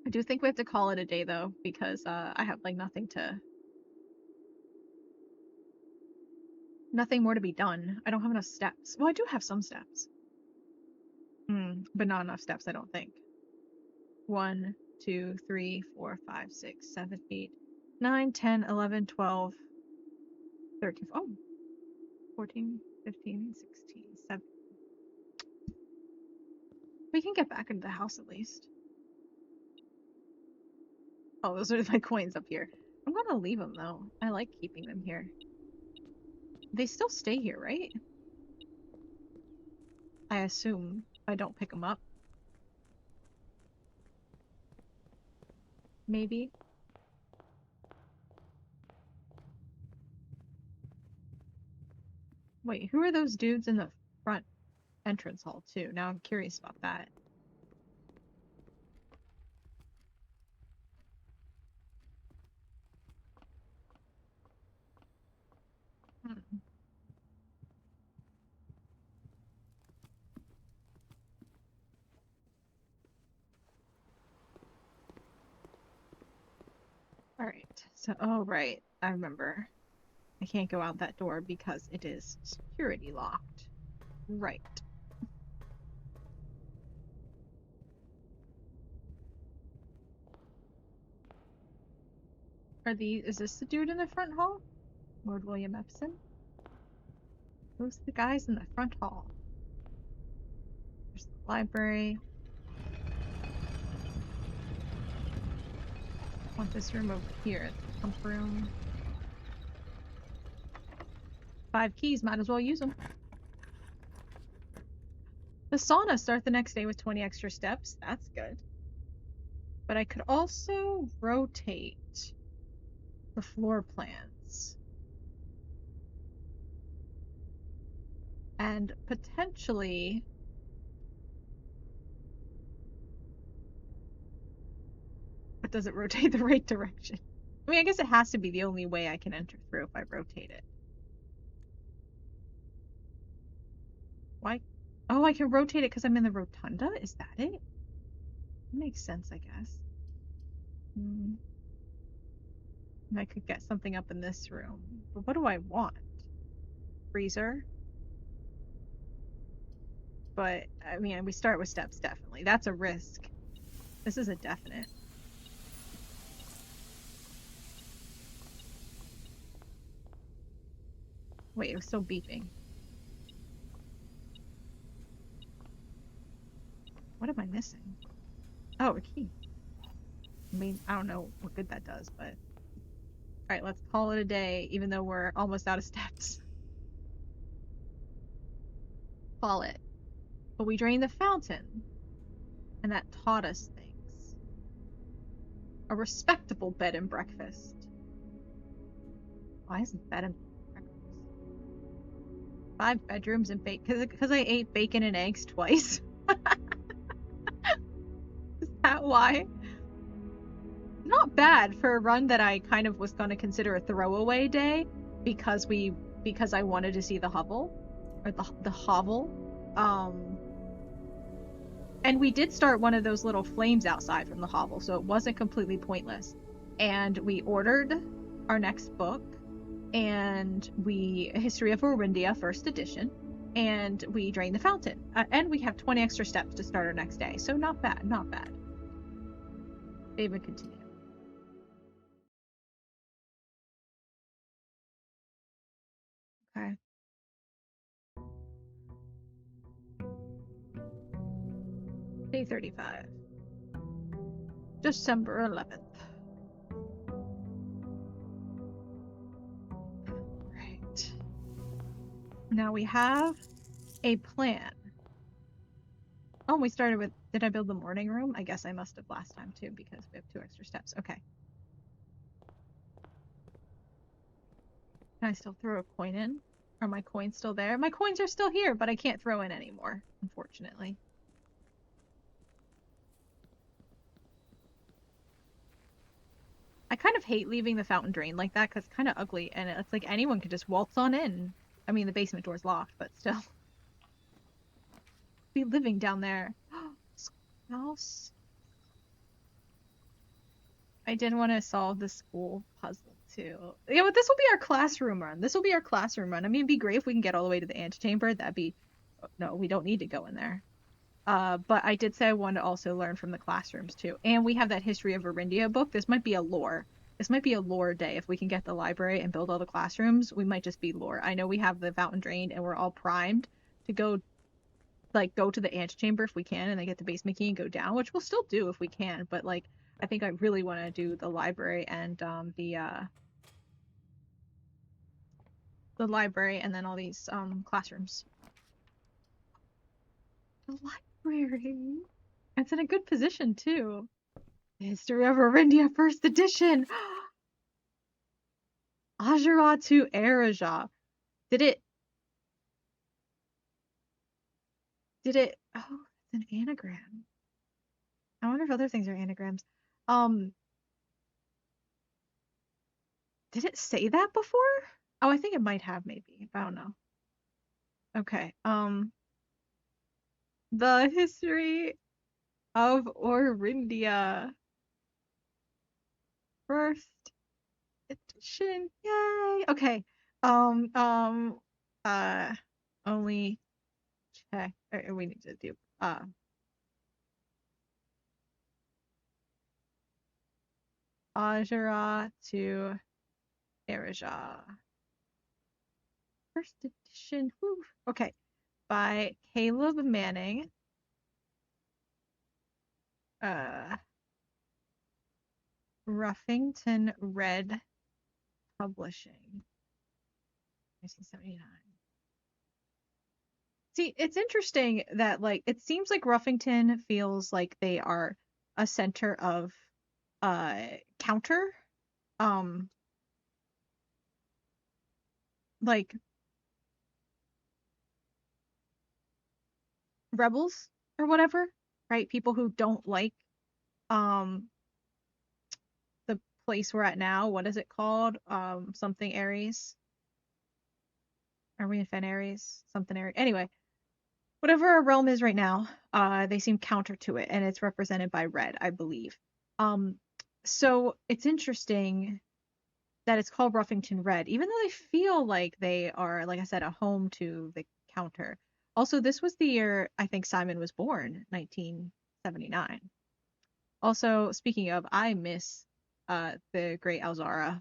I do think we have to call it a day though, because I have like nothing more to be done. I don't have enough steps. Well, I do have some steps. But not enough steps, I don't think. 1, 2, 3, 4, 5, 6, 7, 8, 9, 10, 11, 12, 13. Oh, 14, 15, 16, 17. We can get back into the house at least. Oh, those are my coins up here. I'm gonna leave them though. I like keeping them here. They still stay here, right? I assume I don't pick them up. Maybe. Wait, who are those dudes in the front entrance hall too? Now I'm curious about that. Alright, so, oh right, I remember. I can't go out that door because it is security locked. Right. Is this the dude in the front hall? Lord William Epson? Who's the guys in the front hall? There's the library. I want this room over here, the pump room. 5 keys, might as well use them. The sauna start the next day with 20 extra steps. That's good. But I could also rotate the floor plans and potentially, but does it rotate the right direction? I mean, I guess it has to be the only way I can enter through if I rotate it. Why? Oh, I can rotate it because I'm in the rotunda? Is that it? That makes sense, I guess. Hmm. I could get something up in this room. But what do I want? Freezer? But, I mean, we start with steps, definitely. That's a risk. This is a definite. Wait, it was still beeping. What am I missing? Oh, a key. I mean, I don't know what good that does, but... Alright, let's call it a day, even though we're almost out of steps. Call it. But we drained the fountain, and that taught us things. A respectable bed and breakfast. Why isn't bed and breakfast? 5 bedrooms and bacon. Because I ate bacon and eggs twice. Is that why? Not bad for a run that I kind of was going to consider a throwaway day because I wanted to see the hovel or the hovel. And we did start one of those little flames outside from the hovel, so it wasn't completely pointless. And we ordered our next book, and History of Orindia, first edition, and we drained the fountain. And we have 20 extra steps to start our next day, so not bad, not bad. David, continue. Okay. Day 35. December 11th. Right. Now we have a plan. Oh, we started with, did I build the morning room? I guess I must have last time too, because we have 2 extra steps. Okay. Can I still throw a coin in? Are my coins still there? My coins are still here, but I can't throw in anymore, unfortunately. I kind of hate leaving the fountain drain like that because it's kind of ugly, and it's like anyone could just waltz on in. I mean, the basement door's locked, but still. Be living down there. House. I did want to solve the school puzzle too. Yeah, but this will be our classroom run. This will be our classroom run. I mean, it'd be great if we can get all the way to the antechamber. That'd be... No, we don't need to go in there. But I did say I want to also learn from the classrooms too. And we have that History of Orindia book. This might be a lore. This might be a lore day. If we can get the library and build all the classrooms, we might just be lore. I know we have the fountain drained and we're all primed to go to the antechamber if we can and then get the basement key and go down, which we'll still do if we can. But like, I think I really want to do the library and the library and then all these classrooms. The library. It's in a good position too. The History of Orindia, first edition. Ajara to Eraja. Did it? Oh, it's an anagram. I wonder if other things are anagrams. Um, did it say that before? Oh, I think it might have maybe. I don't know. Okay. The History of Orindia, first edition. Yay. Okay. Um, um, uh, only check. We need to do Ajara to Eraja. First edition. Whew. Okay. By Caleb Manning. Ruffington Red Publishing. 1979. See, it's interesting that like it seems like Ruffington feels like they are a center of uh counter um like rebels or whatever, right? People who don't like um the place we're at now. What is it called? Something Aries. Are we in Fen Aries? Something Aries. Anyway, whatever our realm is right now, they seem counter to it, and it's represented by red, I believe. Um, so it's interesting that it's called Ruffington Red, even though they feel like they are, like I said, a home to the counter. Also, this was the year I think Simon was born, 1979. Also, speaking of, I miss the Great Alzara.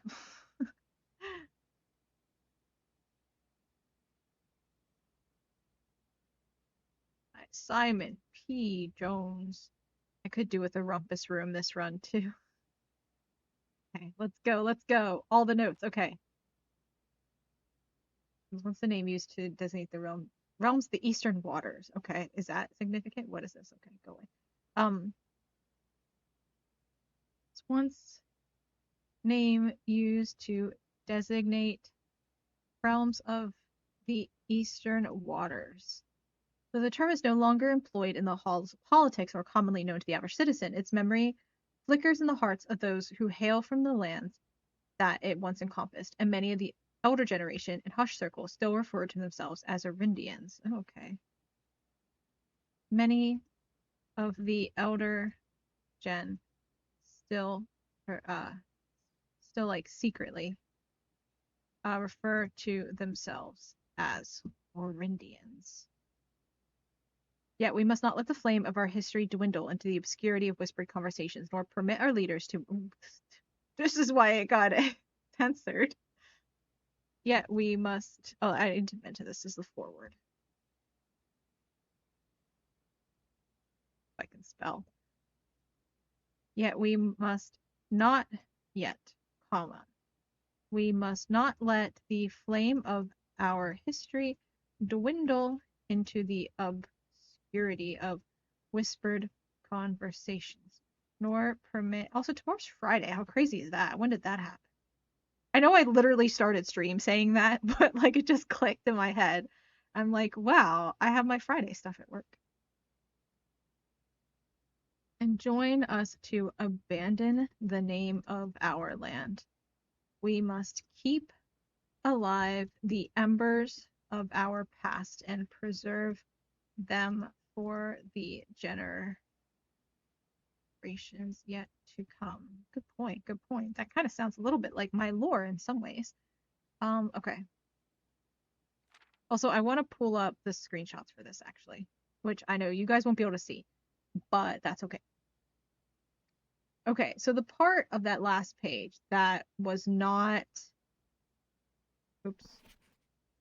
Simon P. Jones. I could do with a rumpus room this run too. Okay, let's go, let's go. All the notes. Okay. What's the name used to designate the realms? The Eastern Waters. Okay, is that significant? What is this? Okay, go away. Um, it's once name used to designate realms of the Eastern Waters. Though the term is no longer employed in the halls of politics or commonly known to the average citizen, its memory flickers in the hearts of those who hail from the lands that it once encompassed, and many of the elder generation in hush circles still refer to themselves as Arindians. Okay. Many of the elder gen still, or, still like secretly, refer to themselves as Orindians. Yet we must not let the flame of our history dwindle into the obscurity of whispered conversations, nor permit our leaders to. This is why it got censored. Yet we must. Oh, I didn't mention this is the foreword. If I can spell. Yet we must not yet, comma. We must not let the flame of our history dwindle into the obscurity of whispered conversations, nor permit. Also, tomorrow's Friday. How crazy is that? When did that happen? I know I literally started stream saying that, but like it just clicked in my head. I'm like, wow, I have my Friday stuff at work. And join us to abandon the name of our land. We must keep alive the embers of our past and preserve them for the generations yet to come. Good point. Good point. That kind of sounds a little bit like my lore in some ways. Okay. Also, I want to pull up the screenshots for this actually, which I know you guys won't be able to see, but that's okay. Okay, so the part of that last page that was not, oops.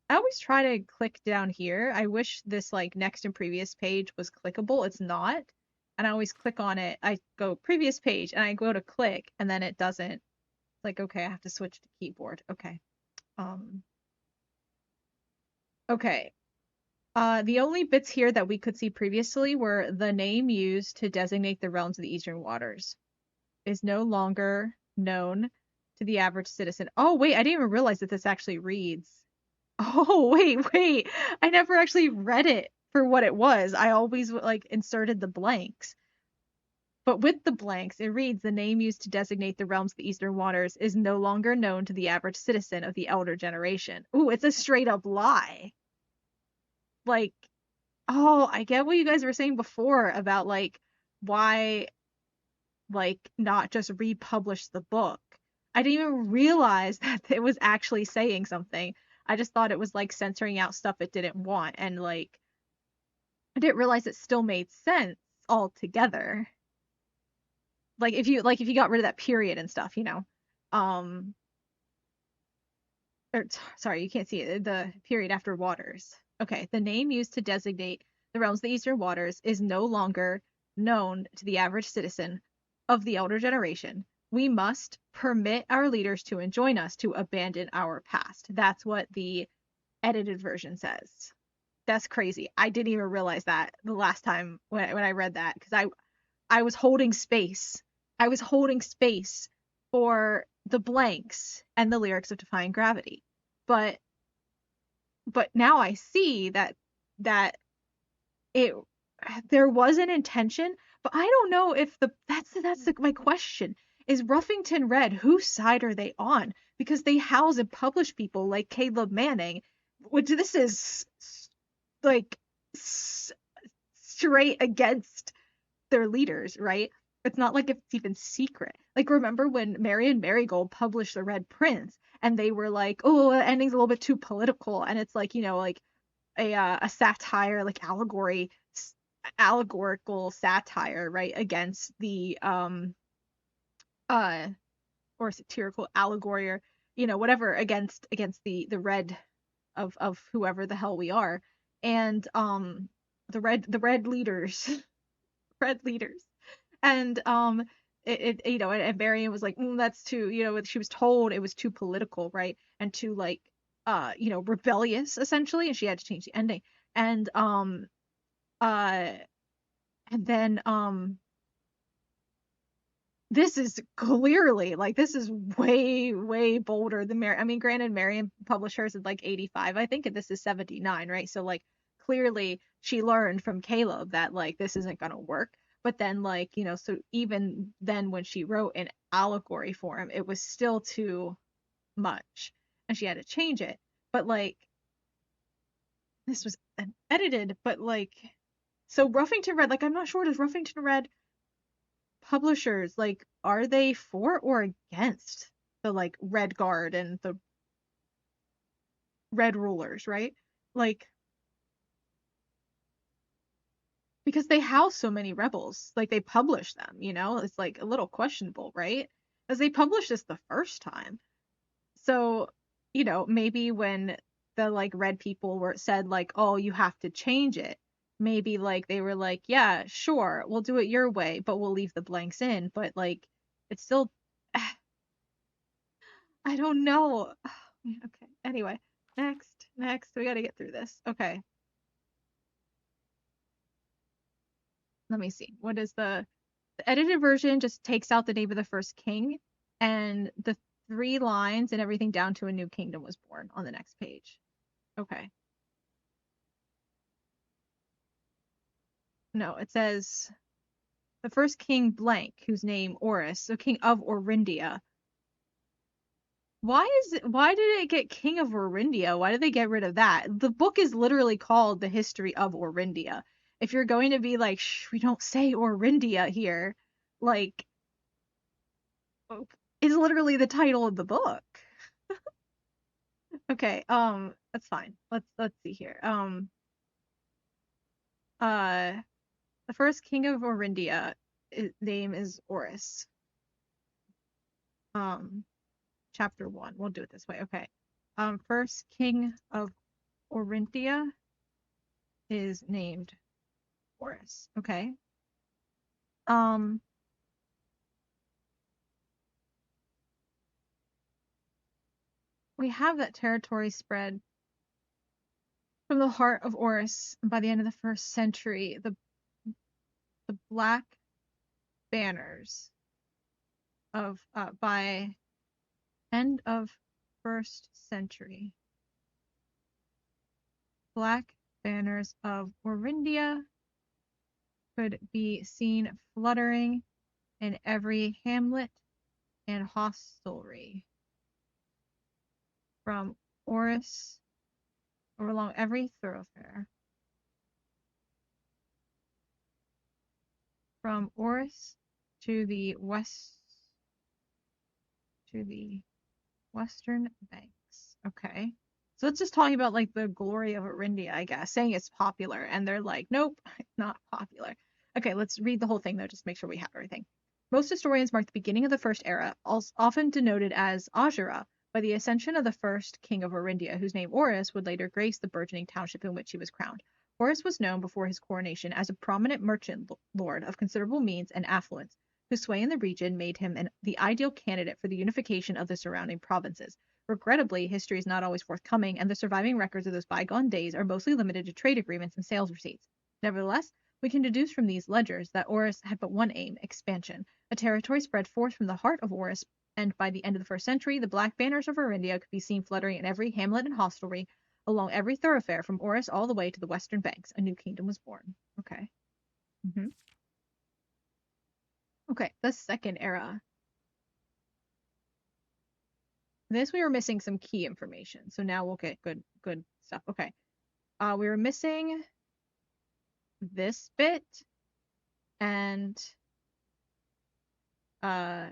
I always try to click down here. I wish this like next and previous page was clickable. It's not. And I always click on it. I go previous page and I go to click and then it doesn't. It's like, okay, I have to switch to keyboard. Okay. Um, okay. The only bits here that we could see previously were the name used to designate the realms of the Eastern Waters is no longer known to the average citizen. Oh, wait, I didn't even realize that this actually reads. Oh, wait. I never actually read it for what it was. I always like inserted the blanks. But with the blanks, it reads the name used to designate the realms of the Eastern Waters is no longer known to the average citizen of the elder generation. Ooh, it's a straight up lie. Like, oh, I get what you guys were saying before about like why like not just republish the book. I didn't even realize that it was actually saying something. I just thought it was like censoring out stuff it didn't want, and like I didn't realize it still made sense altogether. Like if you got rid of that period and stuff, you know. Um or sorry, you can't see it. The period after waters. Okay, the name used to designate the realms of the Eastern Waters is no longer known to the average citizen of the elder generation. We must permit our leaders to enjoin us to abandon our past. That's what the edited version says. That's crazy. I didn't even realize that the last time when I read that because I was holding space. I was holding space for the blanks and the lyrics of Defying Gravity. But now I see that it there was an intention, but I don't know if my question. Is Ruffington Red, whose side are they on? Because they house and publish people like Caleb Manning, which this is like straight against their leaders, right? It's not like it's even secret. Like, remember when Marion Marigold published The Red Prince and they were like, oh, the ending's a little bit too political. And it's like, like a satire, like allegorical satire, right? Against the, uh, or satirical allegory or, whatever against the red of whoever the hell we are. And, the red leaders, red leaders and and Marion was like, that's too, she was told it was too political, right, and too like rebellious essentially, and she had to change the ending. And uh and then this is clearly like this is way bolder than Mary. I mean, granted, Marion published hers in like 85, I think, and this is 79, right? So like clearly she learned from Caleb that like this isn't gonna work. But then like, so even then when she wrote in allegory form, it was still too much and she had to change it. But like this was edited, but like so Ruffington Red, like I'm not sure, does Ruffington Red publishers, like, are they for or against the like Red Guard and the Red Rulers, right? Like, because they house so many rebels, like they publish them, it's like a little questionable, right? As they published this the first time. So, maybe when the like red people were said like, oh, you have to change it, maybe like they were like, yeah, sure, we'll do it your way, but we'll leave the blanks in. But like it's still I don't know. Okay. Anyway, next. We got to get through this. Okay. Let me see. What is the edited version just takes out the name of the first king and the 3 lines and everything down to a new kingdom was born on the next page. Okay. No, it says the first king blank, whose name Oris, so king of Orindia. Why did it get king of Orindia? Why did they get rid of that? The book is literally called The History of Orindia. If you're going to be like, shh, we don't say Orindia here, like it's literally the title of the book. Okay, that's fine. Let's see here. Uh the first king of Orindia, his name is Oris. Chapter 1. We'll do it this way. Okay. First king of Orinthia is named Horus. Okay. Um, we have that territory spread from the heart of Horus. By the end of the 1st century, the black banners of by end of 1st century, black banners of Orindia could be seen fluttering in every hamlet and hostelry from Oris or along every thoroughfare. From Oris to the western banks. Okay. So it's just talking about like the glory of Orindia, I guess, saying it's popular, and they're like, nope, it's not popular. Okay, let's read the whole thing though, just make sure we have everything. Most historians mark the beginning of the first era, often denoted as Ajura, by the ascension of the first king of Orindia, whose name Oris would later grace the burgeoning township in which he was crowned. Oris was known before his coronation as a prominent merchant lord of considerable means and affluence, whose sway in the region made him the ideal candidate for the unification of the surrounding provinces. Regrettably, history is not always forthcoming, and the surviving records of those bygone days are mostly limited to trade agreements and sales receipts. Nevertheless, we can deduce from these ledgers that Oris had but one aim, expansion. A territory spread forth from the heart of Oris, and by the end of the 1st century, the black banners of Orindia could be seen fluttering in every hamlet and hostelry, along every thoroughfare from Oris all the way to the western banks. A new kingdom was born. Okay. hmm Okay, the second era. This we were missing some key information, so now we'll get good stuff. Okay. We were missing this bit and uh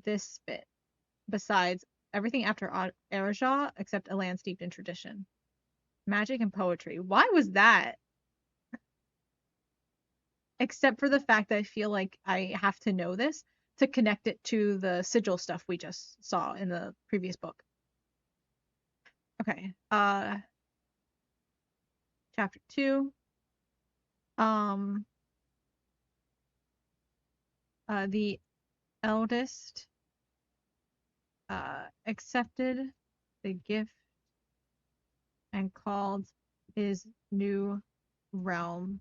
this bit. Besides everything after Erajah except a land steeped in tradition. Magic and poetry. Why was that? Except for the fact that I feel like I have to know this to connect it to the sigil stuff we just saw in the previous book. Okay. Chapter 2. Um the eldest accepted the gift and called his new realm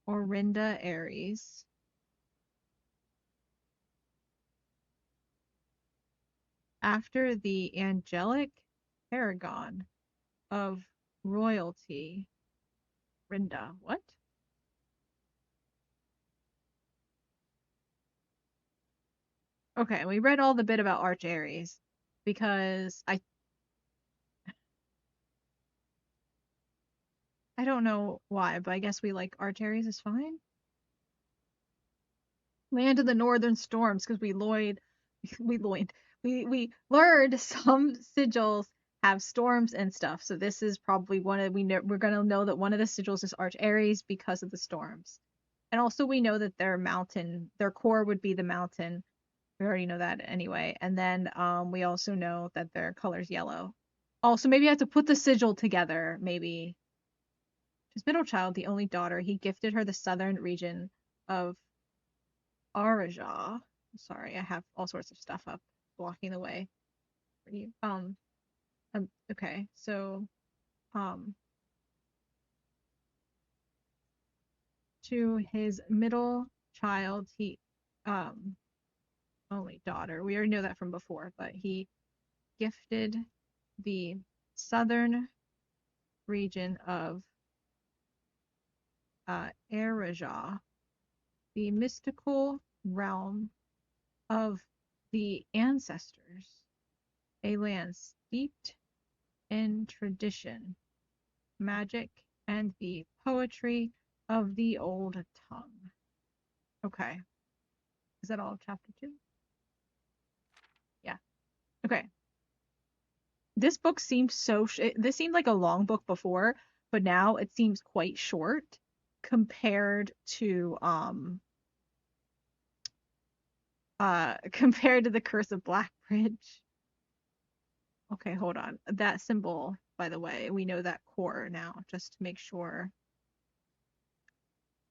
Orinda Ares. After the angelic paragon of royalty. Rinda. What? Okay, we read all the bit about Arch Ares because I don't know why, but I guess we like Arch Ares is fine. Land of the Northern Storms because we learned some sigils have storms and stuff. So this is probably one of we're gonna know that one of the sigils is Arch Ares because of the storms. And also we know that their core would be the mountain. We already know that anyway. And then we also know that their color's yellow. Also, maybe I have to put the sigil together, maybe. His middle child, the only daughter, he gifted her the southern region of Arajah. Sorry, I have all sorts of stuff up blocking the way for you. Okay, so um to his middle child, he um only daughter. We already know that from before, but he gifted the southern region of Erajah, the mystical realm of the ancestors, a land steeped in tradition, magic, and the poetry of the old tongue. Okay. Is that all of chapter 2? Yeah. Okay. This book seemed this seemed like a long book before, but now it seems quite short compared to compared to the Curse of Blackbridge. Okay, hold on. That symbol, by the way, we know that core now, just to make sure.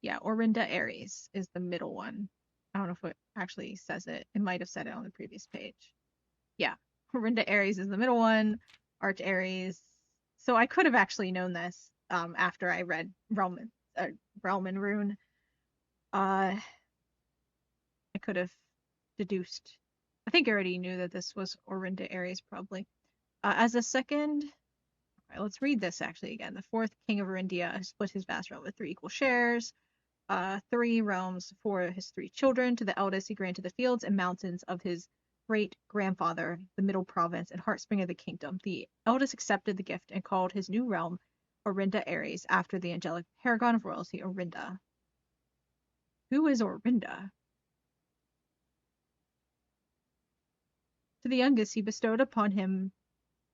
Yeah, Orinda Ares is the middle one. I don't know if it actually says it. It might have said it on the previous page. Yeah, Orinda Ares is the middle one. Arch Ares. So I could have actually known this after I read Realm and Rune. I could have deduced. I think I already knew that this was Orinda Ares probably. As a second, all right, let's read this actually again. The fourth king of Orindia split his vast realm with 3 equal shares. 3 realms for his 3 children. To the eldest, he granted the fields and mountains of his great grandfather, the middle province and heartspring of the kingdom. The eldest accepted the gift and called his new realm Orinda Ares after the angelic paragon of royalty, Orinda. Who is Orinda? To the youngest, he bestowed upon him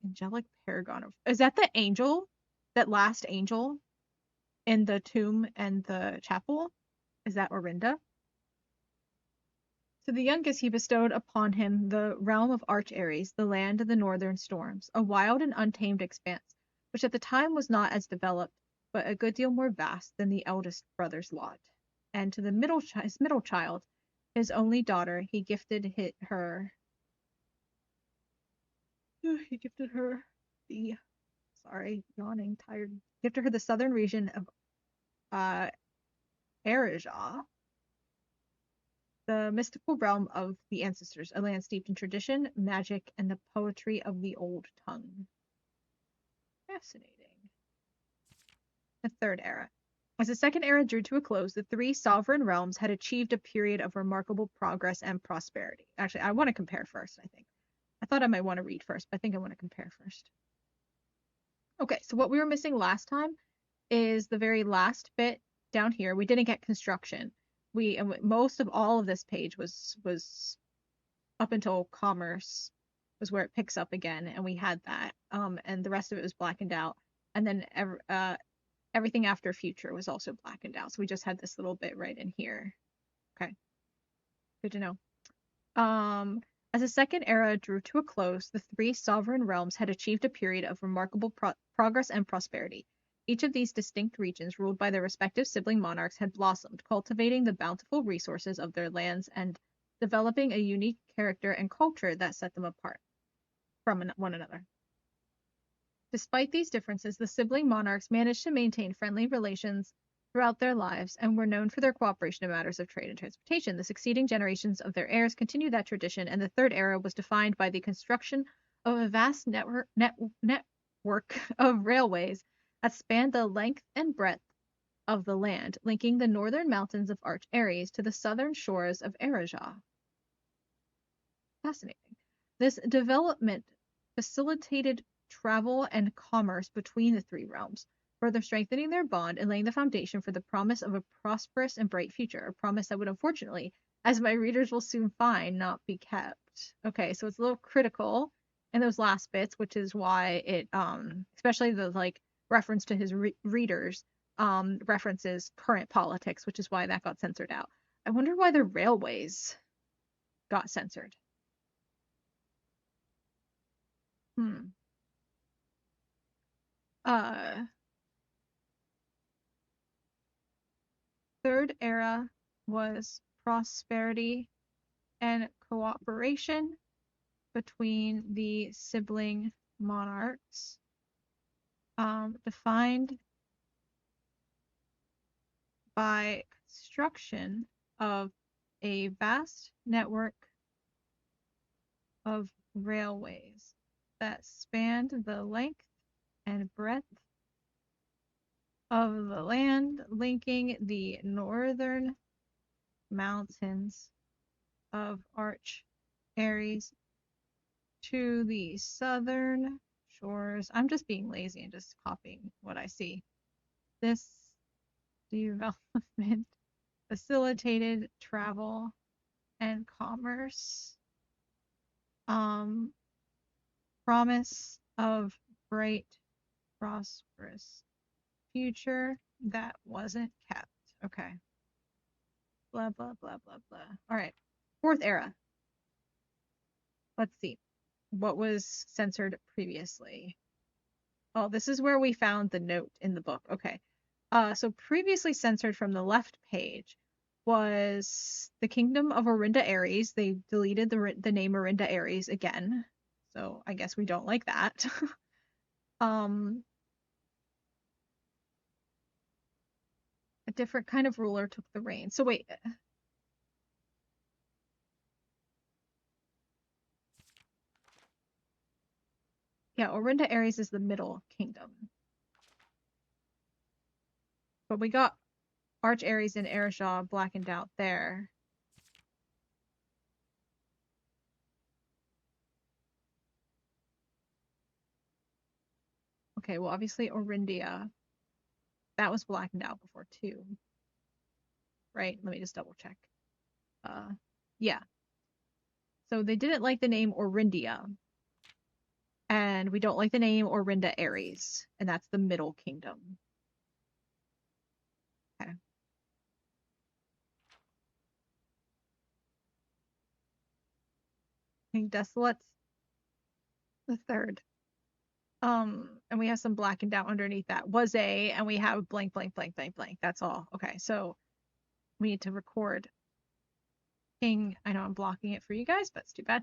angelic paragon of. Is that the angel? That last angel in the tomb and the chapel? Is that Orinda? To the youngest he bestowed upon him the realm of Arch Ares, the land of the northern storms, a wild and untamed expanse, which at the time was not as developed, but a good deal more vast than the eldest brother's lot. And to the his middle child, his only daughter, he gifted her He gifted her the, sorry, yawning, tired. Gifted her the southern region of Erija, the mystical realm of the ancestors, a land steeped in tradition, magic, and the poetry of the old tongue. Fascinating. The third era. As the second era drew to a close, the three sovereign realms had achieved a period of remarkable progress and prosperity. Actually, I want to compare first, I think. I thought I might want to read first, but I think I want to compare first. Okay, so what we were missing last time is the very last bit down here. We didn't get construction. Most of all of this page was up until commerce was where it picks up again, and we had that. And the rest of it was blackened out. And then everything after future was also blackened out. So we just had this little bit right in here. Okay. Good to know. As the second era drew to a close, the three sovereign realms had achieved a period of remarkable progress and prosperity. Each of these distinct regions, ruled by their respective sibling monarchs, had blossomed, cultivating the bountiful resources of their lands and developing a unique character and culture that set them apart from one another. Despite these differences, the sibling monarchs managed to maintain friendly relations throughout their lives and were known for their cooperation in matters of trade and transportation. The succeeding generations of their heirs continued that tradition, and the third era was defined by the construction of a vast network of railways that spanned the length and breadth of the land, linking the northern mountains of Arch Aries to the southern shores of Erija. Fascinating. This development facilitated travel and commerce between the three realms, further strengthening their bond and laying the foundation for the promise of a prosperous and bright future, a promise that would unfortunately, as my readers will soon find, not be kept. Okay, so it's a little critical in those last bits, which is why it, especially the like reference to his readers, references current politics, which is why that got censored out. I wonder why the railways got censored. Hmm. Third era was prosperity and cooperation between the sibling monarchs, defined by construction of a vast network of railways that spanned the length and breadth of the land, linking the northern mountains of Arch Aries to the southern shores. I'm just being lazy and just copying what I see. This development facilitated travel and commerce. Promise of bright, prosperous future that wasn't kept. Okay. Blah, blah, blah, blah, blah. All right. Fourth era. Let's see. What was censored previously? Oh, this is where we found the note in the book. Okay. So previously censored from the left page was the Kingdom of Orinda Aries. They deleted the name Orinda Aries again. So I guess we don't like that. A different kind of ruler took the reign. So wait. Yeah, Orinda Aries is the middle kingdom. But we got Arch Aries and Erija blackened out there. Okay, well, obviously Orindia. That was blackened out before too. Right? Let me just double check. Yeah. So they didn't like the name Orindia. And we don't like the name Orinda Aries. And that's the middle kingdom. Okay. King Desolate's the third. And we have some blackened out underneath that. Was a, and we have blank, blank, blank, blank, blank. That's all. Okay, so we need to record King. I know I'm blocking it for you guys, but it's too bad.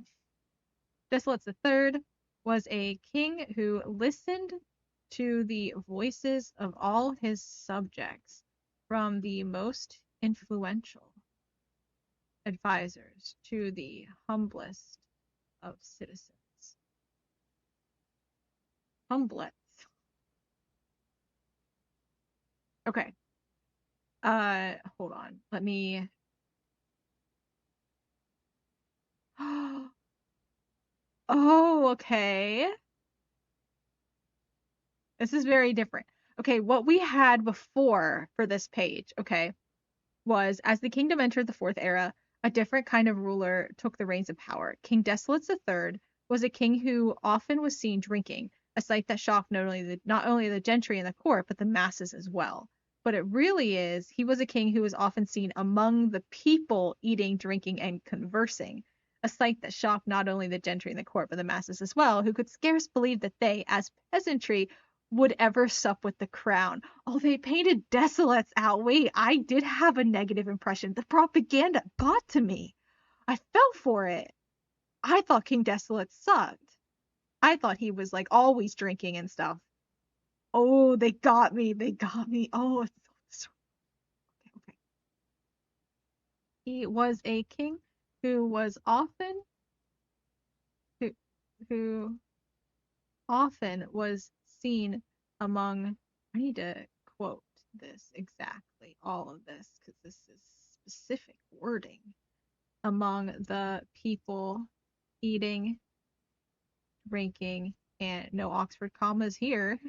Desolate's the third. was a king who listened to the voices of all his subjects, from the most influential advisors to the humblest of citizens. Humblets. Okay. Hold on. Let me. Oh, okay. This is very different. Okay, what we had before for this page, okay, was as the kingdom entered the fourth era, a different kind of ruler took the reins of power. King Desolates III was a king who often was seen drinking, a sight that shocked not only the gentry and the court, but the masses as well. But it really is, he was a king who was often seen among the people eating, drinking, and conversing, a sight that shocked not only the gentry and the court, but the masses as well, who could scarce believe that they, as peasantry, would ever sup with the crown. Oh, they painted Desolates out. Wait, I did have a negative impression. The propaganda got to me. I fell for it. I thought King Desolate sucked. I thought he was like always drinking and stuff. Oh, they got me. They got me. Oh, it's okay, okay. He was a king who was often who who often was seen among. I need to quote this exactly, all of this, because this is specific wording. Among the people eating, drinking, and no Oxford commas here.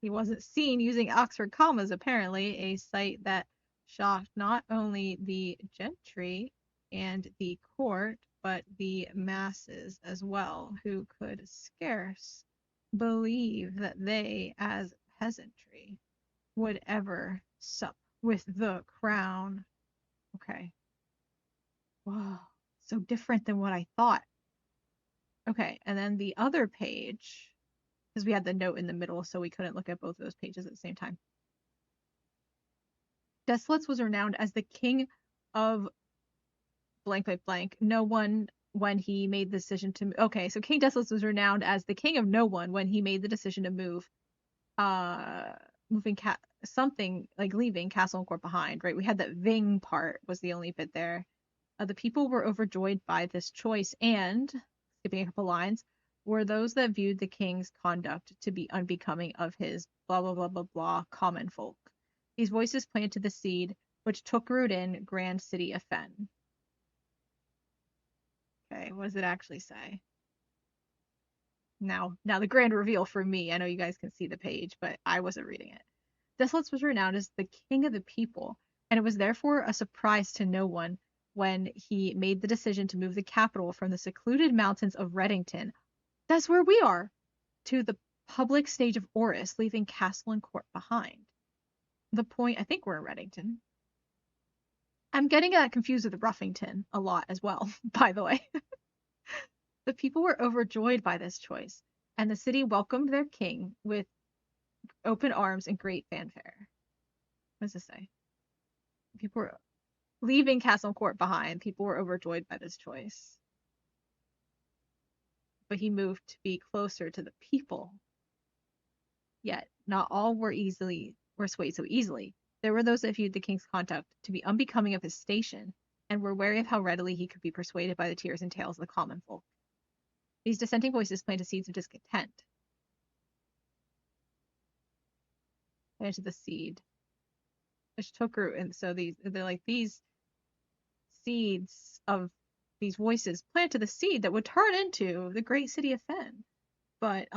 He wasn't seen using Oxford commas, apparently, a sight that shocked not only the gentry and the court, but the masses as well, who could scarce believe that they, as peasantry, would ever sup with the crown. Okay. Wow. So different than what I thought. Okay, and then the other page, because we had the note in the middle, so we couldn't look at both of those pages at the same time. Desolates was renowned as the king of blank blank blank. No one when he made the decision to. Okay, so King Desolates was renowned as the king of no one when he made the decision to move, uh, moving something like leaving castle and court behind. Right, we had that Ving part was the only bit there. The people were overjoyed by this choice, and skipping a couple lines, were those that viewed the king's conduct to be unbecoming of his blah blah blah blah blah common folk. These voices planted the seed which took root in grand city of Fen. Okay, what does it actually say? Now the grand reveal for me. I know you guys can see the page, but I wasn't reading it. Desolates was renowned as the king of the people, and it was therefore a surprise to no one when he made the decision to move the capital from the secluded mountains of Reddington, that's where we are, to the public stage of Oris, leaving castle and court behind. The point, I think we're in Reddington. I'm getting that confused with Ruffington a lot as well, by the way. The people were overjoyed by this choice, and the city welcomed their king with open arms and great fanfare. What does this say? People were leaving castle and court behind. People were overjoyed by this choice. But he moved to be closer to the people. Yet not all were swayed so easily. There were those that viewed the king's conduct to be unbecoming of his station, and were wary of how readily he could be persuaded by the tears and tales of the common folk. These dissenting voices planted seeds of discontent. Planted the seed, which took root, and so they're like these seeds of these voices planted the seed that would turn into the great city of Fen. But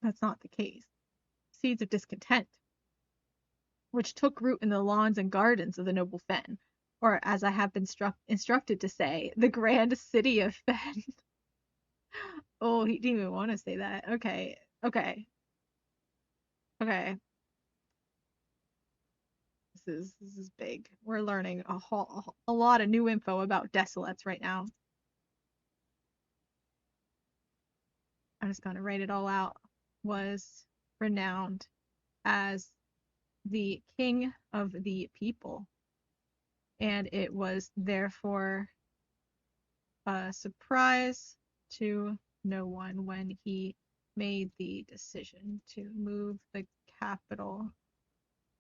that's not the case. Seeds of discontent, which took root in the lawns and gardens of the noble Fen, or as I have been instructed to say, the grand city of Fen. Oh, he didn't even want to say that. Okay, okay, okay. This is big. We're learning a lot of new info about Desolates right now. I'm just gonna write it all out. Was renowned as the king of the people, and it was therefore a surprise to no one when he made the decision to move the capital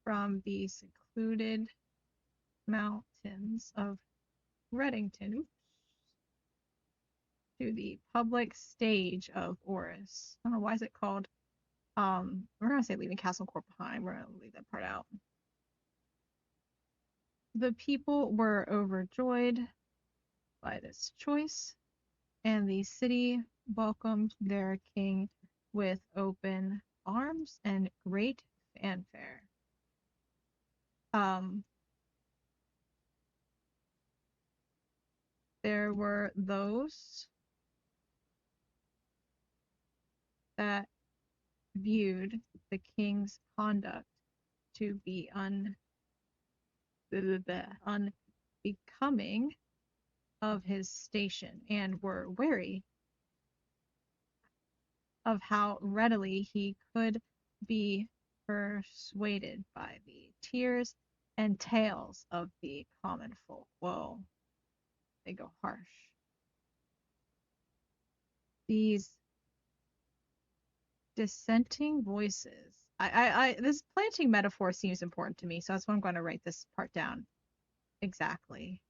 from the secluded mountains of Reddington to the public stage of Oris. I don't know why is it called. We're gonna say leaving Castle Court behind. We're gonna leave that part out. The people were overjoyed by this choice, and the city welcomed their king with open arms and great fanfare. There were those that viewed the king's conduct to be unbecoming of his station and were wary of how readily he could be persuaded by the tears and tales of the common folk. Whoa, they go harsh. These dissenting voices. This planting metaphor seems important to me, so that's why I'm going to write this part down exactly.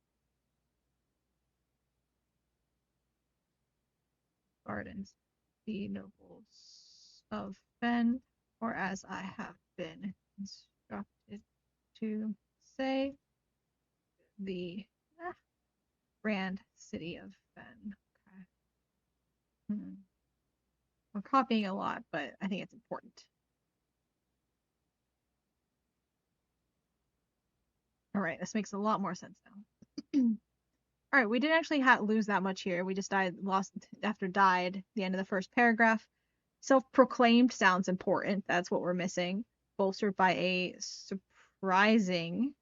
Gardens, the nobles of Fen, or as I have been instructed to say, the grand city of Fen. Okay. We're copying a lot, but I think it's important. All right, this makes a lot more sense now. All right, we didn't actually lose that much here. We just lost after died, the end of the first paragraph. Self-proclaimed sounds important. That's what we're missing. Bolstered by a surprising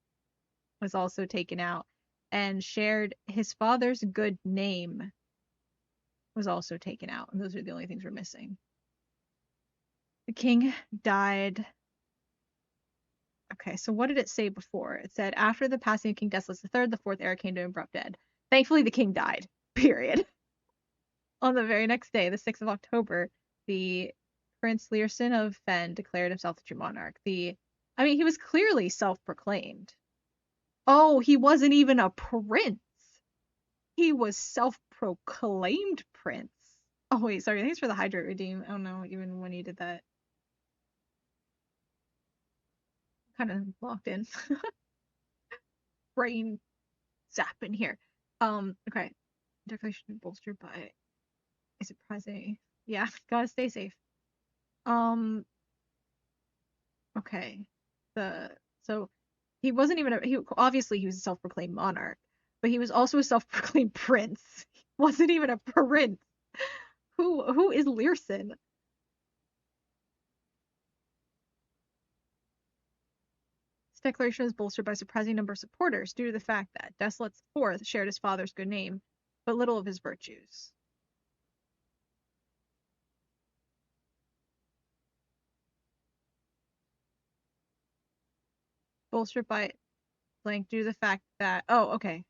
was also taken out. And shared his father's good name was also taken out. And those are the only things we're missing. The king died. Okay, so what did it say before? It said, after the passing of King Desolus III, the fourth heir came to abrupt dead. Thankfully, the king died. Period. On the very next day, the 6th of October, the Prince Learson of Fen declared himself the true monarch. He was clearly self-proclaimed. Oh, he wasn't even a prince. He was self-proclaimed prince. Oh, wait, sorry. Thanks for the hydrate redeem. I don't know even when you did that. Kind of locked in. Brain zap in here. Okay. Declaration bolstered by a surprising. Yeah, gotta stay safe. Okay. So he wasn't even obviously he was a self-proclaimed monarch, but he was also a self-proclaimed prince. He wasn't even a prince. Who is Learson? This declaration is bolstered by a surprising number of supporters due to the fact that Desolate IV shared his father's good name, but little of his virtues. Bolstered by blank due to the fact that okay.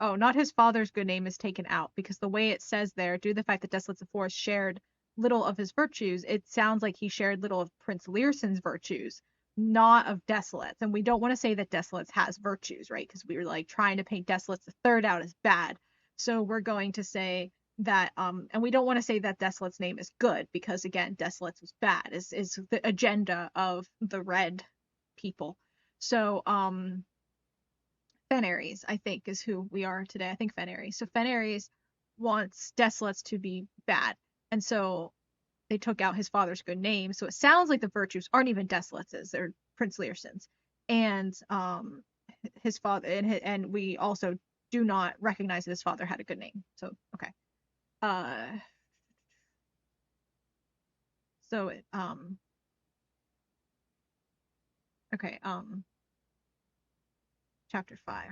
Oh, not his father's good name is taken out because the way it says there, due to the fact that Desolates of Forest shared little of his virtues, it sounds like he shared little of Prince Learson's virtues, not of Desolates. And we don't want to say that Desolates has virtues, right? Because we were like trying to paint Desolates the third out as bad. So we're going to say that, and we don't want to say that Desolate's name is good because again, Desolates was bad, is the agenda of the red people. So, Fenaries, I think, is who we are today. I think Fenaries. So Fenaries wants Desolates to be bad. And so they took out his father's good name. So it sounds like the virtues aren't even Desolates', they're Prince Learson's. And his father, and we also do not recognize that his father had a good name. So, okay. So it, okay, chapter 5.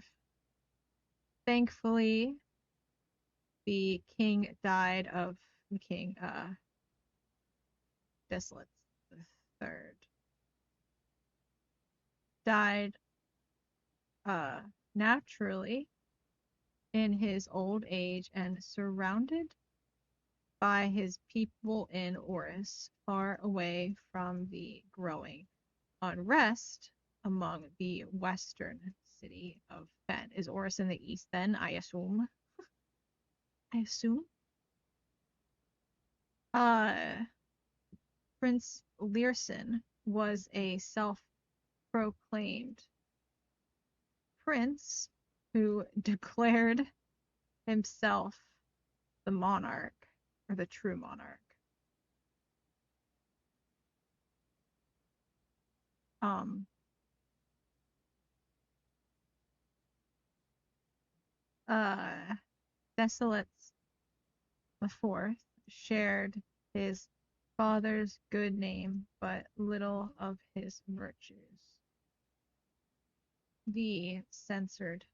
Thankfully, the king died of the king Desolate the third. Died naturally in his old age and surrounded by his people in Oris, far away from the growing unrest among the western city of Fen. Is Oris in the east then, I assume? I assume? Uh, Prince Learson was a self-proclaimed prince who declared himself the monarch, or the true monarch. Um, uh, Desolates the Fourth shared his father's good name, but little of his virtues. The censored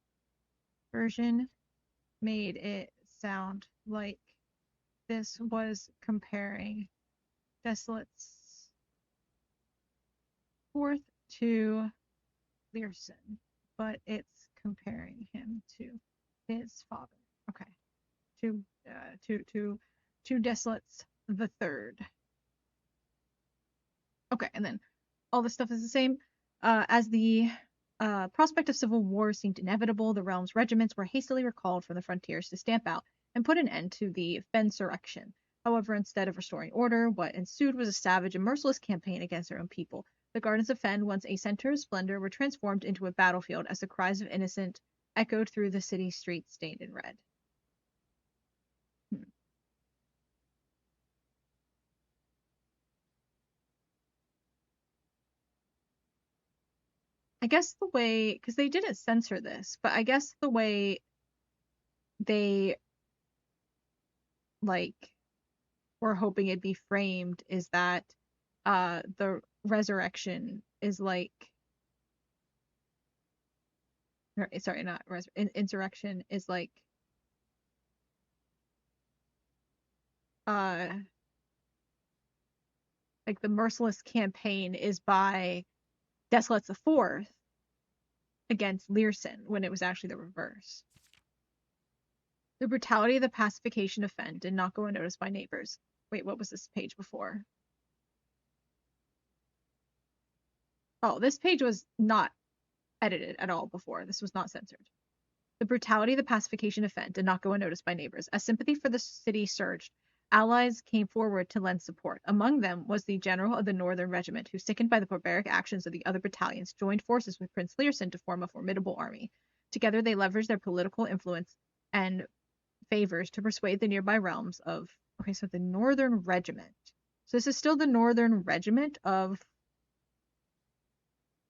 version made it sound like this was comparing Desolate's Fourth to Learson, but it's comparing him to his father. Okay, to Desolates the Third. Okay, and then all this stuff is the same. As the prospect of civil war seemed inevitable, the realm's regiments were hastily recalled from the frontiers to stamp out and put an end to the Fensurrection. However, instead of restoring order, what ensued was a savage and merciless campaign against their own people. The gardens of Fen, once a center of splendor, were transformed into a battlefield as the cries of innocent echoed through the city streets stained in red. Hmm. I guess the way, because they didn't censor this, but I guess the way they like were hoping it'd be framed is that the resurrection is like, sorry, not insurrection is uh like the merciless campaign is by Desolates the Fourth against Learson, when it was actually the reverse. The brutality of the pacification of Fen did not go unnoticed by neighbors. Wait, what was this page before? Oh, this page was not edited at all before. This was not censored. The brutality of the pacification of Fen did not go unnoticed by neighbors. As sympathy for the city surged, allies came forward to lend support. Among them was the general of the Northern Regiment, who, sickened by the barbaric actions of the other battalions, joined forces with Prince Learson to form a formidable army. Together, they leveraged their political influence and favors to persuade the nearby realms of, okay, so the Northern Regiment. So this is still the Northern Regiment of,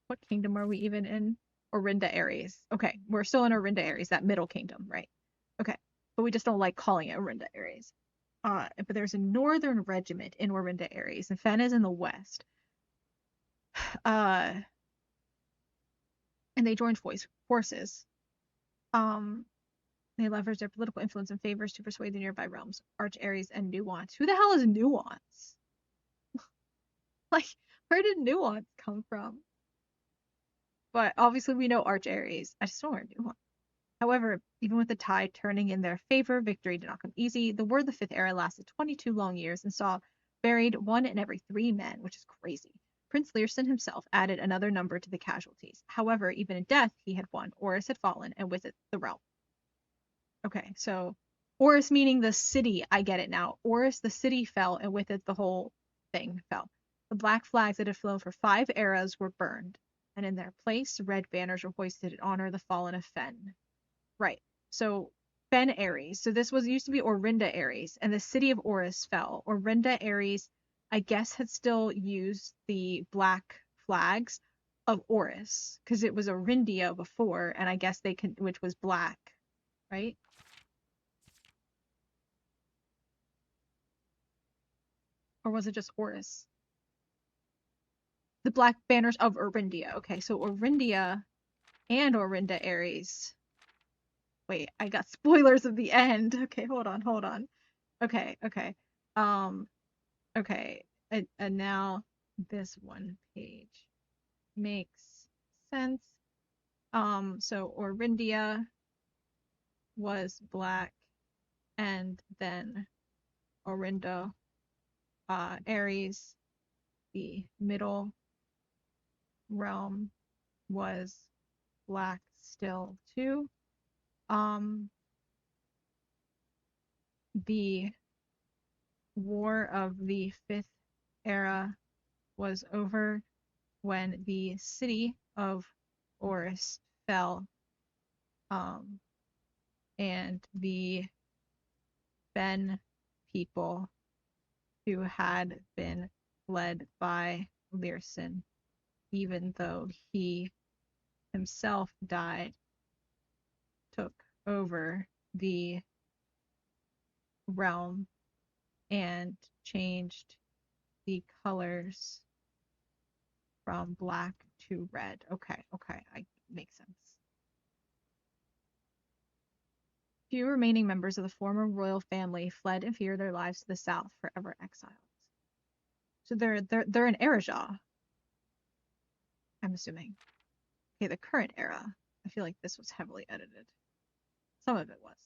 what kingdom are we even in? Orinda Ares. Okay, we're still in Orinda Ares, that middle kingdom, right? Okay, but we just don't like calling it Orinda Ares. But there's a Northern Regiment in Orinda Ares, and Fen is in the west. Uh, and they joined forces. They leveraged their political influence and favors to persuade the nearby realms, Arch Ares and Nuance. Who the hell is Nuance? Like, where did Nuance come from? But obviously we know Arch Ares. I just don't know where Nuance. However, even with the tide turning in their favor, victory did not come easy. The War of the Fifth Era lasted 22 long years and saw buried 1 in every 3 men, which is crazy. Prince Learson himself added another number to the casualties. However, even in death, he had won. Oris had fallen, and with it, the realm. Okay, so Oris meaning the city. I get it now. Oris, the city, fell, and with it, the whole thing fell. The black flags that had flown for 5 eras were burned, and in their place, red banners were hoisted in honor of the fallen of Fen. Right. So Fen Ares. So this was used to be Orinda Ares, and the city of Oris fell. Orinda Ares, I guess, had still used the black flags of Oris because it was Orindia before, and I guess they can, which was black, right? Or was it just Oris? The black banners of Orindia. Okay, so Orindia and Orinda Ares. Wait, I got spoilers of the end. Okay, hold on. Okay. Um, okay, and now this one page makes sense. So Orindia was black, and then Orinda, Aries, the middle realm was black still too. Um, the War of the Fifth Era was over when the city of Oris fell, um, and the Ben people who had been led by Learson, even though he himself died, took over the realm and changed the colors from black to red. Okay, okay, I makes sense. Few remaining members of the former royal family fled and feared their lives to the south, forever exiled. So they're in Erajah, I'm assuming. Okay, the current era. I feel like this was heavily edited. Some of it was.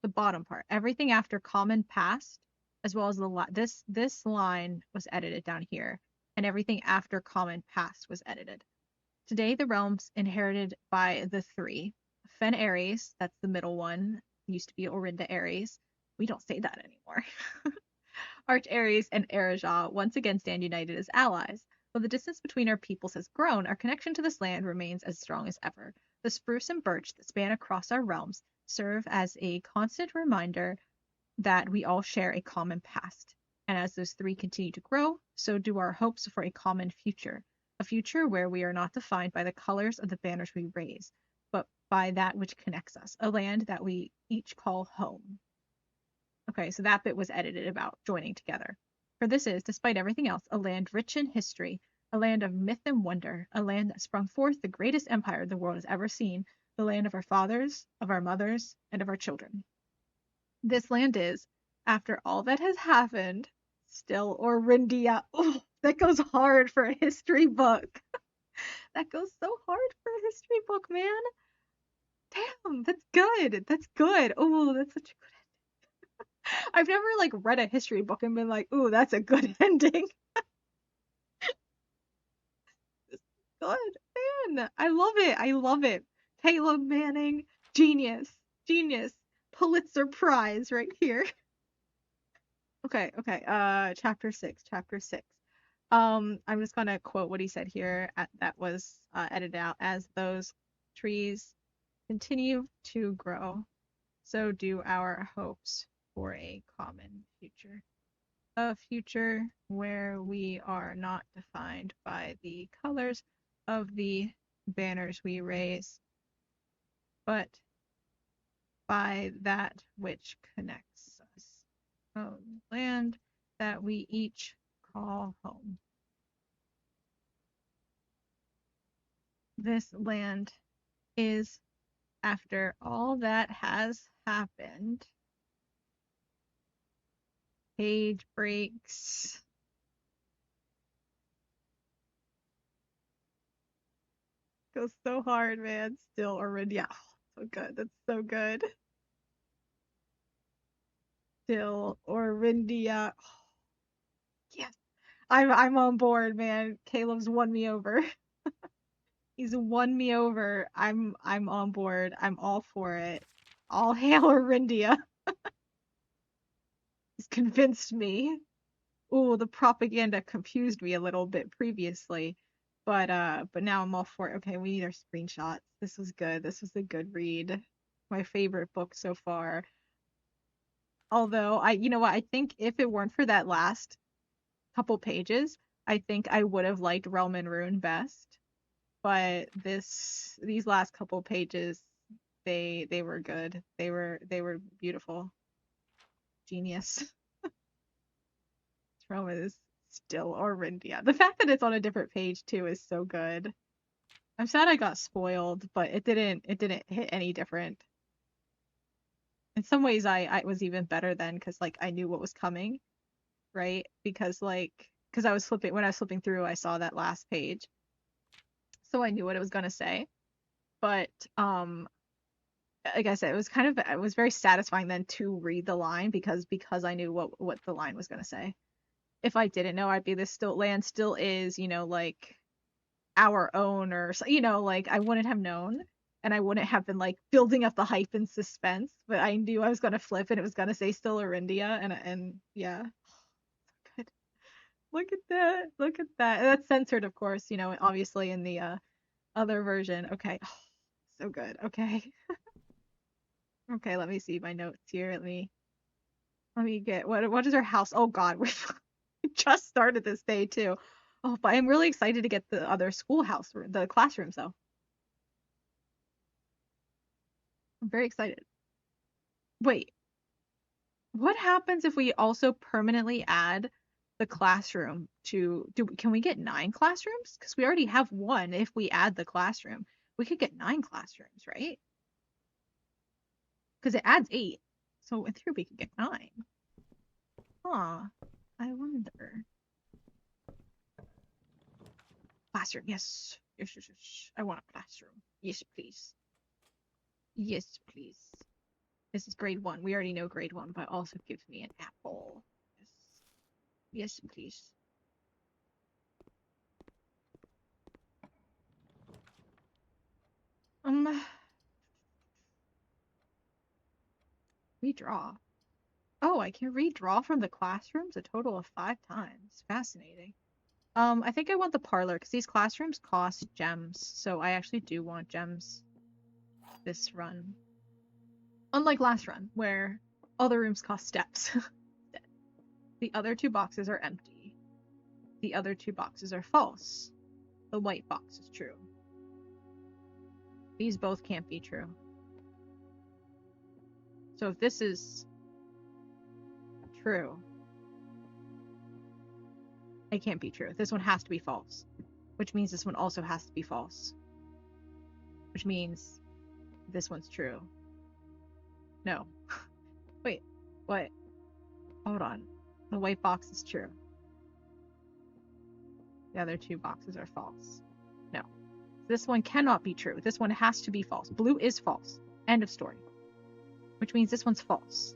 The bottom part. Everything after common past, as well as this line was edited down here, and everything after common past was edited. Today, the realms inherited by the three. Fen Ares, that's the middle one, used to be Orinda Ares. We don't say that anymore. Arch Ares and Erajah once again stand united as allies. Though the distance between our peoples has grown, our connection to this land remains as strong as ever. The spruce and birch that span across our realms serve as a constant reminder that we all share a common past. And as those three continue to grow, so do our hopes for a common future. A future where we are not defined by the colors of the banners we raise, but by that which connects us, a land that we each call home. Okay, so that bit was edited about joining together. For this is, despite everything else, a land rich in history, a land of myth and wonder, a land that sprung forth the greatest empire the world has ever seen, the land of our fathers, of our mothers, and of our children. This land is, after all that has happened, still Orindia. Oh, that goes hard for a history book. That goes so hard for a history book, man. Damn, that's good. That's good. Oh, that's such a good. I've never like read a history book and been like, "Ooh, that's a good ending." Good, man. I love it. I love it. Caleb Manning, genius, genius, Pulitzer Prize right here. Okay, okay. Chapter six. Chapter six. I'm just gonna quote what he said here. That was edited out. As those trees continue to grow, so do our hopes for a common future. A future where we are not defined by the colors of the banners we raise, but by that which connects us. Oh, land that we each call home. This land is, after all that has happened, page breaks. Goes so hard, man. Still already. Yeah, so good. That's so good. Still Orindia. Yes. I'm on board, man. Caleb's won me over. He's won me over. I'm on board. I'm all for it. All hail Orindia. He's convinced me. Ooh, the propaganda confused me a little bit previously. But now I'm all for it. Okay, we need our screenshots. This was good. This was a good read. My favorite book so far. Although you know what, I think if it weren't for that last couple pages, I think I would have liked Realm and Rune best. But these last couple pages, they were good. They were beautiful. Genius. Realm is still Orindia. The fact that it's on a different page too is so good. I'm sad I got spoiled, but it didn't hit any different. In some ways I was even better then because like I knew what was coming, right? Because I was flipping when I was flipping through, I saw that last page. So I knew what it was gonna say. But like I said, it was very satisfying then to read the line because I knew what the line was gonna say. If I didn't know, I'd be this still land still is, like our own like I wouldn't have known and I wouldn't have been like building up the hype and suspense, but I knew I was gonna flip and it was gonna say still Arindia and yeah. Good. Look at that. Look at that. That's censored, of course, obviously in the other version. Okay. Oh, so good. Okay. Okay, let me see my notes here. Let me get what is our house? Oh God, we just started this day too. Oh, but I'm really excited to get the other schoolhouse, the classrooms though. I'm very excited. Wait, what happens if we also permanently add the classroom can we get 9 classrooms? Because we already have one. If we add the classroom, we could get 9 classrooms, right? Because it adds 8. So in theory, we could get 9. Huh. I wonder. Classroom, yes. Yes, yes, yes. I want a classroom. Yes, please. Yes, please. This is grade 1. We already know grade 1, but also gives me an apple. Yes. Yes, please. Redraw. Oh, I can redraw from the classrooms a total of 5 times. Fascinating. I think I want the parlor because these classrooms cost gems, so I actually do want gems this run. Unlike last run, where all the rooms cost steps. The other 2 boxes are empty. The other 2 boxes are false. The white box is true. These both can't be true. So if this is true, it can't be true. This one has to be false, which means this one also has to be false, which means this one's true. No. Wait, what? Hold on. The white box is true. The other 2 boxes are false. No. This one cannot be true. This one has to be false. Blue is false. End of story. Which means this one's false.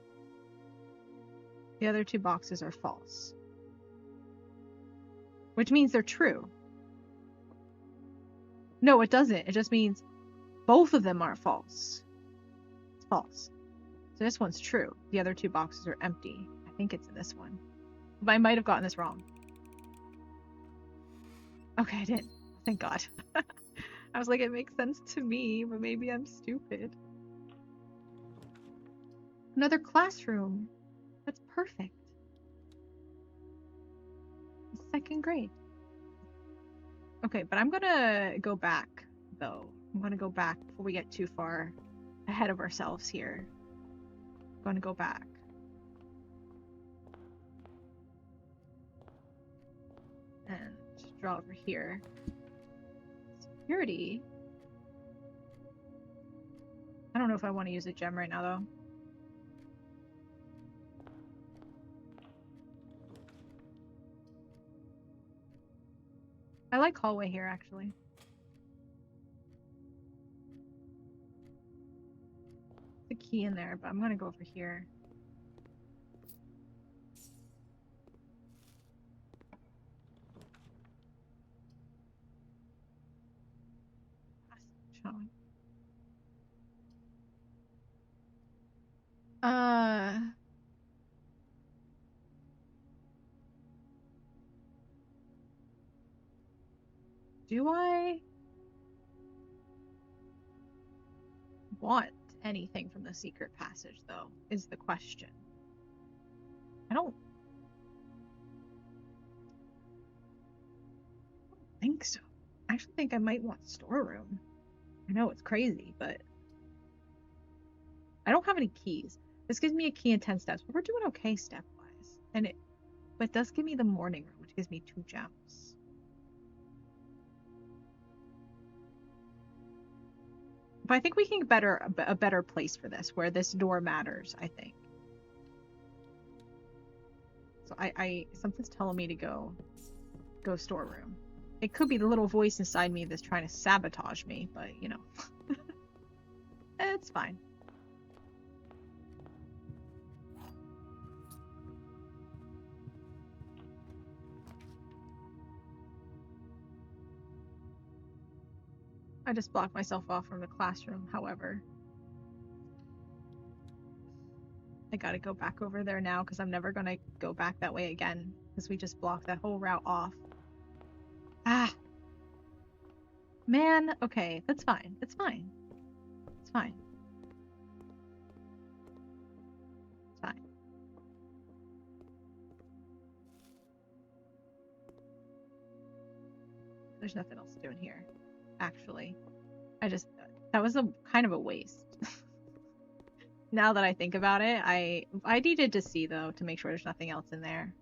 The other 2 boxes are false. Which means they're true. No, it doesn't. It just means both of them are false. It's false. So this one's true. The other 2 boxes are empty. I think it's in this one. But I might have gotten this wrong. Okay, I didn't. Thank God. I was like, it makes sense to me, but maybe I'm stupid. Another classroom. That's perfect. 2nd grade. Okay, but I'm gonna go back, though. I'm gonna go back before we get too far ahead of ourselves here. I'm gonna go back. And draw over here. Security. I don't know if I want to use a gem right now, though. I like hallway here, actually. The key in there, but I'm gonna go over here. Do I want anything from the secret passage, though, is the question. I don't think so. I actually think I might want storeroom. I know it's crazy, but I don't have any keys. This gives me a key in 10 steps, but we're doing okay step-wise. But it does give me the morning room, which gives me 2 gems. But I think we can get a better place for this, where this door matters, I think. So something's telling me to go storeroom. It could be the little voice inside me that's trying to sabotage me, but it's fine. I just blocked myself off from the classroom, however. I gotta go back over there now because I'm never gonna go back that way again because we just blocked that whole route off. Ah! Man, okay, that's fine. It's fine. It's fine. It's fine. There's nothing else to do in here, actually. That was a kind of a waste. Now that I think about it, I needed to see, though, to make sure there's nothing else in there.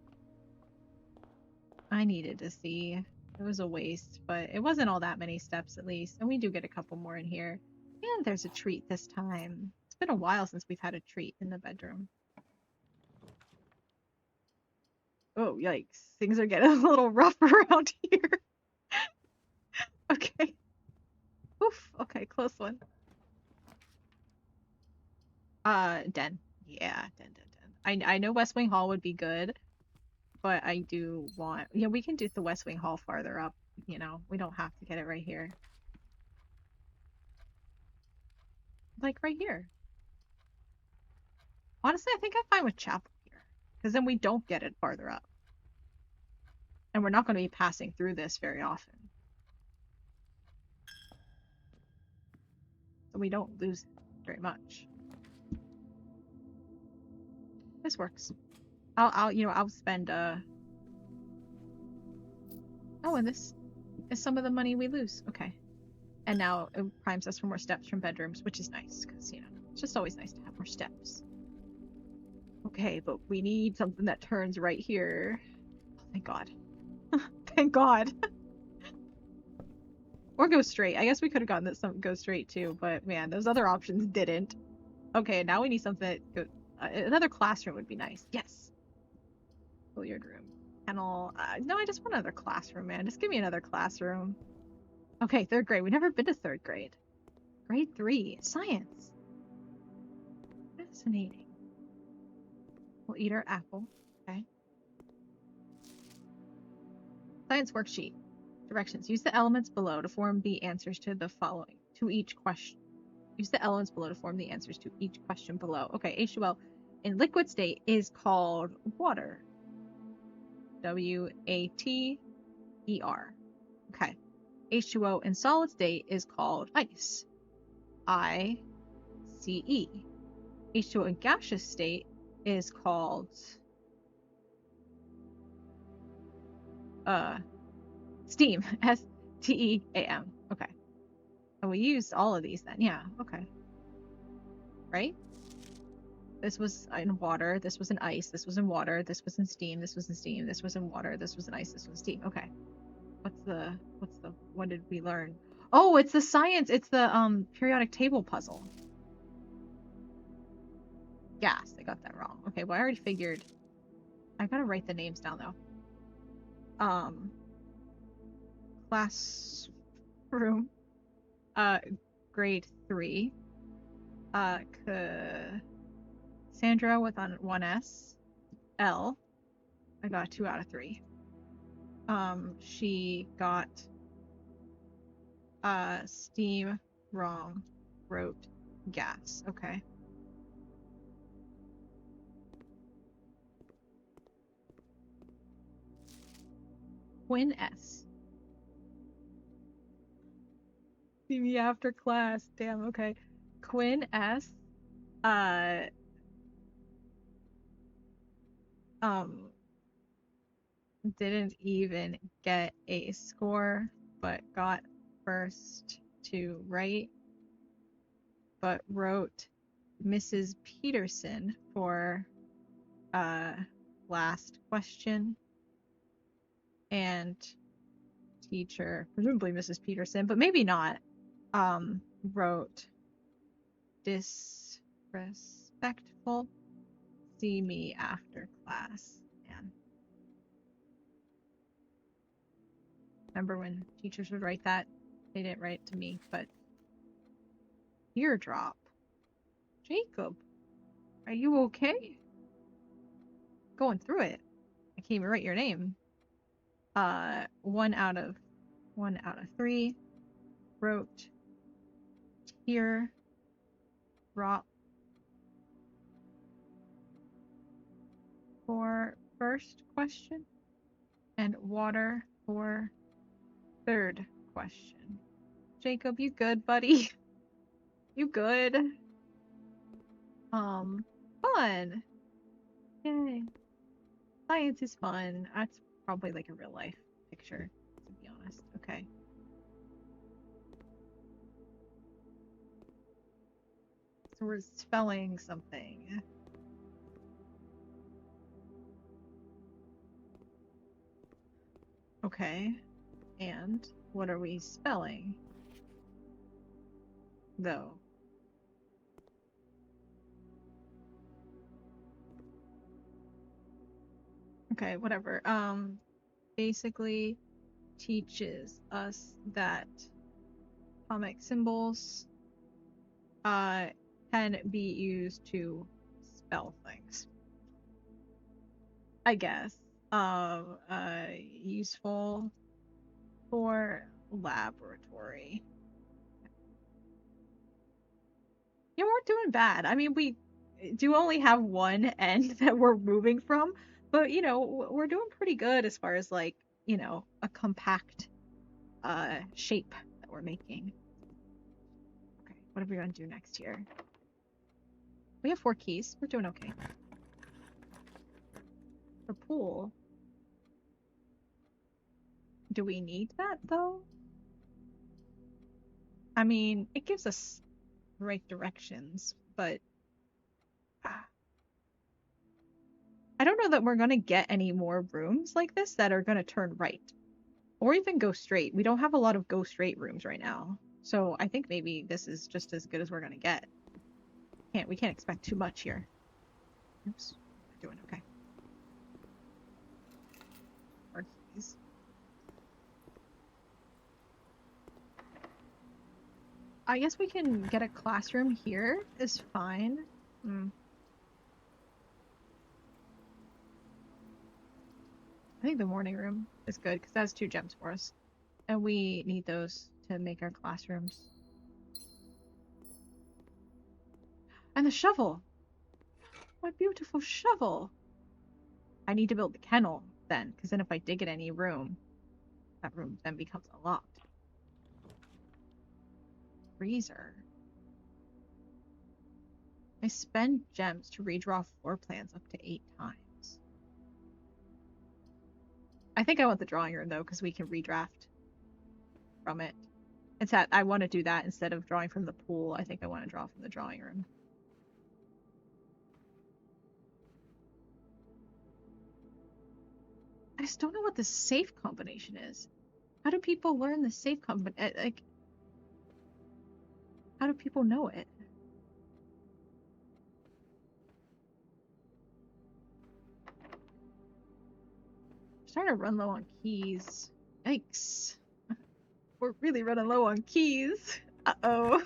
I needed to see. It was a waste, but it wasn't all that many steps, at least. And we do get a couple more in here. And there's a treat this time. It's been a while since we've had a treat in the bedroom. Oh, yikes. Things are getting a little rough around here. Okay. Oof. Okay, close one. Den. Yeah, den. I know West Wing Hall would be good, but I do want... Yeah, we can do the West Wing Hall farther up, you know? We don't have to get it right here. Like, right here. Honestly, I think I'm fine with chapel here, because then we don't get it farther up. And we're not going to be passing through this very often. So we don't lose very much. This works. I'll spend, Oh, and this is some of the money we lose. Okay. And now it primes us for more steps from bedrooms, which is nice, because, you know, it's just always nice to have more steps. Okay, but we need something that turns right here. Oh, thank God. Thank God. Or go straight. I guess we could have gotten that some go straight too, but man, those other options didn't. Okay, now we need something that go... another classroom would be nice. Yes. Billiard room. Kennel. No, I just want another classroom, man. Just give me another classroom. Okay, 3rd grade. We've never been to 3rd grade. Grade 3. Science. Fascinating. We'll eat our apple. Okay. Science worksheet. Directions. Use the elements below to form the answers to the following. To each question. Use the elements below to form the answers to each question below. Okay, H2O in liquid state is called water. W-A-T-E-R. Okay. H2O in solid state is called ice. I-C-E. H2O in gaseous state is called steam. S-T-E-A-M. Okay. And we used all of these then. Yeah, okay. Right? This was in water, this was in ice, this was in water, this was in steam, this was in steam, this was in water, this was in ice, this was in steam. Okay. What did we learn? Oh, it's the science, it's the periodic table puzzle. Gas, I got that wrong. Okay, well I already figured. I gotta write the names down though. Classroom. Grade 3. Sandra with one S. L. I got 2 out of 3. She got steam wrong. Wrote gas. Okay. Quinn S. See me after class. Damn, okay. Quinn S. Didn't even get a score, but got first to write, but wrote Mrs. Peterson for last question, and teacher, presumably Mrs. Peterson, but maybe not, wrote disrespectful, see me after class. Man. Remember when teachers would write that? They didn't write it to me, but teardrop. Jacob, are you okay? Going through it. I can't even write your name. 1 out of 3. Wrote Here. Drop. For first question. And water for third question. Jacob, you good, buddy? You good? Fun. Yay. Science is fun. That's probably like a real life picture, to be honest. Okay. So we're spelling something. Okay. And what are we spelling? Though. Okay, whatever. Basically teaches us that comic symbols can be used to spell things. I guess. Useful for laboratory. Yeah, we're doing bad. I mean, we do only have one end that we're moving from, but you know, we're doing pretty good as far as like, you know, a compact shape that we're making. Okay, what are we gonna do next here? We have 4 keys. We're doing okay. The pool. Do we need that though? I mean, it gives us right directions, but I don't know that we're gonna get any more rooms like this that are gonna turn right. Or even go straight. We don't have a lot of go straight rooms right now. So I think maybe this is just as good as we're gonna get. We can't expect too much here. Oops. We're doing okay. Our keys. I guess we can get a classroom here is fine. I think the morning room is good because that's 2 gems for us. And we need those to make our classrooms. And the shovel! My beautiful shovel! I need to build the kennel then, because then if I dig in any room, that room then becomes unlocked. Freezer. I spend gems to redraw floor plans up to 8 times. I think I want the drawing room though, because we can redraft from it. It's that I want to do that instead of drawing from the pool. I think I want to draw from the drawing room. I just don't know what the safe combination is. How do people learn the safe combination? Like, how do people know it? I'm starting to run low on keys. Yikes. We're really running low on keys. Uh-oh.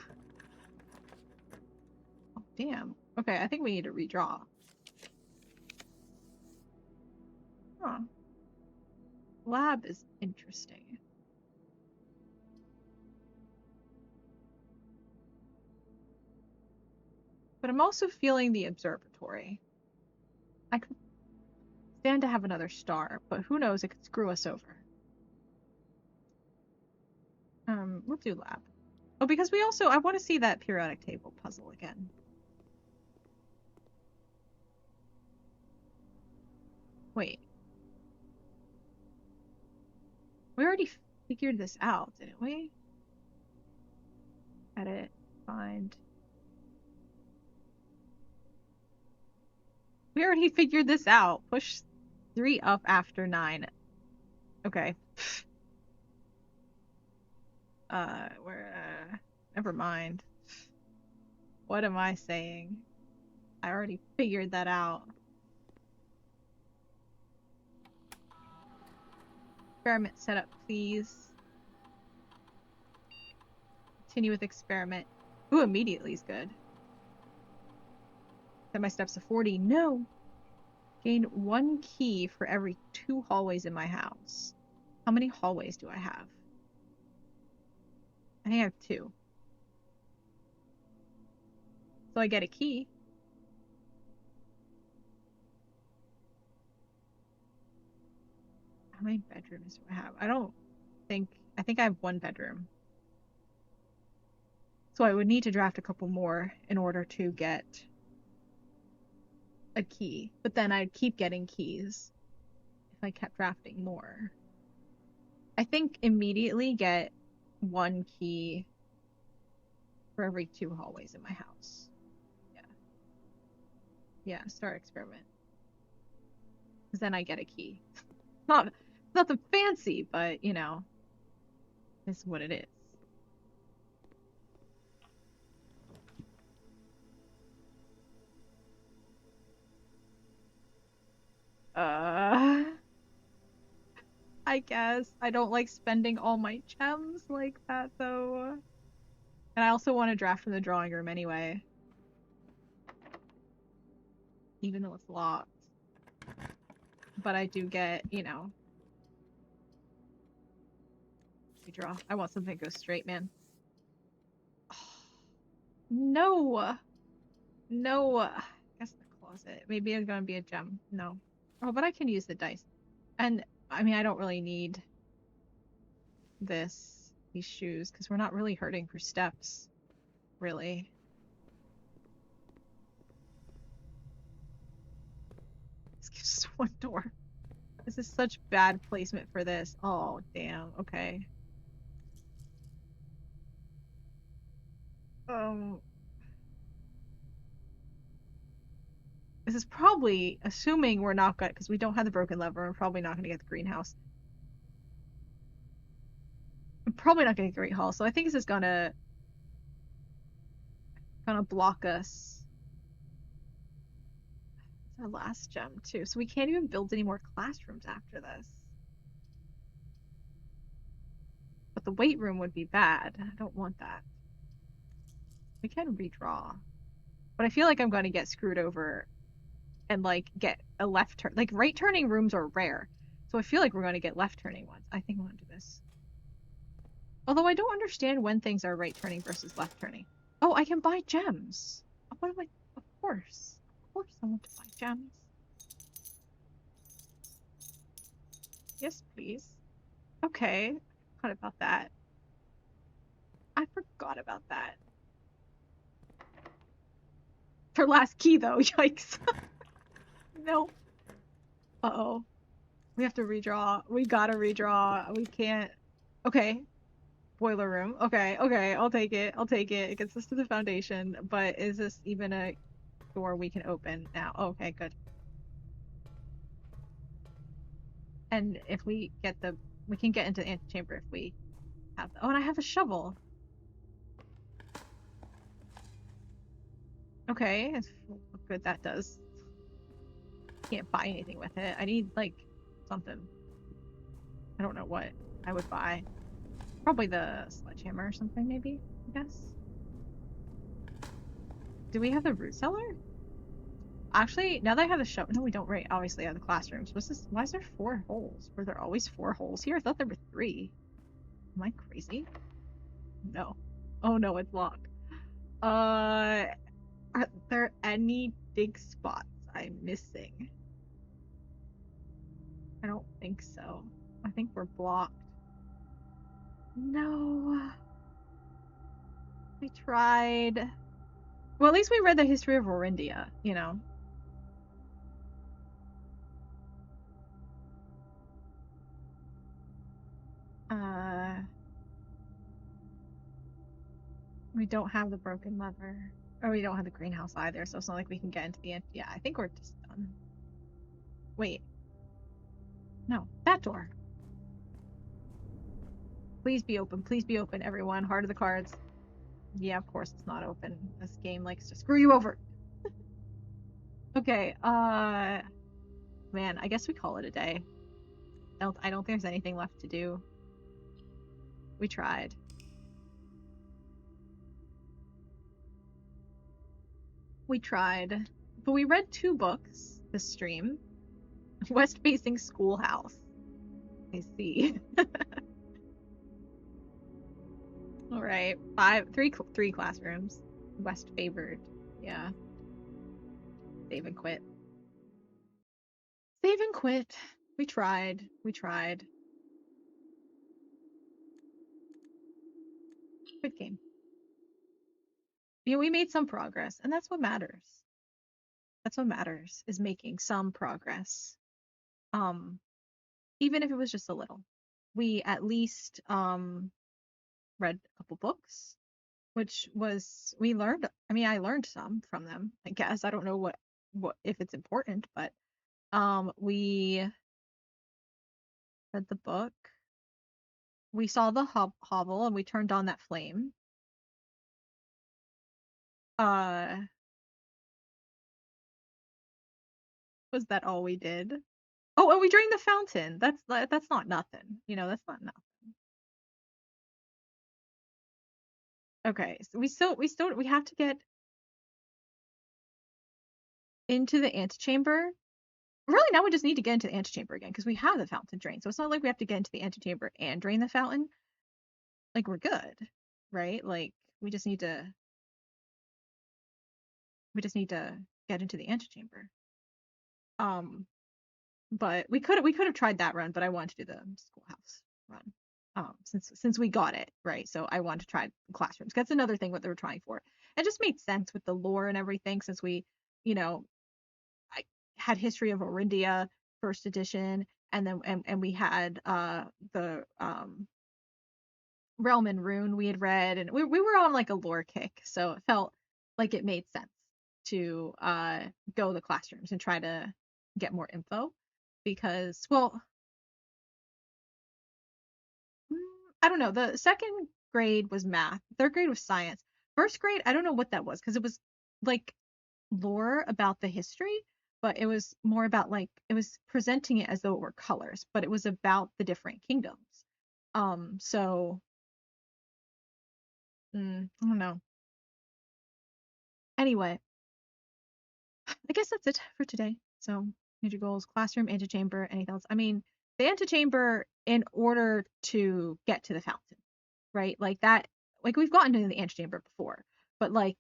Oh, damn. Okay, I think we need to redraw. Huh. Lab is interesting. But I'm also feeling the observatory. I could stand to have another star, but who knows, it could screw us over. We'll do lab. Oh, because we also, I want to see that periodic table puzzle again. Wait. We already figured this out, didn't we? Edit, find. We already figured this out. Push 3 up after 9. Okay. Never mind. What am I saying? I already figured that out. Experiment setup, please. Continue with experiment. Ooh, immediately is good. Set my steps to 40. No! Gain 1 key for every 2 hallways in my house. How many hallways do I have? I think I have 2. So I get a key. How many bedrooms do I have? I think I have one bedroom. So I would need to draft a couple more in order to get a key. But then I'd keep getting keys if I kept drafting more. I think immediately get one key for every 2 hallways in my house. Yeah. Yeah, start experiment. Because then I get a key. Not nothing fancy, but you know, it's what it is. Uh, I guess I don't like spending all my gems like that though. And I also want to draft from the drawing room anyway. Even though it's locked. But I do get, you know. Draw. I want something that goes straight, man. Oh, no! No! I guess the closet. Maybe it's gonna be a gem. No. Oh, but I can use the dice. And, I mean, I don't really need these shoes, because we're not really hurting for steps. Really. This gives us one door. This is such bad placement for this. Oh, damn. Okay. This is probably, assuming we're not good, because we don't have the broken lever, we're probably not going to get the greenhouse. I'm probably not going to get Great Hall, so I think this is gonna block us. It's our last gem, too, so we can't even build any more classrooms after this. But the weight room would be bad. I don't want that. We can redraw. But I feel like I'm going to get screwed over and, like, get a left turn. Like, right turning rooms are rare. So I feel like we're going to get left turning ones. I think I'm going to do this. Although I don't understand when things are right turning versus left turning. Oh, I can buy gems. What am I? Of course. Of course I want to buy gems. Yes, please. Okay. I forgot about that. I forgot about that. For last key, though. Yikes. No. Uh-oh. We have to redraw. We gotta redraw. We can't. Okay. Boiler room. Okay, okay. I'll take it. I'll take it. It gets us to the foundation. But is this even a door we can open now? Okay, good. And if we get we can get into the antechamber if we have oh, and I have a shovel. Okay, look good that does. Can't buy anything with it. I need, like, something. I don't know what I would buy. Probably the sledgehammer or something, maybe, I guess. Do we have the root cellar? Actually, now that I have the shovel, no, we don't, right? Obviously, I have the classrooms. What's this? Why is there 4 holes? Were there always 4 holes here? I thought there were 3. Am I crazy? No. Oh no, it's locked. Are there any dig spots I'm missing? I don't think so. I think we're blocked. No. We tried. Well, at least we read the history of Orindia, you know. We don't have the broken lever. Or we don't have the greenhouse either, so it's not like we can get into the end. Yeah, I think we're just done. Wait. No, that door. Please be open. Please be open, everyone. Heart of the cards. Yeah, of course it's not open. This game likes to screw you over. Okay, man, I guess we call it a day. I don't think there's anything left to do. We tried. We tried. But we read 2 books this stream. West-facing schoolhouse. I see. All right, 3 classrooms. West favored. Yeah. Save and quit. Save and quit. We tried. We tried. Good game. You know, we made some progress, and that's what matters. That's what matters is making some progress. Um, Even if it was just a little. We at least read a couple books, which was we learned. I mean, I learned some from them. I guess I don't know what if it's important, but we read the book. We saw the hovel and we turned on that flame. Uh, was that all we did? Oh, and we drained the fountain. That's not nothing. You know, that's not nothing. Okay, so we have to get into the antechamber. Really, now we just need to get into the antechamber again because we have the fountain drained. So it's not like we have to get into the antechamber and drain the fountain. Like we're good, right? Like we just need to we just need to get into the antechamber. Um, but we could have tried that run, but I wanted to do the schoolhouse run. Since we got it, right? So I wanted to try classrooms. That's another thing what they were trying for. It just made sense with the lore and everything since we, you know, I had History of Orindia first edition, and then and we had the Realm and Rune we had read, and we were on like a lore kick, so it felt like it made sense to go the classrooms and try to get more info because, well, mm, I don't know. The second grade was math, third grade was science. First grade, I don't know what that was because it was like lore about the history, but it was more about like it was presenting it as though it were colors, but it was about the different kingdoms. So I don't know. Anyway, I guess that's it for today. So major goals, classroom, antechamber, anything else? I mean, the antechamber in order to get to the fountain, right? Like that, like we've gotten into the antechamber before, but like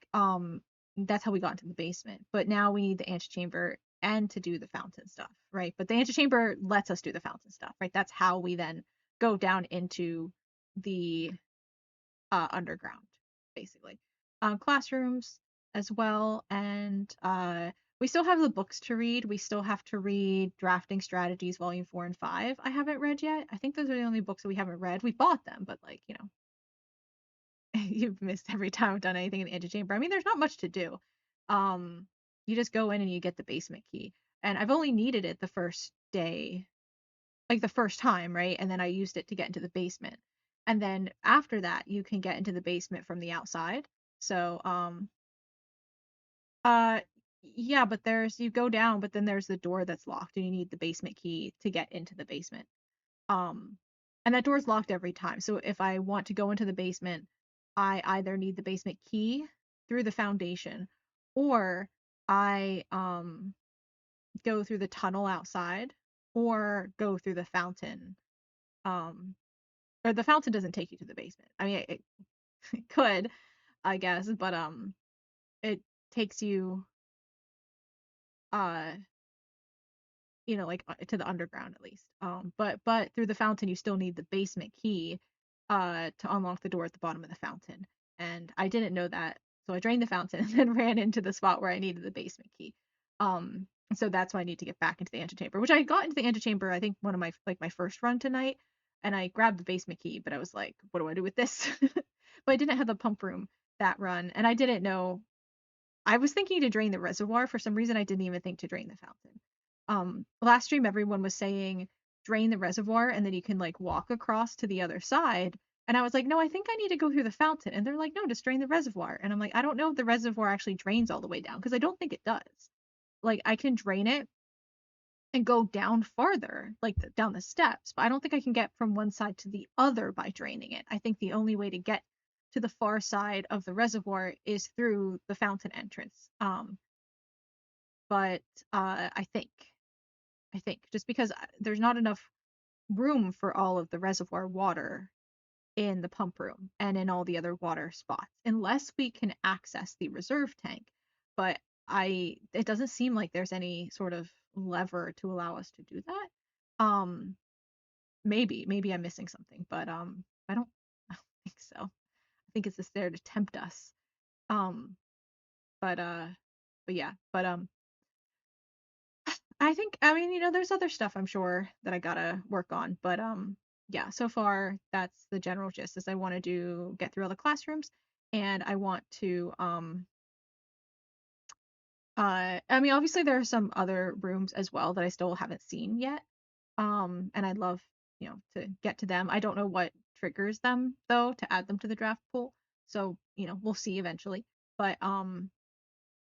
that's how we got into the basement. But now we need the antechamber and to do the fountain stuff, right? But the antechamber lets us do the fountain stuff, right? That's how we then go down into the underground, basically. Classrooms as well, and we still have the books to read. We still have to read Drafting Strategies, Volume 4 and 5. I haven't read yet. I think those are the only books that we haven't read. We bought them, but like, you know, you've missed every time I've done anything in the antechamber. I mean, there's not much to do. Um, you just go in and you get the basement key. And I've only needed it the first day, like the first time, right? And then I used it to get into the basement. And then after that, you can get into the basement from the outside. So, uh, yeah, but there's you go down, but then there's the door that's locked, and you need the basement key to get into the basement. Um, and that door's locked every time. So if I want to go into the basement, I either need the basement key through the foundation, or I go through the tunnel outside, or go through the fountain. Um, or the fountain doesn't take you to the basement. I mean, it could, I guess, but it takes you uh like to the underground at least. But through the fountain you still need the basement key to unlock the door at the bottom of the fountain. And I didn't know that, so I drained the fountain and then ran into the spot where I needed the basement key. So that's why I need to get back into the antechamber, which I got into the antechamber I think one of my first run tonight, and I grabbed the basement key, but I was like, what do I do with this? But I didn't have the pump room that run, and I didn't know. I was thinking to drain the reservoir. For some reason, I didn't even think to drain the fountain. Last stream, everyone was saying drain the reservoir and then you can like walk across to the other side. And I was like, no, I think I need to go through the fountain. And they're like, no, just drain the reservoir. And I'm like, I don't know if the reservoir actually drains all the way down because I don't think it does. Like, I can drain it and go down farther, like down the steps, but I don't think I can get from one side to the other by draining it. I think the only way to get to the far side of the reservoir is through the fountain entrance. But I think just because there's not enough room for all of the reservoir water in the pump room and in all the other water spots, unless we can access the reserve tank. but it doesn't seem like there's any sort of lever to allow us to do that. Um, maybe I'm missing something, but I don't I don't think so. I think it's just there to tempt us. Um, but yeah, but I think, I mean, there's other stuff I'm sure that I gotta work on, but yeah, so far that's the general gist is I want to get through all the classrooms, and I want to I mean, obviously there are some other rooms as well that I still haven't seen yet. And I'd love, to get to them. I don't know what triggers them though to add them to the draft pool. So, we'll see eventually. But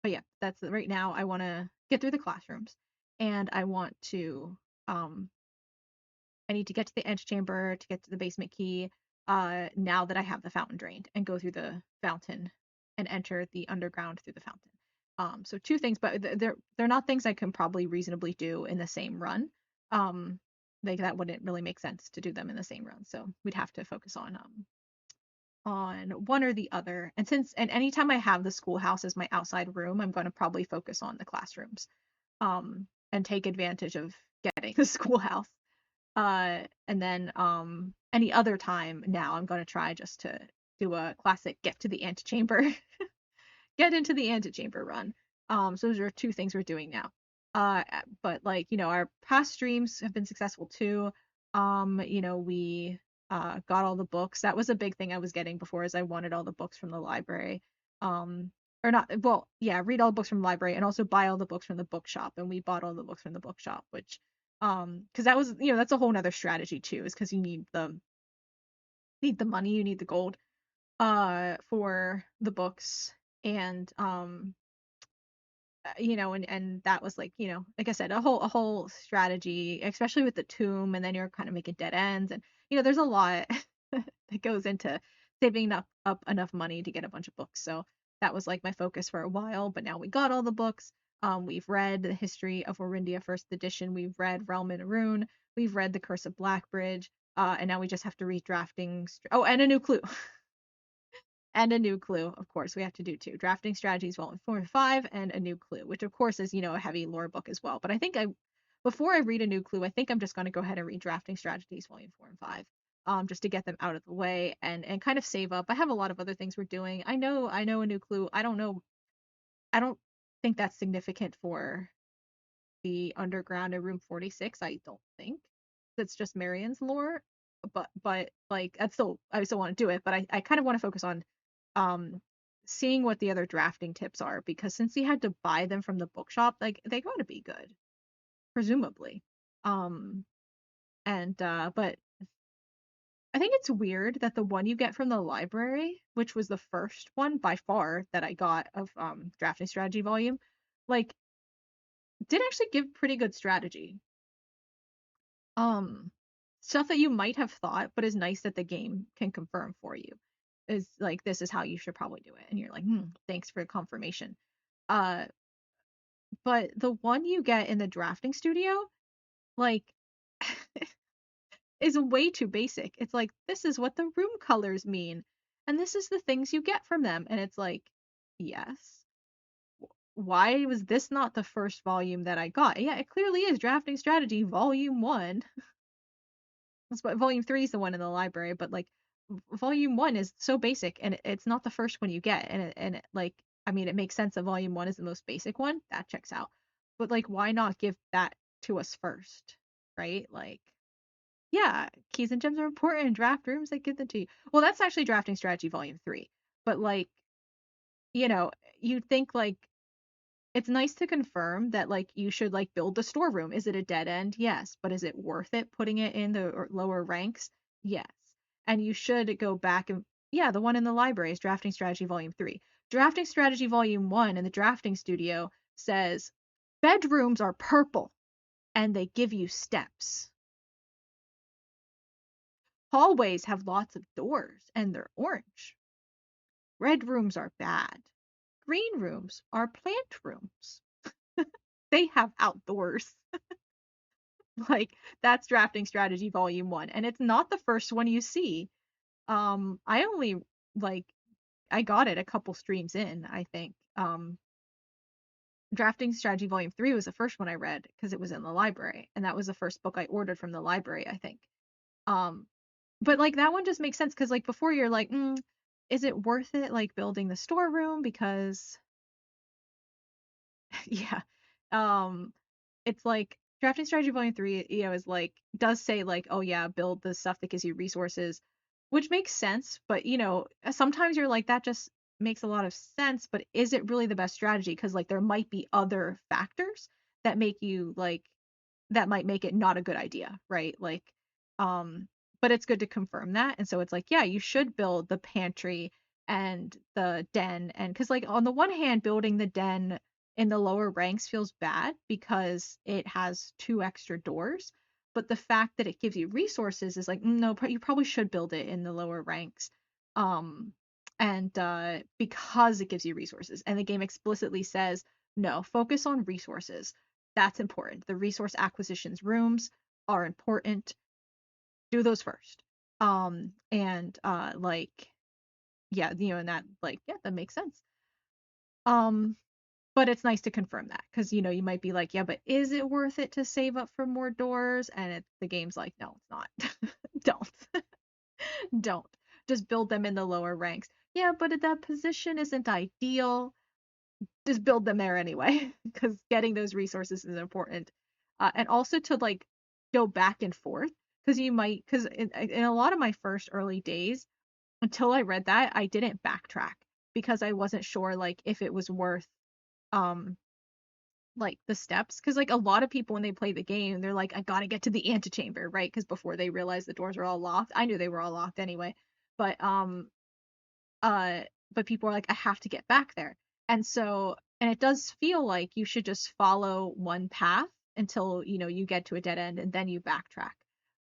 yeah, that's right now I want to get through the classrooms, and um I need to get to the antechamber to get to the basement key now that I have the fountain drained, and go through the fountain and enter the underground through the fountain. So two things, but they're not things I can probably reasonably do in the same run. Like that wouldn't really make sense to do them in the same run. So we'd have to focus on one or the other. And anytime I have the schoolhouse as my outside room, I'm going to probably focus on the classrooms and take advantage of getting the schoolhouse. And then any other time now I'm going to try just to do a classic get to the antechamber, get into the antechamber run. So those are two things we're doing now. But like, our past streams have been successful too. We got all the books. That was a big thing I was getting before, is I wanted all the books from the library. Um, or not, well, yeah, read all the books from the library and also buy all the books from the bookshop. And we bought all the books from the bookshop, which because that was, that's a whole nother strategy too, is because you need the money, you need the gold for the books. And and that was like, like I said, a whole strategy, especially with the tomb, and then you're kind of making dead ends, and there's a lot that goes into saving up enough money to get a bunch of books. So that was like my focus for a while, but now we got all the books. We've read the history of Orindia first edition, we've read Realm in Rune, we've read the Curse of Blackbridge, and now we just have to read oh, and a new clue. And a new clue, of course, we have to do too. Drafting Strategies Volume 4 and 5, and a new clue, which of course is, a heavy lore book as well. But I think before I read a new clue, I think I'm just going to go ahead and read Drafting Strategies Volume 4 and 5, just to get them out of the way and kind of save up. I have a lot of other things we're doing. I know a new clue. I don't think that's significant for the underground in room 46. I don't think that's just Marion's lore, but like I still want to do it, but I kind of want to focus on um seeing what the other drafting tips are, because since you had to buy them from the bookshop, like they got to be good, presumably. Um and But I think it's weird that the one you get from the library, which was the first one by far that I got of drafting strategy volume, like did actually give pretty good strategy. Um, Stuff that you might have thought, but is nice that the game can confirm for you. Is like, this is how you should probably do it. And you're like, thanks for confirmation. Uh, but the one you get in the drafting studio, like, is way too basic. It's like, this is what the room colors mean, and this is the things you get from them. And it's like, yes. Why was this not the first volume that I got? Yeah, it clearly is Drafting Strategy Volume 1. That's what volume 3 is, the one in the library, but like volume 1 is so basic, and it's not the first one you get, like, I mean, it makes sense that volume 1 is the most basic one. That checks out. But like, why not give that to us first? Right? Like, yeah, keys and gems are important in draft rooms, they give them to you. Well, that's actually Drafting Strategy Volume 3. But like, you know, you'd think like it's nice to confirm that like you should like build the storeroom. Is it a dead end? Yes. But is it worth it putting it in the lower ranks? Yes. And you should go back and, yeah, the one in the library is Drafting Strategy Volume 3. Drafting Strategy Volume 1 in the drafting studio says bedrooms are purple and they give you steps. Hallways have lots of doors and they're orange. Red rooms are bad. Green rooms are plant rooms. They have outdoors. Like, that's Drafting Strategy Volume 1, and it's not the first one you see. I only like I got it a couple streams in, I think. Drafting Strategy Volume 3 was the first one I read because it was in the library, and that was the first book I ordered from the library, I think. Um, but like that one just makes sense because like before you're like, is it worth it like building the storeroom? Because yeah. Um, it's like Drafting Strategy Volume 3, is like does say like, oh yeah, build the stuff that gives you resources, which makes sense, but sometimes you're like that just makes a lot of sense, but is it really the best strategy? Because like there might be other factors that make you like that might make it not a good idea, right? Like, um, but it's good to confirm that. And so it's like, yeah, you should build the pantry and the den. And because, like, on the one hand, building the den in the lower ranks feels bad because it has two extra doors. But the fact that it gives you resources is like, no, you probably should build it in the lower ranks. Um, and because it gives you resources. And the game explicitly says, no, focus on resources. That's important. The resource acquisitions rooms are important. Do those first. And like yeah, and that like yeah, that makes sense. Um but it's nice to confirm that because you might be like, yeah, but is it worth it to save up for more doors? And the game's like, no, it's not. Don't. Don't. Just build them in the lower ranks. Yeah, but that position isn't ideal. Just build them there anyway because getting those resources is important, and also to like go back and forth because in a lot of my first early days until I read that I didn't backtrack because I wasn't sure like if it was worth um like the steps because like a lot of people when they play the game they're like I gotta get to the antechamber, right? Because before they realize the doors are all locked, I knew they were all locked anyway, but uh but people are like I have to get back there. And it does feel like you should just follow one path until you get to a dead end and then you backtrack.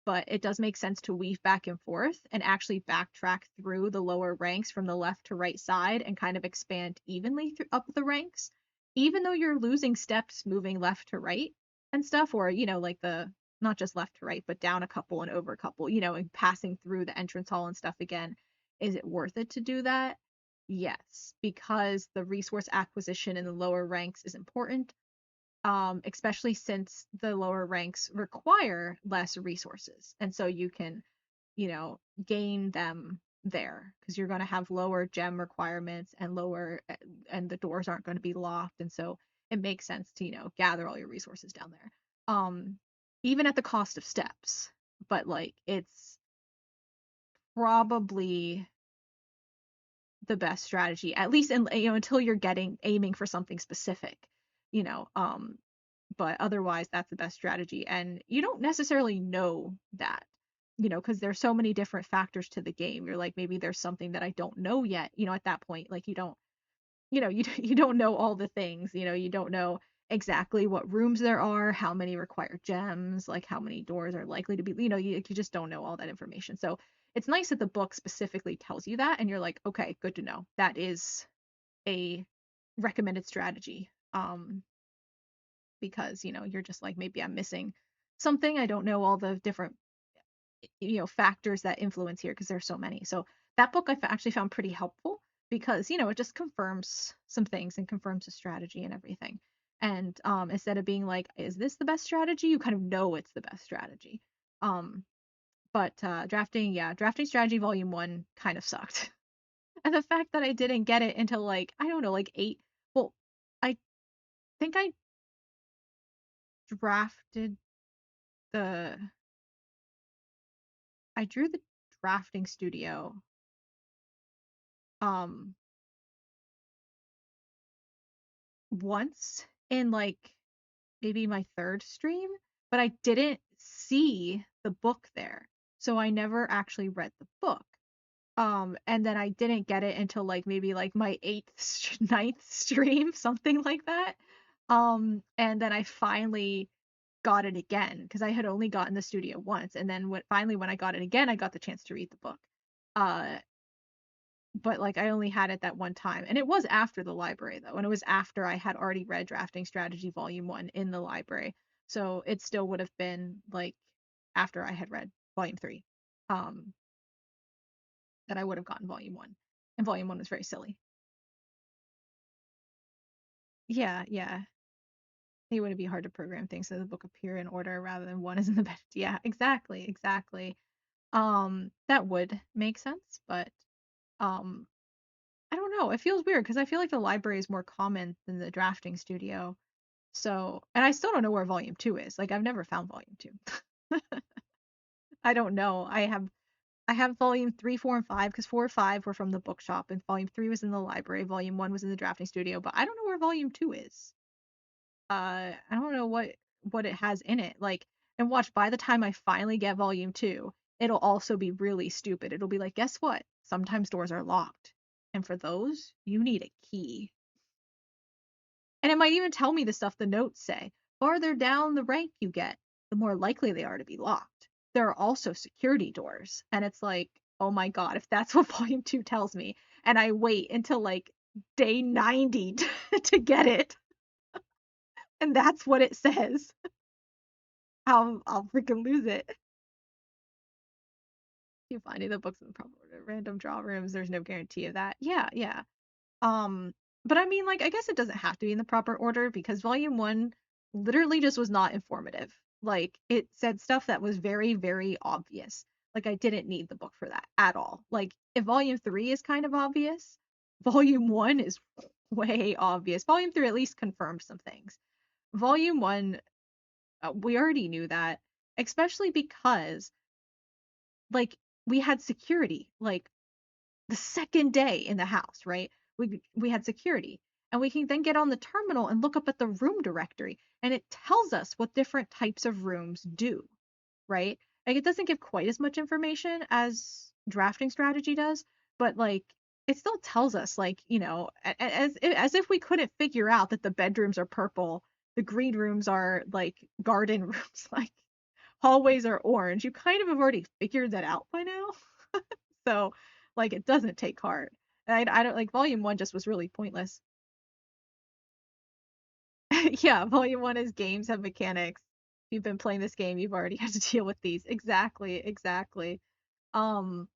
But it does make sense to weave back and forth and actually backtrack through the lower ranks from the left to right side and kind of expand evenly up the ranks, even though you're losing steps moving left to right and stuff, or like the not just left to right but down a couple and over a couple, and passing through the entrance hall and stuff again. Is it worth it to do that? Yes, because the resource acquisition in the lower ranks is important, especially since the lower ranks require less resources. And so you can, gain them there because you're going to have lower gem requirements and and the doors aren't going to be locked. And so it makes sense to, gather all your resources down there. Even at the cost of steps, but like it's probably the best strategy, at least until you're getting aiming for something specific, you know. But otherwise that's the best strategy. And you don't necessarily know that, because there's so many different factors to the game. You're like, maybe there's something that I don't know yet, at that point. Like you don't, you don't know all the things, you don't know exactly what rooms there are, how many require gems, like how many doors are likely to be, you just don't know all that information. So it's nice that the book specifically tells you that and you're like, okay, good to know. That is a recommended strategy. Because, you're just like, maybe I'm missing something. I don't know all the different factors that influence here because there's so many. So that book actually found pretty helpful because it just confirms some things and confirms the strategy and everything. And instead of being like, is this the best strategy? You kind of know it's the best strategy. Um, but drafting strategy volume 1 kind of sucked. And the fact that I didn't get it until like, I don't know, like 8. Well, I think I drafted the I drew the drafting studio um once in like maybe my third stream, but I didn't see the book there. So I never actually read the book. And then I didn't get it until like maybe like my ninth stream, something like that. And then I finally got it again because I had only gotten the studio once. And then when I got it again, I got the chance to read the book. Uh, but like I only had it that one time. And it was after the library though, and it was after I had already read Drafting Strategy Volume 1 in the library. So it still would have been like after I had read Volume 3. Um that I would have gotten Volume 1. And Volume 1 was very silly. Yeah, yeah. it would be hard to program things so the book appear in order rather than one is in the bed. Yeah, exactly, exactly. That would make sense, but um, I don't know. It feels weird because I feel like the library is more common than the drafting studio. So, and I still don't know where volume two is. Like, I've never found volume two. I don't know. I have volume three, four, and five because four and five were from the bookshop, and volume three was in the library. Volume one was in the drafting studio, but I don't know where volume two is. I don't know what it has in it. Like, and watch, by the time I finally get volume two, it'll also be really stupid. It'll be like, guess what? Sometimes doors are locked, and for those, you need a key. And it might even tell me the stuff the notes say. Farther down the rank you get, the more likely they are to be locked. There are also security doors. And it's like, oh my God, if that's what volume two tells me, and I wait until like day 90 to get it, and that's what it says, I'll freaking lose it. You finding the books in the proper order. Random draw rooms, there's no guarantee of that. Yeah, yeah. Um, but I mean, like, I guess it doesn't have to be in the proper order because volume one literally just was not informative. Like, it said stuff that was very, very obvious. Like, I didn't need the book for that at all. Like, if volume three is kind of obvious, volume one is way obvious. Volume three at least confirmed some things. Volume one, we already knew that, especially because, like, we had security. Like, the second day in the house, right? We had security. And we can then get on the terminal and look up at the room directory and it tells us what different types of rooms do, right? Like it doesn't give quite as much information as drafting strategy does, but like it still tells us like, as if we couldn't figure out that the bedrooms are purple, the green rooms are like garden rooms, like hallways are orange. You kind of have already figured that out by now. So like it doesn't take heart. And I don't like volume one just was really pointless. Yeah, volume one is games have mechanics. If you've been playing this game, you've already had to deal with these. Exactly, exactly. Um,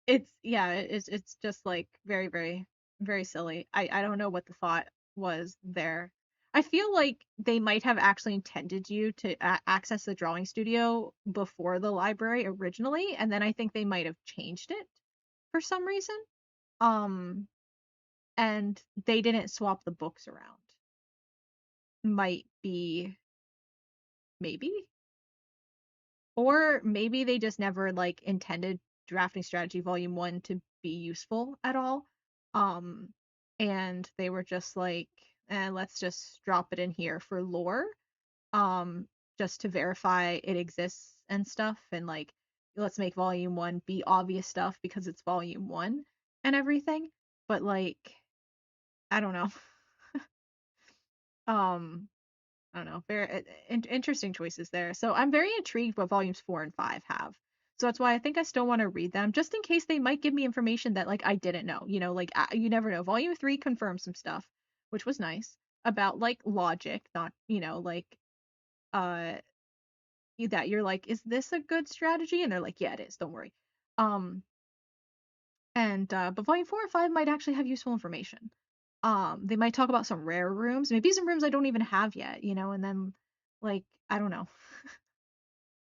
it's yeah, it's just like very, very, very silly. I don't know what the thought was there. I feel like they might have actually intended you to access the drawing studio before the library originally, and then I think they might have changed it for some reason. Um, and they didn't swap the books around. Might be maybe, or maybe they just never like intended drafting strategy volume 1 to be useful at all. Um, and they were just like, let's just drop it in here for lore. Um, just to verify it exists and stuff, and like let's make volume 1 be obvious stuff because it's volume 1 and everything. But like, I don't know. Um, I don't know. Very interesting choices there. So I'm very intrigued what volumes 4 and 5 have. So that's why I think I still want to read them, just in case they might give me information that like I didn't know. Like you never know. Volume 3 confirmed some stuff, which was nice about like logic, not like uh that you're like, is this a good strategy? And they're like, yeah, it is. Don't worry. Um, and but volume 4 and 5 might actually have useful information. They might talk about some rare rooms, maybe some rooms I don't even have yet, and then like I don't know.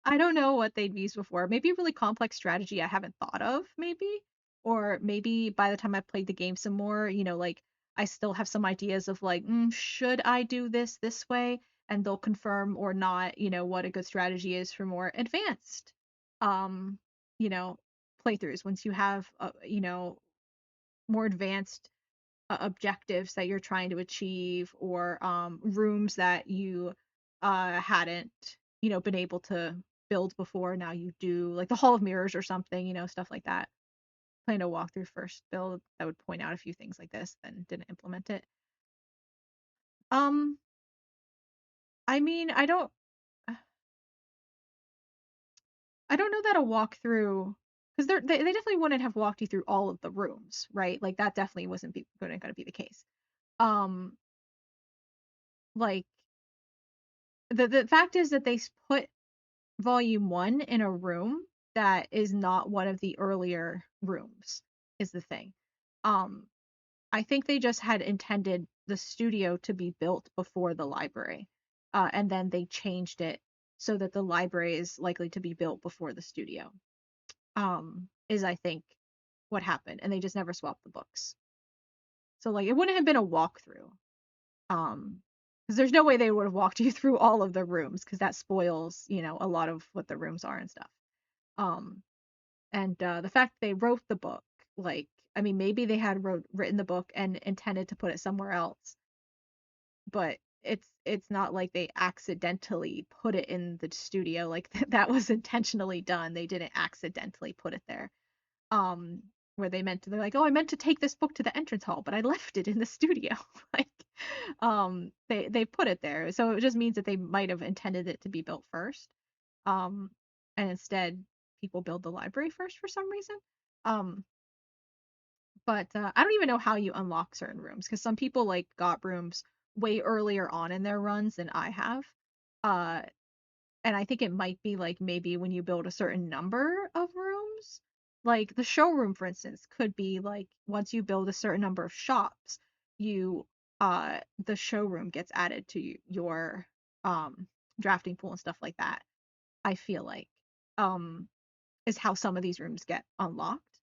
I don't know what they'd used before. Maybe a really complex strategy I haven't thought of, maybe. Or maybe by the time I played the game some more, like I still have some ideas of like, should I do this way? And they'll confirm or not, what a good strategy is for more advanced, um, you know, playthroughs. Once you have, more advanced objectives that you're trying to achieve or rooms that you hadn't been able to build before, now you do, like the Hall of Mirrors or something, stuff like that. Plan a walkthrough first build that would point out a few things like this, then didn't implement it. um I mean, I don't know that a walkthrough, because they definitely wouldn't have walked you through all of the rooms, right? Like that definitely wasn't going to be the case. um like the fact is that they put volume 1 in a room that is not one of the earlier rooms is the thing. Um, I think they just had intended the studio to be built before the library. And then they changed it so that the library is likely to be built before the studio. Is I think what happened, and they just never swapped the books. So like it wouldn't have been a walkthrough. Because there's no way they would have walked you through all of the rooms because that spoils, a lot of what the rooms are and stuff. Um, and the fact they wrote the book, like, I mean, maybe they had written the book and intended to put it somewhere else, but it's not like they accidentally put it in the studio. Like that was intentionally done. They didn't accidentally put it there. um where they're like, oh, I meant to take this book to the entrance hall, but I left it in the studio. Like, they put it there, so it just means that they might have intended it to be built first, um and instead people build the library first for some reason. But I don't even know how you unlock certain rooms because some people like got rooms way earlier on in their runs than I have. uh and I think it might be like maybe when you build a certain number of rooms, like the showroom, for instance, could be like once you build a certain number of shops, you the showroom gets added to your um drafting pool and stuff like that. I feel like um is how some of these rooms get unlocked.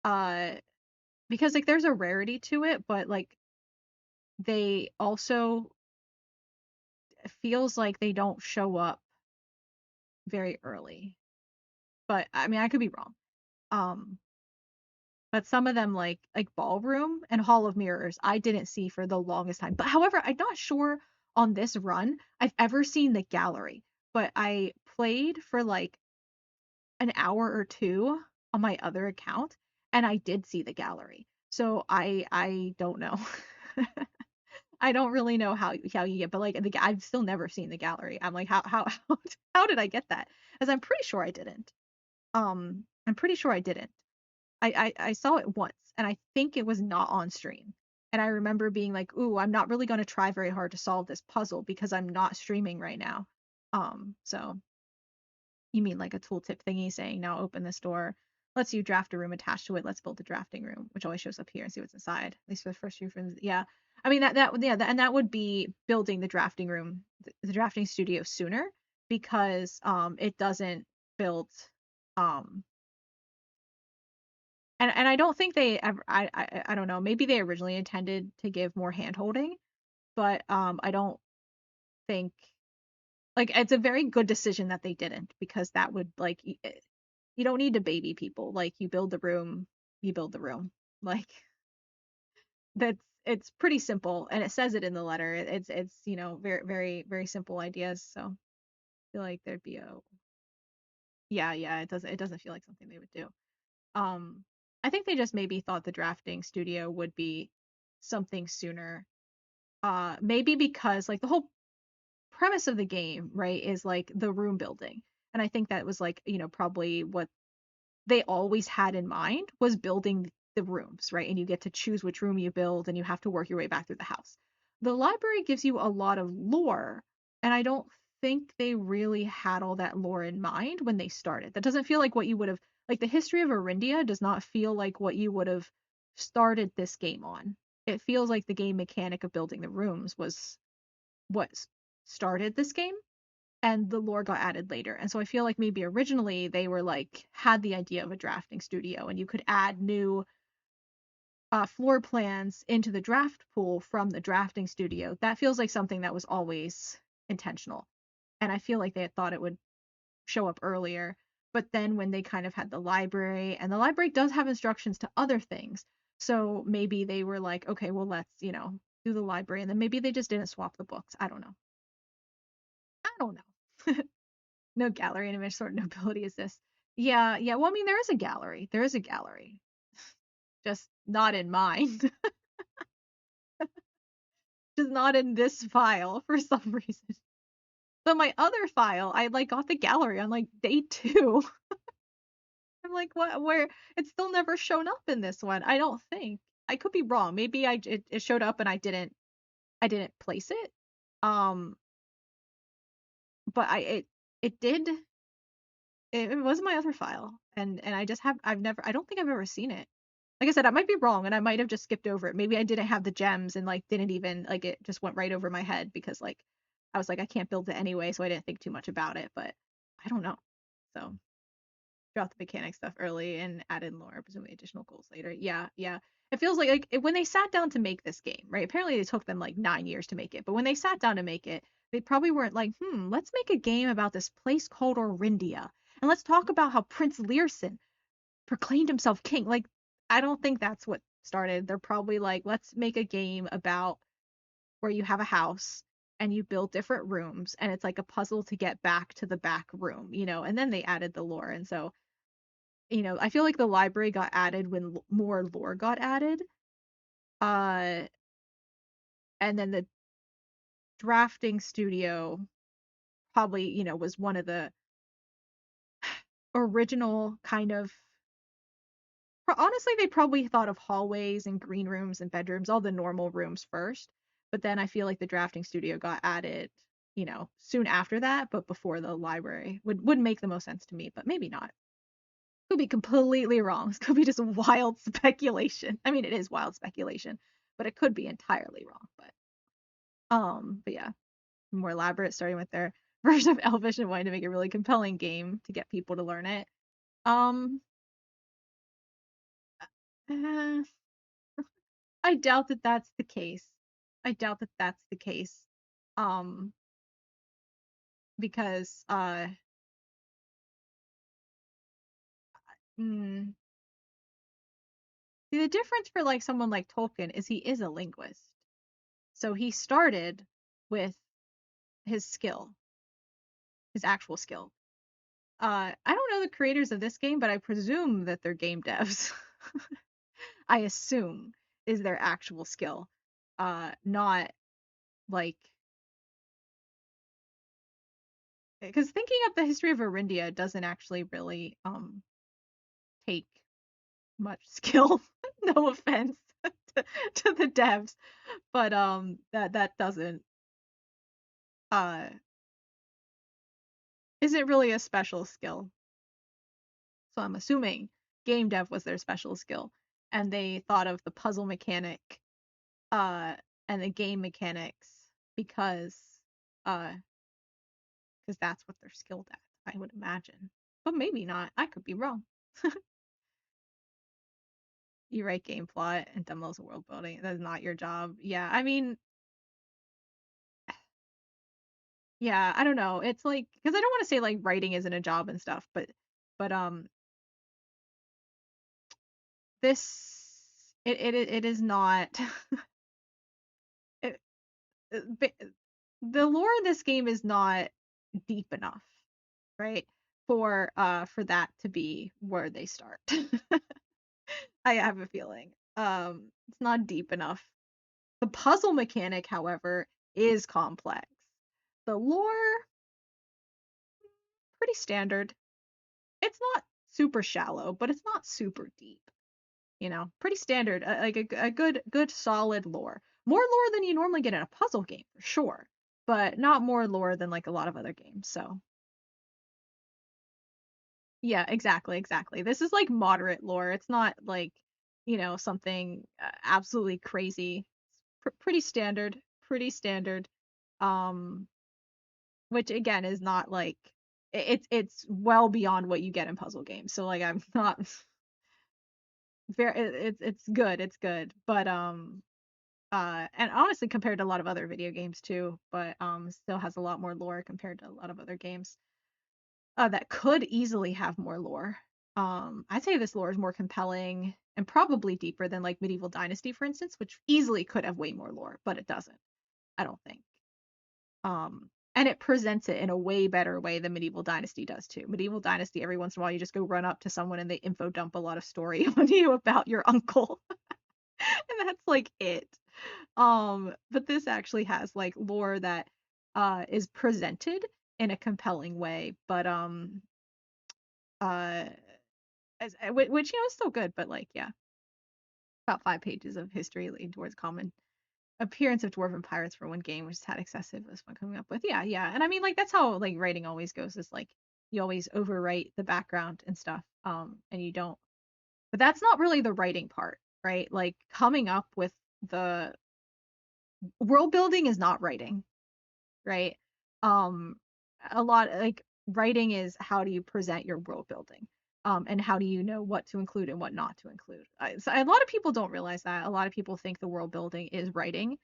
Uh because like there's a rarity to it, but like they also feels like they don't show up very early. But I mean, I could be wrong. Um but some of them like ballroom and hall of mirrors I didn't see for the longest time. But however, I'm not sure on this run I've ever seen the gallery, but I played for like an hour or two on my other account and I did see the gallery, so I don't know. I don't really know how you get, but like I've still never seen the gallery. I'm like, how did I get that? As I'm pretty sure I didn't. I'm pretty sure I didn't. I saw it once and I think it was not on stream. And I remember being like, ooh, I'm not really going to try very hard to solve this puzzle because I'm not streaming right now. So you mean like a tooltip thingy saying now open this door, lets you draft a room attached to it, let's build the drafting room, which always shows up here and see what's inside. At least for the first few rooms. Yeah. I mean and that would be building the drafting room, the drafting studio sooner because it doesn't build um and I don't think they ever I don't know, maybe they originally intended to give more hand holding, but I don't think like it's a very good decision that they didn't because that would like you don't need to baby people. Like you build the room, you build the room. Like that's it's pretty simple and it says it in the letter. It's very very simple ideas, so I feel like there'd be a yeah, it doesn't feel like something they would do. Um, I think they just maybe thought the drafting studio would be something sooner. Maybe because like the whole premise of the game, right, is like the room building. And I think that was like, probably what they always had in mind was building the rooms, right? And you get to choose which room you build and you have to work your way back through the house. The library gives you a lot of lore, and I don't think they really had all that lore in mind when they started. That doesn't feel like what you would have like the history of Arindia does not feel like what you would have started this game on. It feels like the game mechanic of building the rooms was what started this game and the lore got added later. And so I feel like maybe originally they were like had the idea of a drafting studio and you could add new floor plans into the draft pool from the drafting studio. That feels like something that was always intentional. And I feel like they had thought it would show up earlier. But then when they kind of had the library, and the library does have instructions to other things. So maybe they were like, okay, well, let's, do the library. And then maybe they just didn't swap the books. I don't know. I don't know. No gallery and which sort of nobility is this? Yeah, yeah. Well, I mean, there is a gallery. There is a gallery, just not in mine. Just not in this file for some reason. So my other file, I like got the gallery on like day two. I'm like, what? Where? It's still never shown up in this one. I don't think. I could be wrong. Maybe it showed up and I didn't place it. Um, but it did. It was my other file, and I just have I've never I don't think I've ever seen it. Like I said, I might be wrong and I might have just skipped over it. Maybe I didn't have the gems and like didn't even like it just went right over my head because like I was like I can't build it anyway, so I didn't think too much about it, but I don't know. So dropped the mechanic stuff early and added lore, presumably additional goals later. Yeah, yeah. It feels when they sat down to make this game, right? Apparently it took them like 9 years to make it, but when they sat down to make it, they probably weren't like, let's make a game about this place called Orindia, and let's talk about how Prince Learson proclaimed himself king. Like, I don't think that's what started. They're probably like, let's make a game about where you have a house and you build different rooms, and it's like a puzzle to get back to the back room, and then they added the lore. And so I feel like the library got added when more lore got added. Uh, and then the drafting studio probably, was one of the original kind of. Honestly, they probably thought of hallways and green rooms and bedrooms, all the normal rooms first. But then I feel like the drafting studio got added, soon after that, but before the library would make the most sense to me, but maybe not. Could be completely wrong. This could be just wild speculation. I mean, it is wild speculation, but it could be entirely wrong. But yeah, more elaborate, starting with their version of Elvish and wanting to make a really compelling game to get people to learn it. Um, uh, I doubt that that's the case. I doubt that that's the case. Um, because mm, the difference for like someone like Tolkien is he is a linguist. So he started with his skill, his actual skill. I don't know the creators of this game, but I presume that they're game devs. I assume is their actual skill. Not like because thinking of the history of Arindia doesn't actually really take much skill. No offense to the devs, but that doesn't uh isn't really a special skill. So I'm assuming game dev was their special skill, and they thought of the puzzle mechanic uh and the game mechanics because uh because that's what they're skilled at, I would imagine. But maybe not. I could be wrong. You write game plot and demos world building. That's not your job. Yeah, I mean, yeah, I don't know. It's like because I don't want to say like writing isn't a job and stuff, but this it is not. It, the lore in this game is not deep enough, right? For that to be where they start. I have a feeling. It's not deep enough. The puzzle mechanic, however, is complex. The lore, pretty standard. It's not super shallow, but it's not super deep. Pretty standard. Like a good solid lore. More lore than you normally get in a puzzle game for sure, but not more lore than like a lot of other games. So yeah, exactly, exactly. This is like moderate lore. It's not like something absolutely crazy. Pretty standard, pretty standard. Um, which again is not like it's well beyond what you get in puzzle games. So like I'm not very it's good, it's good. But and honestly compared to a lot of other video games too, but still has a lot more lore compared to a lot of other games that could easily have more lore. I'd say this lore is more compelling and probably deeper than like Medieval Dynasty, for instance, which easily could have way more lore, but it doesn't. I don't think. And it presents it in a way better way than Medieval Dynasty does too. Medieval Dynasty, every once in a while, you just go run up to someone and they info dump a lot of story on you about your uncle, and that's like it. But this actually has like lore that is presented in a compelling way, but uh, which is still good, but like yeah, about 5 pages of history leading towards common appearance of dwarven pirates for one game, which is had excessive was fun coming up with. Yeah, yeah. And I mean like that's how like writing always goes, is like you always overwrite the background and stuff. And you don't But that's not really the writing part, right? Like coming up with the world building is not writing, right? Um, a lot like writing is how do you present your world building, and how do you know what to include and what not to include. So a lot of people don't realize that. A lot of people think the world building is writing,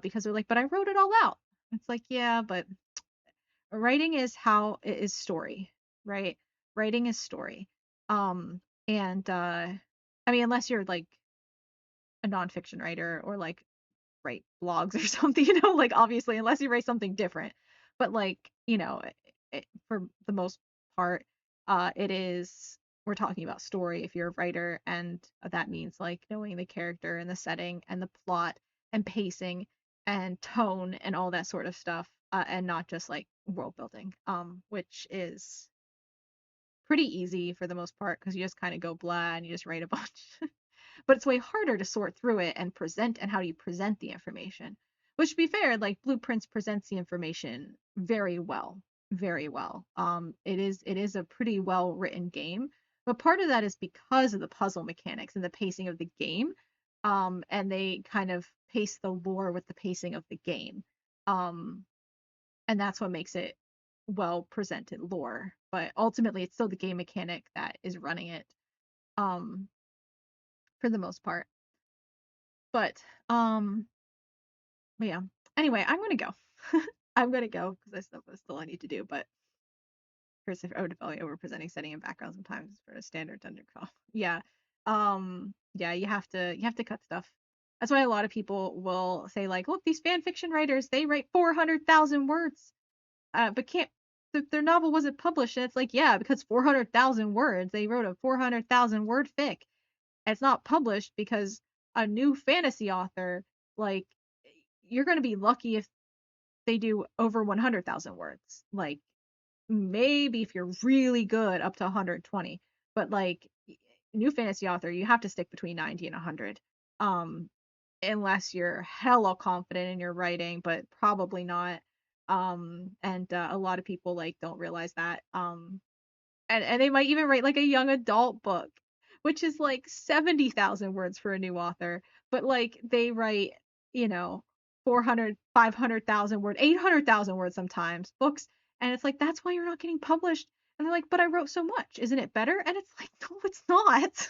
because they're like, but I wrote it all out. It's like, yeah, but writing is how it is story, right? Writing is story. Um, and I mean, unless you're like a nonfiction writer or like write blogs or something, like obviously, unless you write something different. But like, for the most part, it is we're talking about story if you're a writer, and that means like knowing the character and the setting and the plot and pacing and tone and all that sort of stuff, and not just like world building, which is pretty easy for the most part because you just kind of go blah and you just write a bunch. But it's way harder to sort through it and present, and how do you present the information. Which, to be fair, like Blueprints presents the information very well, very well. It is a pretty well written game, but part of that is because of the puzzle mechanics and the pacing of the game. And they kind of pace the lore with the pacing of the game. Um, and that's what makes it well presented lore. But ultimately, it's still the game mechanic that is running it, um, for the most part. But but yeah. Anyway, I'm gonna go. I'm gonna go because I still I need to do. But first, if I would probably over presenting setting and background sometimes for a standard dungeon crawl. Yeah. Yeah, you have to cut stuff. That's why a lot of people will say like, look, these fan fiction writers, they write 400,000 words, but can't. Their novel wasn't published, and it's like, yeah, because 400,000 words, they wrote a 400,000 word fic. And it's not published because a new fantasy author, like, you're gonna be lucky if they do over 100,000 words. Like, maybe if you're really good up to 120, but like new fantasy author, you have to stick between 90 and 100. Um, unless you're hella confident in your writing, but probably not. And a lot of people like don't realize that. And they might even write like a young adult book, which is like 70,000 words for a new author, but like they write, you know 400, 500,000 word, 800,000 words sometimes books, and it's like that's why you're not getting published. And they're like, but I wrote so much, isn't it better? And it's like, no, it's not.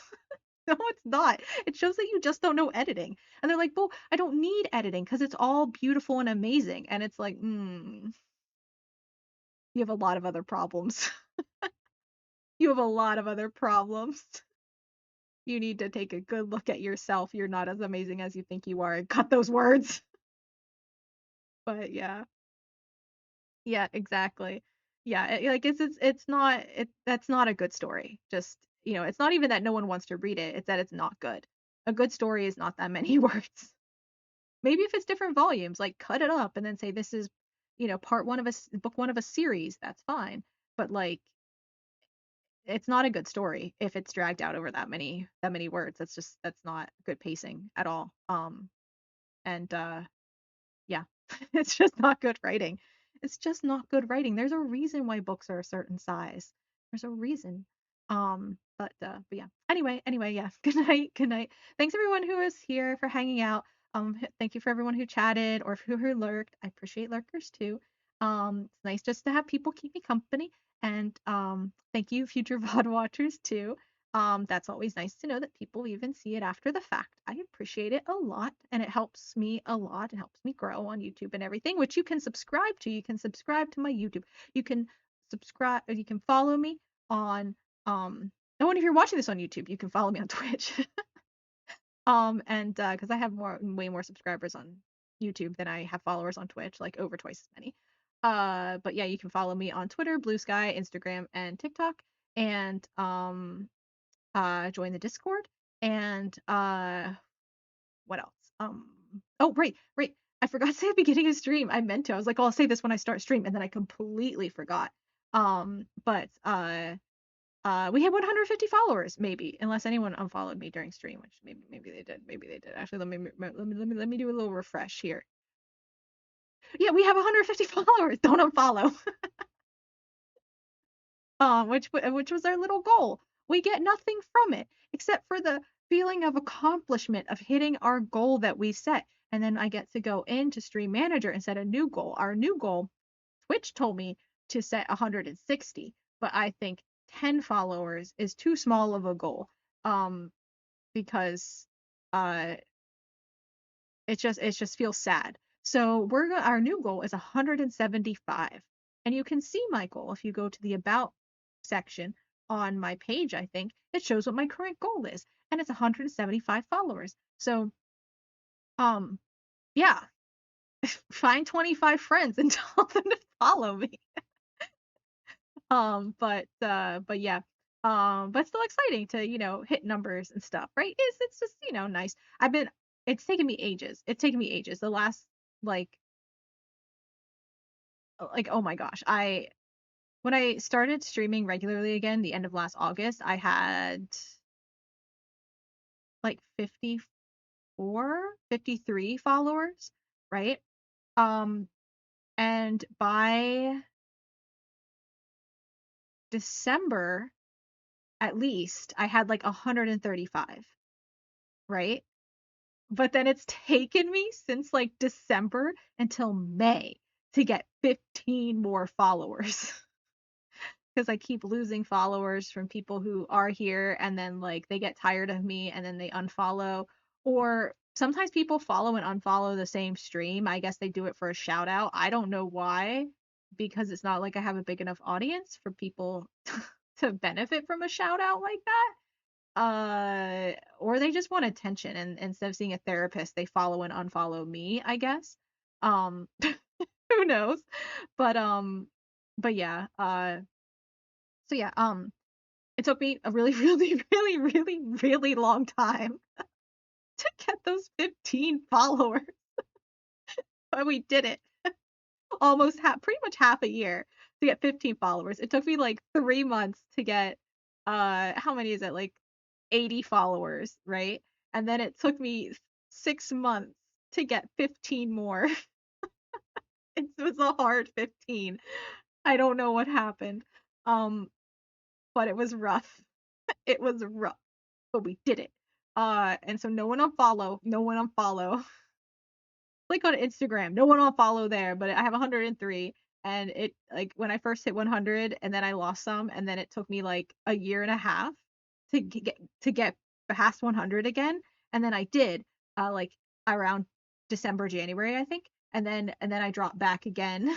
No, it's not. It shows that you just don't know editing. And they're like, well, I don't need editing because it's all beautiful and amazing. And it's like, you have a lot of other problems. You have a lot of other problems. You need to take a good look at yourself. You're not as amazing as you think you are, and cut those words. But yeah. Yeah, exactly. Yeah, like it's not that's not a good story. Just, it's not even that no one wants to read it. It's that it's not good. A good story is not that many words. Maybe if it's different volumes, like cut it up and then say this is, part one of book one of a series, that's fine. But like it's not a good story if it's dragged out over that many words. That's not good pacing at all. And Yeah, it's just not good writing. It's just not good writing. There's a reason why books are a certain size. There's a reason. But yeah. Anyway, yeah. Good night. Good night. Thanks everyone who was here for hanging out. Thank you for everyone who chatted or who lurked. I appreciate lurkers too. It's nice just to have people keep me company. And thank you, future VOD watchers too. That's always nice to know that people even see it after the fact. I appreciate it a lot, and it helps me a lot. It helps me grow on YouTube and everything, which you can subscribe to. You can subscribe to my YouTube. You can subscribe, you can follow me on, oh, and if you're watching this on YouTube, you can follow me on Twitch. And because I have way more subscribers on YouTube than I have followers on Twitch, like over twice as many. But yeah, you can follow me on Twitter, Blue Sky, Instagram, and TikTok. And join the Discord, and what else? Oh, right. I forgot to say at the beginning of stream. I meant to. I was like, oh, I'll say this when I start stream, and then I completely forgot. But we had 150 followers, maybe, unless anyone unfollowed me during stream, which maybe they did. Maybe they did. Actually, let me do a little refresh here. Yeah, we have 150 followers. Don't unfollow. Which was our little goal. We get nothing from it except for the feeling of accomplishment of hitting our goal that we set. And then I get to go into Stream Manager and set a new goal. Our new goal, Twitch told me to set 160, but I think 10 followers is too small of a goal. Because uh it just feels sad. So our new goal is 175. And you can see my goal if you go to the about section on my page, I think. It shows what my current goal is, and it's 175 followers. So um yeah, find 25 friends and tell them to follow me. But yeah. But still exciting to, hit numbers and stuff, right? It's just, nice. It's taken me ages. It's taken me ages. The last like oh my gosh. I When I started streaming regularly again, the end of last August, I had like 54, 53 followers, right? Um, and by December, at least, I had like 135, right? But then it's taken me since like December until May to get 15 more followers. Because I keep losing followers from people who are here and then like they get tired of me and then they unfollow. Or sometimes people follow and unfollow the same stream. I guess they do it for a shout out. I don't know why, because it's not like I have a big enough audience for people to benefit from a shout out like that. Or they just want attention, and instead of seeing a therapist, they follow and unfollow me, I guess. Who knows? But but yeah, so yeah, it took me a really, really, really, really, really long time to get those 15 followers, but we did it. Pretty much half a year to get 15 followers. It took me like 3 months to get, how many is it? Like 80 followers, right? And then it took me 6 months to get 15 more. It was a hard 15. I don't know what happened. Um, but it was rough. It was rough, but we did it. And so no one unfollow, no one unfollow. Like on Instagram, no one unfollow there, but I have 103, and it like when I first hit 100 and then I lost some, and then it took me like a year and a half to get past 100 again, and then I did like around December, January, I think. And then I dropped back again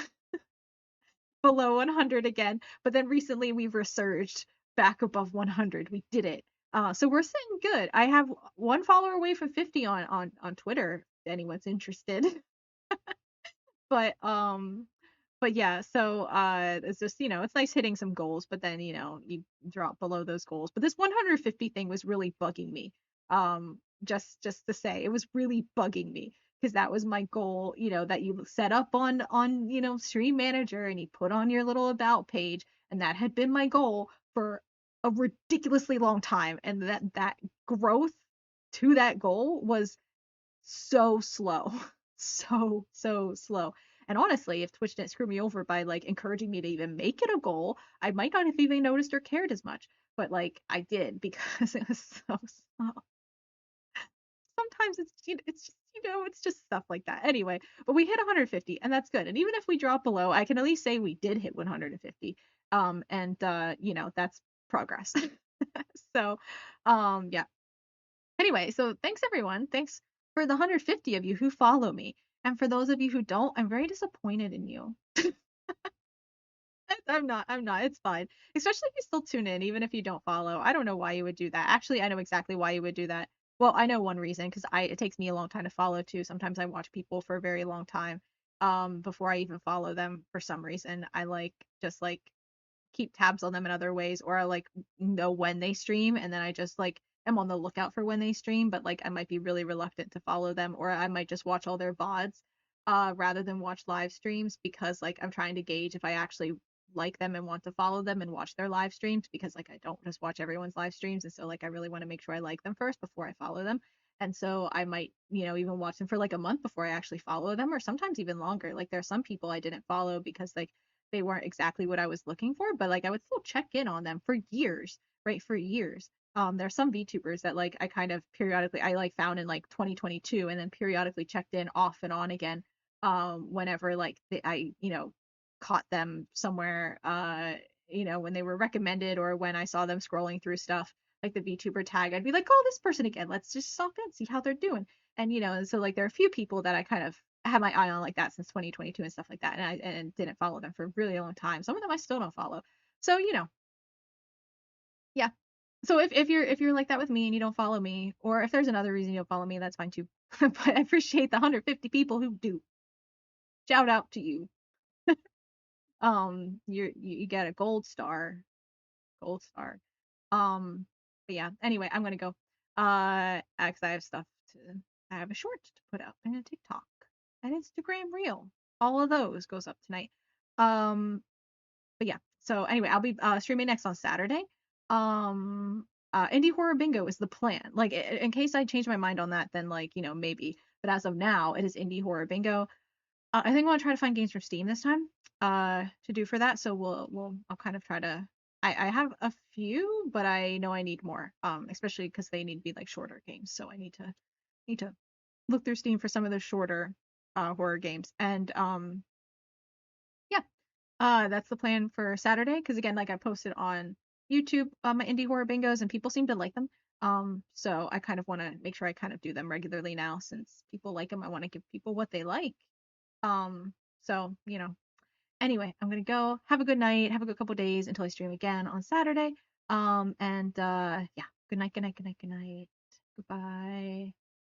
below 100 again. But then recently we've resurged back above 100. We did it. So we're sitting good. I have one follower away from 50 on Twitter, if anyone's interested. But yeah, so it's just, it's nice hitting some goals, but then, you drop below those goals. But this 150 thing was really bugging me. Just to say, it was really bugging me because that was my goal, that you set up on, Stream Manager, and you put on your little about page, and that had been my goal for a ridiculously long time, and that growth to that goal was so slow. So slow. And honestly, if Twitch didn't screw me over by like encouraging me to even make it a goal, I might not have even noticed or cared as much. But like I did because it was so slow. Sometimes it's just, it's just stuff like that. Anyway, but we hit 150, and that's good. And even if we drop below, I can at least say we did hit 150. And that's progress. So yeah. Anyway, so thanks everyone. Thanks for the 150 of you who follow me. And for those of you who don't, I'm very disappointed in you. I'm not. It's fine. Especially if you still tune in, even if you don't follow. I don't know why you would do that. Actually, I know exactly why you would do that. Well, I know one reason, because it takes me a long time to follow too. Sometimes I watch people for a very long time before I even follow them for some reason. I like just like keep tabs on them in other ways, or I like know when they stream, and then I just like am on the lookout for when they stream, but like I might be really reluctant to follow them, or I might just watch all their VODs rather than watch live streams, because like I'm trying to gauge if I actually like them and want to follow them and watch their live streams, because like I don't just watch everyone's live streams, and so like I really want to make sure I like them first before I follow them. And so I might, even watch them for like a month before I actually follow them, or sometimes even longer. Like there's some people I didn't follow because like they weren't exactly what I was looking for, but like I would still check in on them for years, right? For years. There's some VTubers that like I kind of periodically I like found in like 2022 and then periodically checked in off and on again whenever like I caught them somewhere when they were recommended or when I saw them scrolling through stuff like the VTuber tag, I'd be like, oh, this person again, let's just stop in, see how they're doing. And so like there are a few people that I kind of had my eye on like that since 2022 and stuff like that, and I didn't follow them for a really long time. Some of them I still don't follow. So yeah. So if you're like that with me and you don't follow me, or if there's another reason you don't follow me, that's fine too. But I appreciate the 150 people who do. Shout out to you. You get a gold star. Gold star. But yeah. Anyway, I'm gonna go. 'Cause I have stuff to. I have a short to put up and a TikTok, an Instagram reel. All of those goes up tonight. Um, but yeah. So anyway, I'll be streaming next on Saturday. Indie horror bingo is the plan. Like in case I change my mind on that, then like maybe. But as of now, it is indie horror bingo. I think I want to try to find games from Steam this time to do for that. So I'll kind of try to. I have a few, but I know I need more. Especially because they need to be like shorter games. So I need to look through Steam for some of the shorter horror games. And yeah, that's the plan for Saturday. Because again, like I posted on YouTube my indie horror bingos, and people seem to like them. So I kind of want to make sure I kind of do them regularly now since people like them. I want to give people what they like. So, anyway, I'm gonna go. Have a good night. Have a good couple days until I stream again on Saturday. And yeah, good night, good night, good night, good night. Goodbye.